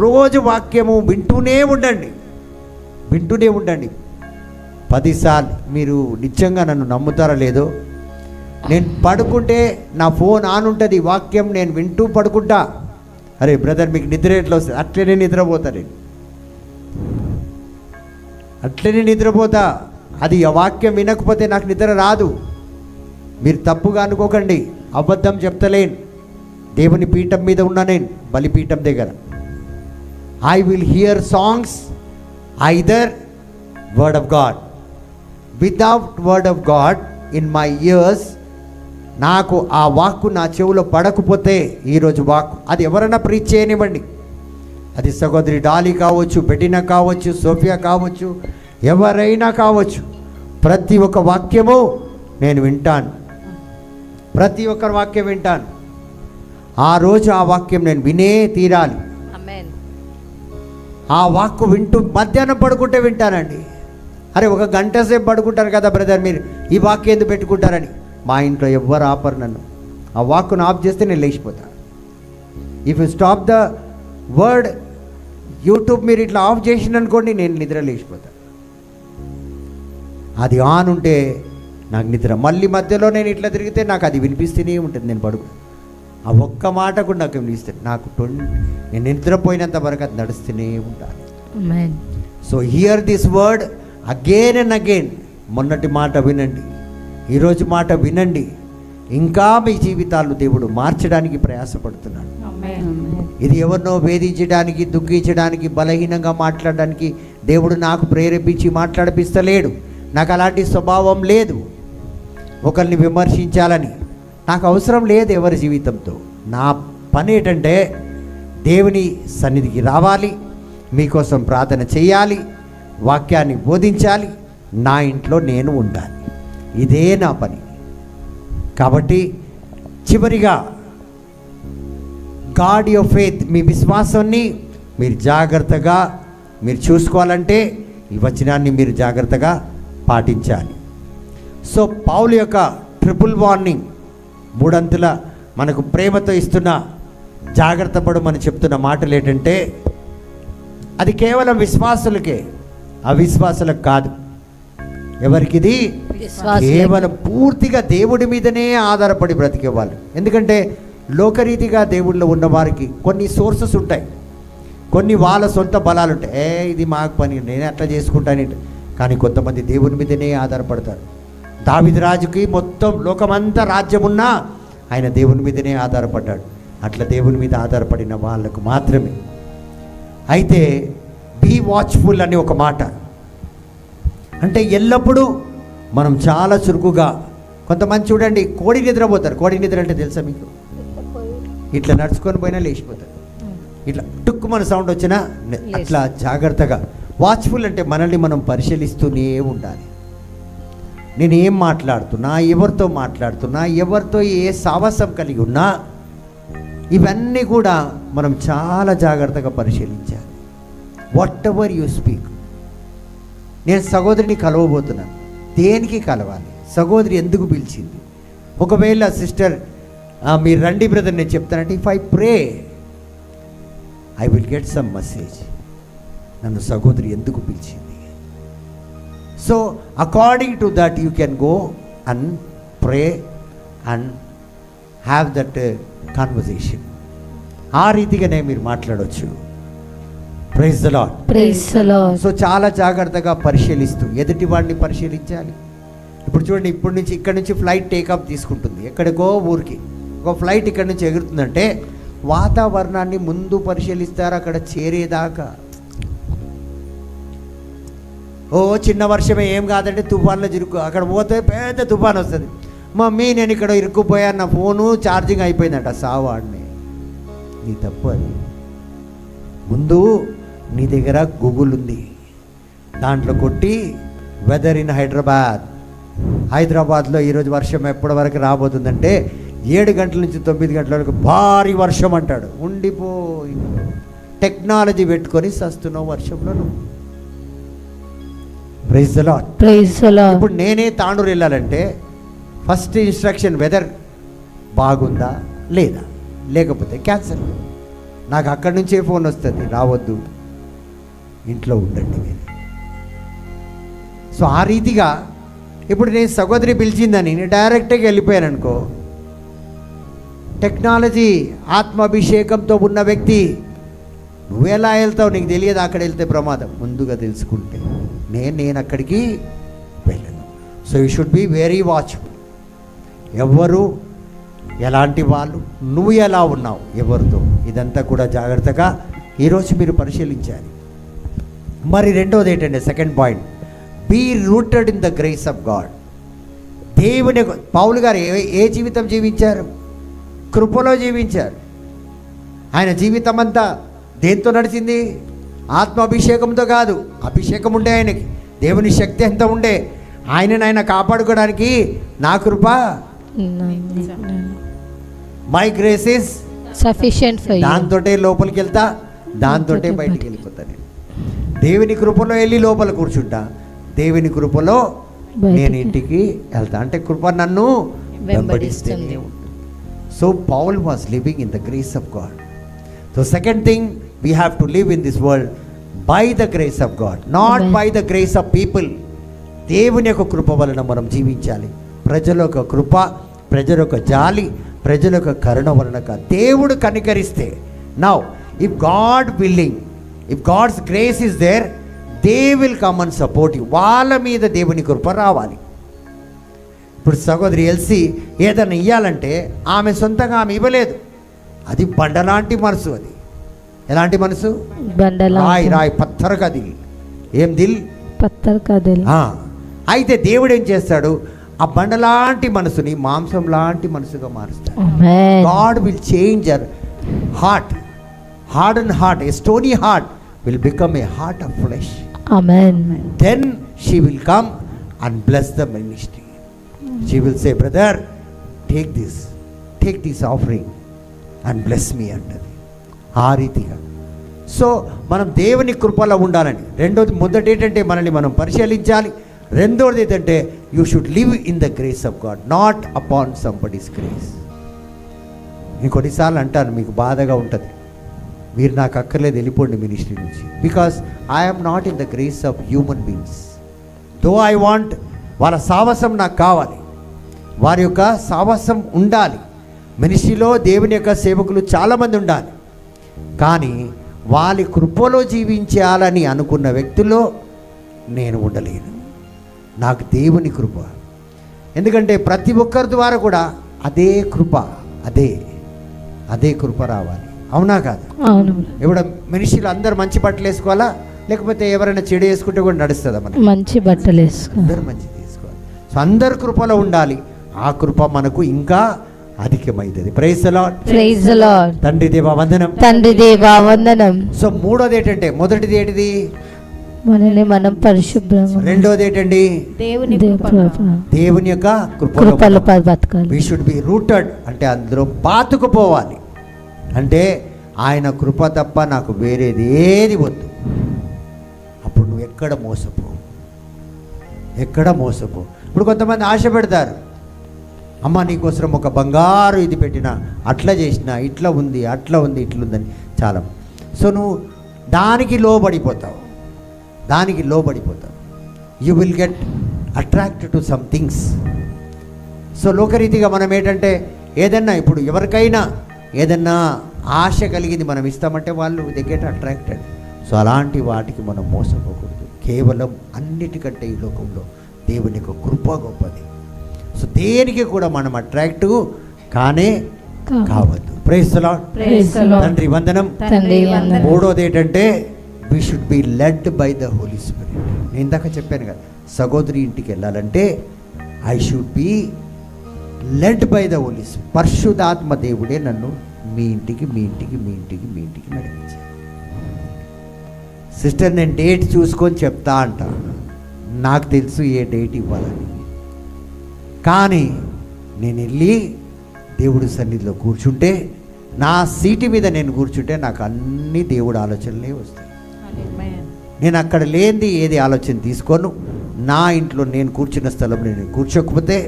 రోజు వాక్యము వింటూనే ఉండండి. 10 సార్లు. మీరు నిజంగా నన్ను నమ్ముతారో లేదో, నేను పడుకుంటే నా ఫోన్ ఆన్ ఉంటుంది, వాక్యం నేను వింటూ పడుకుంటా. అరే బ్రదర్ మీకు నిద్ర ఎట్లా వస్తుంది? అట్లనే నిద్రపోతా నేను, అట్లనే నిద్రపోతా. అది ఆ వాక్యం వినకపోతే నాకు నిద్ర రాదు. మీరు తప్పుగా అనుకోకండి, అబద్ధం చెప్తలేను. దేవుని పీఠం మీద ఉన్నా నేను, బలిపీఠం దగ్గర. I will hear songs, either word of God. Without word of God in my ears, నాకు ఆ వాక్కు నా చెవిలో పడకపోతే ఈరోజు వాక్కు అది ఎవరైనా ప్రీచ్ చేయనివ్వండి, అది సహోదరి డాలీ కావచ్చు, బెటినా కావచ్చు, సోఫియా కావచ్చు, ఎవరైనా కావచ్చు, ప్రతి ఒక్క వాక్యము నేను వింటాను, ప్రతి ఒక్కరి వాక్యం వింటాను. ఆ రోజు ఆ వాక్యం నేను వినే తీరాలి. ఆ వాక్కు వింటూ మధ్యాహ్నం పడుకుంటే వింటానండి. అరే ఒక గంట సేపు పడుకుంటారు కదా బ్రదర్, మీరు ఈ వాక్యం ఎందుకు పెట్టుకుంటారని. మా ఇంట్లో ఎవ్వరు ఆపరు నన్ను. ఆ వాక్కును ఆఫ్ చేస్తే నేను లేచిపోతాను. If you stop the word YouTube మీరు ఇట్లా ఆఫ్ చేసిందనుకోండి, నేను నిద్ర లేచిపోతాను. అది ఆన్ ఉంటే నాకు నిద్ర, మళ్ళీ మధ్యలో నేను ఇట్లా తిరిగితే నాకు అది వినిపిస్తూనే ఉంటుంది. నేను పడుకు ఆ ఒక్క మాట కూడా నాకు వినిపిస్తుంది. నాకు నేను నిద్రపోయినంత వరకు అది నడుస్తూనే ఉంటాను. So here this word again and again. మొన్నటి మాట వినండి, ఈరోజు మాట వినండి. ఇంకా మీ జీవితాలు దేవుడు మార్చడానికి ప్రయాసపడుతున్నాడు. ఇది ఎవరినో వేధించడానికి, దుఃఖించడానికి, బలహీనంగా మాట్లాడడానికి దేవుడు నాకు ప్రేరేపించి మాట్లాడిపిస్తలేడు. నాకు అలాంటి స్వభావం లేదు. ఒకరిని విమర్శించాలని నాకు అవసరం లేదు ఎవరి జీవితంతో. నా పని ఏంటంటే దేవుని సన్నిధికి రావాలి, మీకోసం ప్రార్థన చేయాలి, వాక్యాన్ని బోధించాలి, నా ఇంట్లో నేను ఉండాలి. ఇదే నా పని. కాబట్టి చివరిగా గాడ్ యువర్ ఫెయిత్, మీ విశ్వాసాన్ని మీరు జాగ్రత్తగా మీరు చూసుకోవాలంటే ఈ వచనాన్ని మీరు జాగ్రత్తగా పాటించాలి. సో పౌలు యొక్క ట్రిపుల్ వార్నింగ్, మూడంతుల మనకు ప్రేమతో ఇస్తున్న జాగ్రత్త పడమని చెప్తున్న మాటలు ఏంటంటే అది కేవలం విశ్వాసులకే, అవిశ్వాసులకు కాదు. ఎవరికిది? కేవలం పూర్తిగా దేవుడి మీదనే ఆధారపడి బ్రతికే వాళ్ళు. ఎందుకంటే లోకరీతిగా దేవుడిలో ఉన్న వారికి కొన్ని సోర్సెస్ ఉంటాయి, కొన్ని వాళ్ళ సొంత బలాలు ఉంటాయి. ఇది మాకు పని, నేను అట్లా చేసుకుంటాను. కానీ కొంతమంది దేవుని మీదనే ఆధారపడతారు. దావీదు రాజుకి మొత్తం లోకమంతా రాజ్యం ఉన్నా ఆయన దేవుని మీదనే ఆధారపడ్డాడు. అట్లా దేవుని మీద ఆధారపడిన వాళ్ళకు మాత్రమే. అయితే బీ వాచ్ఫుల్ అనే ఒక మాట అంటే ఎల్లప్పుడూ మనం చాలా చురుకుగా. కొంతమంది చూడండి కోడి నిద్రపోతారు. కోడి నిద్ర అంటే తెలుసా మీకు? ఇట్లా నడుచుకొని పోయినా లేచిపోతారు. ఇట్లా టుక్కు మన సౌండ్ వచ్చినా అట్లా జాగ్రత్తగా. వాచ్ఫుల్ అంటే మనల్ని మనం పరిశీలిస్తూనే ఉండాలి. నేను ఏం మాట్లాడుతున్నా, ఎవరితో మాట్లాడుతున్నా, ఎవరితో ఏ సావాసం కలిగి ఉన్నా, ఇవన్నీ కూడా మనం చాలా జాగ్రత్తగా పరిశీలించాలి. What ever you speak. నేను సహోదరిని కలవబోతున్నాను, దేనికి కలవాలి, సహోదరి ఎందుకు పిలిచింది? ఒకవేళ సిస్టర్ మీరు రండి బ్రదర్ నేను చెప్తానంటే, if I pray I will get some message. నన్ను సహోదరి ఎందుకు పిలిచింది? So according to that you can go and pray and have that conversation. ఆ రీతిగానే మీరు మాట్లాడవచ్చు. Praise the Lord. Praise the Lord. So చాలా జాగ్రత్తగా పరిశీలిస్తూ ఎదుటి వాడిని పరిశీలించాలి. ఇప్పుడు చూడండి, ఇప్పటి నుంచి ఇక్కడ నుంచి ఫ్లైట్ టేకాఫ్ తీసుకుంటుంది ఎక్కడికో ఊరికి. ఒక ఫ్లైట్ ఇక్కడ నుంచి ఎగురుతుందంటే వాతావరణాన్ని ముందు పరిశీలిస్తారు అక్కడ చేరేదాకా. ఓ చిన్న వర్షమే ఏం కాదంటే తుఫాన్లో చిరుకు, అక్కడ పోతే పెద్ద తుఫాన్ వస్తుంది. మమ్మీ నేను ఇక్కడ ఇరుక్కుపోయాను, నా ఫోను ఛార్జింగ్ అయిపోయిందంట, సావాడిని. నీ తప్పు అది. ముందు నీ దగ్గర గూగుల్ ఉంది, దాంట్లో కొట్టి వెదర్ ఇన్ హైదరాబాద్లో ఈరోజు వర్షం ఎప్పటి వరకు రాబోతుందంటే 7 గంటల నుంచి 9 గంటల వరకు భారీ వర్షం అంటాడు. ఉండిపోయి టెక్నాలజీ పెట్టుకొని సస్తున్నావు వర్షంలో నువ్వు. Praise the Lord. Praise the Lord. ఇప్పుడు నేనే తాండూరు వెళ్ళాలంటే ఫస్ట్ ఇన్స్ట్రక్షన్ వెదర్ బాగుందా లేదా, లేకపోతే క్యాన్సల్. నాకు అక్కడి నుంచే ఫోన్ వస్తుంది, రావద్దు, ఇంట్లో ఉండండి మీరు. సో ఆ రీతిగా ఇప్పుడు నేను సహోదరి పిలిచిందని నేను డైరెక్ట్గా వెళ్ళిపోయాను అనుకో, టెక్నాలజీ ఆత్మాభిషేకంతో ఉన్న వ్యక్తి నువ్వు ఎలా వెళ్తావు నీకు తెలియదు. అక్కడ వెళ్తే ప్రమాదం. ముందుగా తెలుసుకుంటే నేను అక్కడికి వెళ్ళను. So you should be very watchful. ఎవరు ఎలాంటి వాళ్ళు, నువ్వు ఎలా ఉన్నావు ఎవరితో, ఇదంతా కూడా జాగ్రత్తగా ఈరోజు మీరు పరిశీలించాలి. మరి రెండోది ఏంటంటే second point, be rooted in the grace of God. దేవుని పౌలు గారు ఏ జీవితం జీవించారు? కృపలో జీవించారు. ఆయన జీవితం అంతా దేంతో నడిచింది? ఆత్మాభిషేకంతో కాదు. అభిషేకం ఉండే ఆయనకి, దేవుని శక్తి ఎంత ఉండే, ఆయన కాపాడుకోవడానికి నా కృప, my grace is sufficient for you. దాంతోటే లోపలికి వెళ్తా, దాంతోటే బయటికి వెళ్ళిపోతా. నేను దేవుని కృపలో వెళ్ళి లోపల కూర్చుంటా, దేవుని కృపలో నేను ఇంటికి వెళ్తా. అంటే కృప నన్ను వెంబడిస్తూనే ఉంటుంది. So Paul was living in the grace of God. So second thing, we have to live in this world by the grace of God, not by the grace of people. దేవుని యొక్క కృప వలన మనం జీవించాలి. ప్రజల యొక్క కృప, ప్రజల యొక్క జాలి, ప్రజల యొక్క కరుణ వలన కాదు. దేవుడు కనికరిస్తే, now if God willing, if God's grace is there, they will come and support you. వాళ్ళ మీద దేవుని కృప రావాలి. ఇప్పుడు సహోదరి ఎల్సి ఏదైనా ఇవ్వాలంటే ఆమె సొంతంగా ఆమె ఇవ్వలేదు. అది బండలాంటి మనసు. అది ఎలాంటి మనసు? రాయి రాయి పత్తర్ కా దిల్. ఏం దిల్? పత్తర్ కా దిల్. అయితే దేవుడు ఏం చేస్తాడు? ఆ బండలాంటి మనసుని మాంసం లాంటి మనసుగా మారుస్తాడు. God will change your heart. Harden heart, A stony heart will become a heart of flesh. Amen. Then she will come and bless the ministry. She will say, brother, take this offering and bless me అంటది. ఆ రీతిగా. So మనం దేవుని కృపలో ఉండాలని. రెండోది, మొదటి ఏంటంటే మనల్ని మనం పరిశీలించాలి. రెండోది ఏంటంటే you should live in the grace of God, not upon somebody's grace. నేను కొన్నిసార్లు అంటాను, మీకు బాధగా ఉంటుంది, మీరు నాకు అక్కర్లేదు, వెళ్ళిపోండి మినిస్ట్రీ నుంచి, because I'm not in the grace of human beings. Though I want, వాళ్ళ సాహసం నాకు కావాలి, వారి యొక్క సాహసం ఉండాలి. మినిస్ట్రీలో దేవుని యొక్క సేవకులు చాలామంది ఉండాలి. కానీ వాళ్ళ కృపలో జీవించాలని అనుకున్న వ్యక్తుల్లో నేను ఉండలేను. నాకు దేవుని కృప. ఎందుకంటే ప్రతి ఒక్కరి ద్వారా కూడా అదే కృప, అదే కృప రావాలి. అవునా కాదు? అవును. ఇప్పుడు మనిషిలో అందరు మంచి బట్టలు వేసుకోవాలా, లేకపోతే ఎవరైనా చెడు వేసుకుంటే కూడా నడుస్తుందా? మనకి మంచి బట్టలు వేసుకోవాలి, అందరు మంచి తీసుకోవాలి. సో అందరు కృపలో ఉండాలి. ఆ కృప మనకు ఇంకా అధికమైతుంది. Praise the Lord. Praise the Lord. తండ్రి దేవా వందనం. తండ్రి దేవా వందనం. సో మూడోది ఏంటంటే, మొదటిది ఏంటిది? మనల్ని మనం పరిశుభ్రంగా. రెండోది ఏంటండి? దేవుని యొక్క కృపలో బతకాలి. వి షుడ్ బి రూటెడ్, అంటే అందులో పాతుకుపోవాలి. అంటే ఆయన కృప తప్ప నాకు వేరేది ఏది వద్దు. అప్పుడు నువ్వు ఎక్కడ మోసపో. ఇప్పుడు కొంతమంది ఆశ పెడతారు, అమ్మ నీకోసం ఒక బంగారు ఇది పెట్టినా, అట్లా చేసినా, ఇట్లా ఉంది ఇట్లుందని చాలా. సో నువ్వు దానికి లోబడిపోతావు. You will get attracted to some things. So లోకరీతిగా మనం ఏంటంటే, ఏదన్నా ఇప్పుడు ఎవరికైనా ఏదన్నా ఆశ కలిగింది మనం ఇస్తామంటే వాళ్ళు దే గెట్ అట్రాక్టెడ్. సో అలాంటి వాటికి మనం మోసపోకూడదు. కేవలం అన్నిటికంటే ఈ లోకంలో దేవుని యొక్క కృప గొప్పది. సో దేనికి కూడా మనం అట్రాక్టివ్ కావద్దు. Praise the Lord. తండ్రి వందనం. మూడోది ఏంటంటే, we should be led by the Holi Spirit. నేను ఇందాక చెప్పాను కదా, సహోదరి ఇంటికి వెళ్ళాలంటే I should be led by the Holi Spirit. పరిశుద్ధాత్మ దేవుడే నన్ను మీ ఇంటికి నడిపించారు. సిస్టర్, నేను డేట్ చూసుకొని చెప్తా అంట, నాకు తెలుసు ఏ డేట్ ఇవ్వాలని. కానీ నేను వెళ్ళి దేవుడి సన్నిధిలో కూర్చుంటే, నా సీటు మీద నేను కూర్చుంటే నాకు అన్ని దేవుడి ఆలోచనలే వస్తాయి. నేను అక్కడ లేనిది ఏది ఆలోచన తీసుకోను. నా ఇంట్లో నేను కూర్చున్న స్థలంలో నేను కూర్చోకపోతే,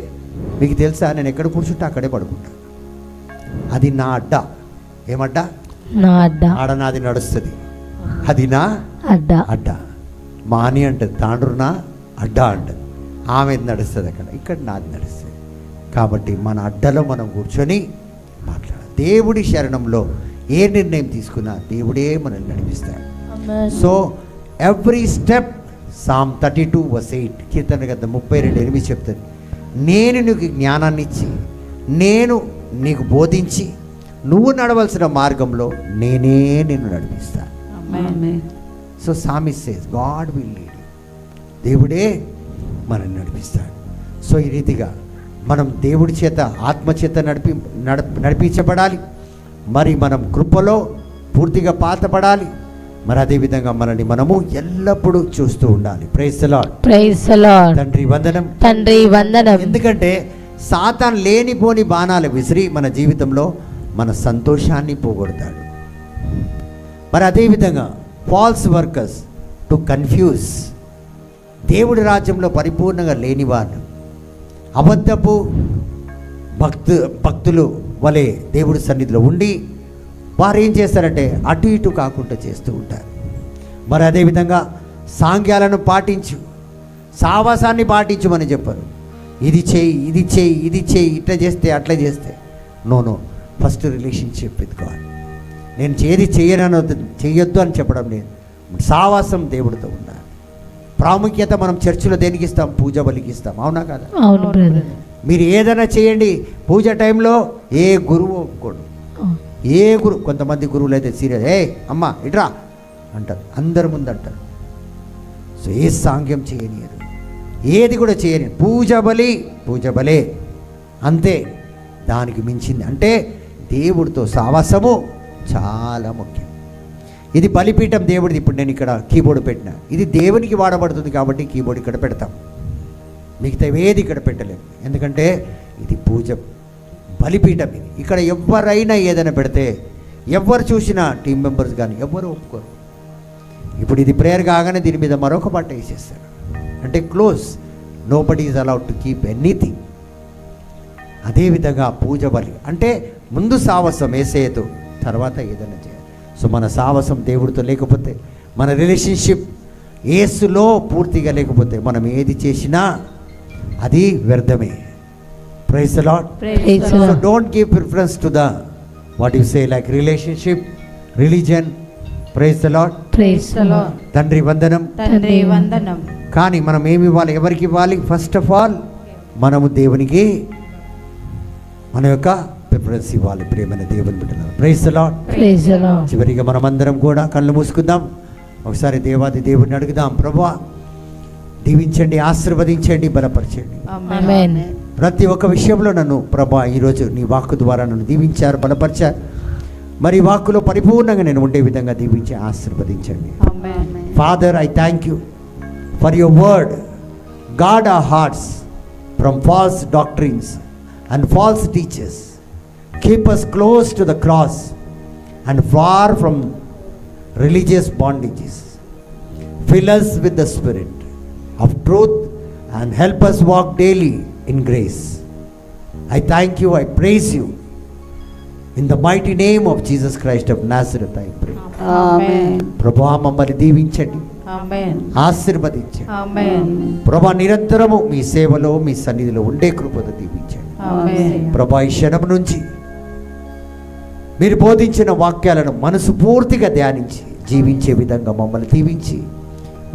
మీకు తెలుసా, నేను ఎక్కడ కూర్చుంటే అక్కడే పడుకుంటా. అది నా అడ్డా. ఏమడ్డా? నా అడ్డా. ఆడ నాది నడుస్తుంది, అది నా అడ్డా. మాని అంటది, తాండ్రునా అడ్డా అంటది. ఆమె నడుస్తుంది అక్కడ, ఇక్కడ నాది నడుస్తుంది. కాబట్టి మన అడ్డలో మనం కూర్చొని మాట్లాడాలి. దేవుడి శరణంలో ఏ నిర్ణయం తీసుకున్నా దేవుడే మనల్ని నడిపిస్తాడు. సో ఎవ్రీ స్టెప్, సామ్ 32:8, కీర్తన గ్రంథం 32:8 చెప్తుంది, నేను నీకు జ్ఞానాన్ని ఇచ్చి, నేను నీకు బోధించి, నువ్వు నడవలసిన మార్గంలో నేనే నిన్ను నడిపిస్తాను. సో సామి says God will lead you. దేవుడే మనల్ని నడిపిస్తాడు. సో ఈ రీతిగా మనం దేవుడి చేత ఆత్మచేత నడిపించబడాలి. మరి మనం కృపలో పూర్తిగా పాతపడాలి. మరి అదేవిధంగా మనల్ని మనము ఎల్లప్పుడూ చూస్తూ ఉండాలి. Praise the Lord. Praise the Lord. తండ్రి వందనం. తండ్రి వందనం. ఎందుకంటే సాతాన్ లేనిపోని బాణాలు విసిరి మన జీవితంలో మన సంతోషాన్ని పోగొడతాడు. మరి అదేవిధంగా ఫాల్స్ వర్కర్స్ టు కన్ఫ్యూజ్, దేవుడి రాజ్యంలో పరిపూర్ణంగా లేని వాళ్ళు, అబద్ధపు భక్తులు వలె దేవుడి సన్నిధిలో ఉండి వారు ఏం చేస్తారంటే అటు ఇటు కాకుండా చేస్తూ ఉంటారు. మరి అదేవిధంగా సాంగ్యాలను పాటించు, సావాసాన్ని పాటించమని చెప్పరు. ఇది చేయి, ఇది చేయి, ఇది చేయి, ఇట్లా చేస్తే అట్లా చేస్తే. No, first relationship with God. నేను ఏది చేయొద్దు అని చెప్పడం లేదు. సావాసం దేవుడితో ఉండాలి. ప్రాముఖ్యత మనం చర్చిలో దేనికి ఇస్తాం? పూజ బలికి ఇస్తాం. అవునా కదా? అవును బ్రదర్. మీరు ఏదైనా చేయండి, పూజ టైంలో ఏ గురువు ఒప్పుకోడు. ఏ గురువు, కొంతమంది గురువులు అయితే సీరియస్, అమ్మ ఇట్రా అంటారు, అందరి ముందు అంటారు. సో ఏ సాంగ్యం చేయనియరు, ఏది కూడా చేయని. పూజ బలే అంతే. దానికి మించింది అంటే దేవుడితో సావాసము చాలా ముఖ్యం. ఇది బలిపీఠం దేవుడిది. ఇప్పుడు నేను ఇక్కడ కీబోర్డు పెట్టిన, ఇది దేవునికి వాడబడుతుంది కాబట్టి కీబోర్డ్ ఇక్కడ పెడతాం. మిగతా ఏది ఇక్కడ పెట్టలేము, ఎందుకంటే ఇది పూజ బలిపీఠం. ఇది ఇక్కడ ఎవరైనా ఏదైనా పెడితే ఎవరు చూసినా టీం మెంబర్స్ కానీ ఎవరు ఒప్పుకోరు. ఇప్పుడు ఇది ప్రేయర్ కాగానే దీని మీద మరొక బట్ట వేసేస్తారు, అంటే close. Nobody is allowed to keep anything. అదేవిధంగా పూజ బలి అంటే ముందు సావసం యేసయ్యతో, తర్వాత ఏదైనా చేయాలి. సో మన సావసం దేవుడితో లేకపోతే, మన రిలేషన్షిప్ యేసులో పూర్తిగా లేకపోతే మనం ఏది చేసినా అది వ్యర్థమే. Praise the Lord. So don't give preference to the what you say like relationship, religion. Praise the Lord. Praise the Lord. తండ్రి వందనం. తండ్రి వందనం. కానీ మనం ఏమి ఇవ్వాలి? ఎవరికి ఇవ్వాలి? ఫస్ట్ ఆఫ్ ఆల్ మనము దేవునికి మన యొక్క ప్రిఫరెన్స్ ఇవ్వాలి. ప్రేమైన దేవుని బిడ్డలారా, praise the Lord. Praise the Lord. చివరిగా మనమందరం కూడా కళ్ళు మూసుకుందాం. ఒకసారి దేవాది దేవుడిని అడుగుదాం, ప్రభువా దీవించండి, ఆశీర్వదించండి, బలపరచండి. ఆమేన్. ప్రతి ఒక్క విషయంలో నన్ను ప్రభా ఈరోజు నీ వాక్కు ద్వారా నన్ను దీవించారు, బలపరిచారు. మరి వాక్కులో పరిపూర్ణంగా నేను ఉండే విధంగా దీవించి ఆశీర్వదించండి. Amen. Father, I thank you for your word. Guard our hearts from false doctrines and false teachers. Keep us close to the cross and far from religious bondages. Fill us with the spirit of truth and help us walk daily in grace. I thank you, I praise you. In the mighty name of Jesus Christ of Nazareth I pray. ఆమేన్. ప్రభువా మమ్మల్ని దీవించండి, ఆమేన్. ఆశీర్వదించండి. ఆమేన్. ప్రభువా నిరంతరము మీ సేవలో మీ సన్నిధిలో ఉండే కృపతో దీవించండి. ఆమేన్. ప్రభా ఈ క్షణం నుంచి మీరు బోధించిన వాక్యాలను మనసు పూర్తిగా ధ్యానించి జీవించే విధంగా మమ్మల్ని దీవించి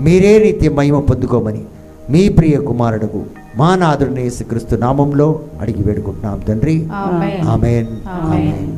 మీరే నిత్య మహిమ పొందుకోమని మీ ప్రియ కుమారుడుకు మా నాథుడైన యేసుక్రీస్తు నామంలో అడిగి వేడుకుంటున్నాం తండ్రి. ఆమేన్. ఆమేన్. ఆమేన్. ఆమేన్.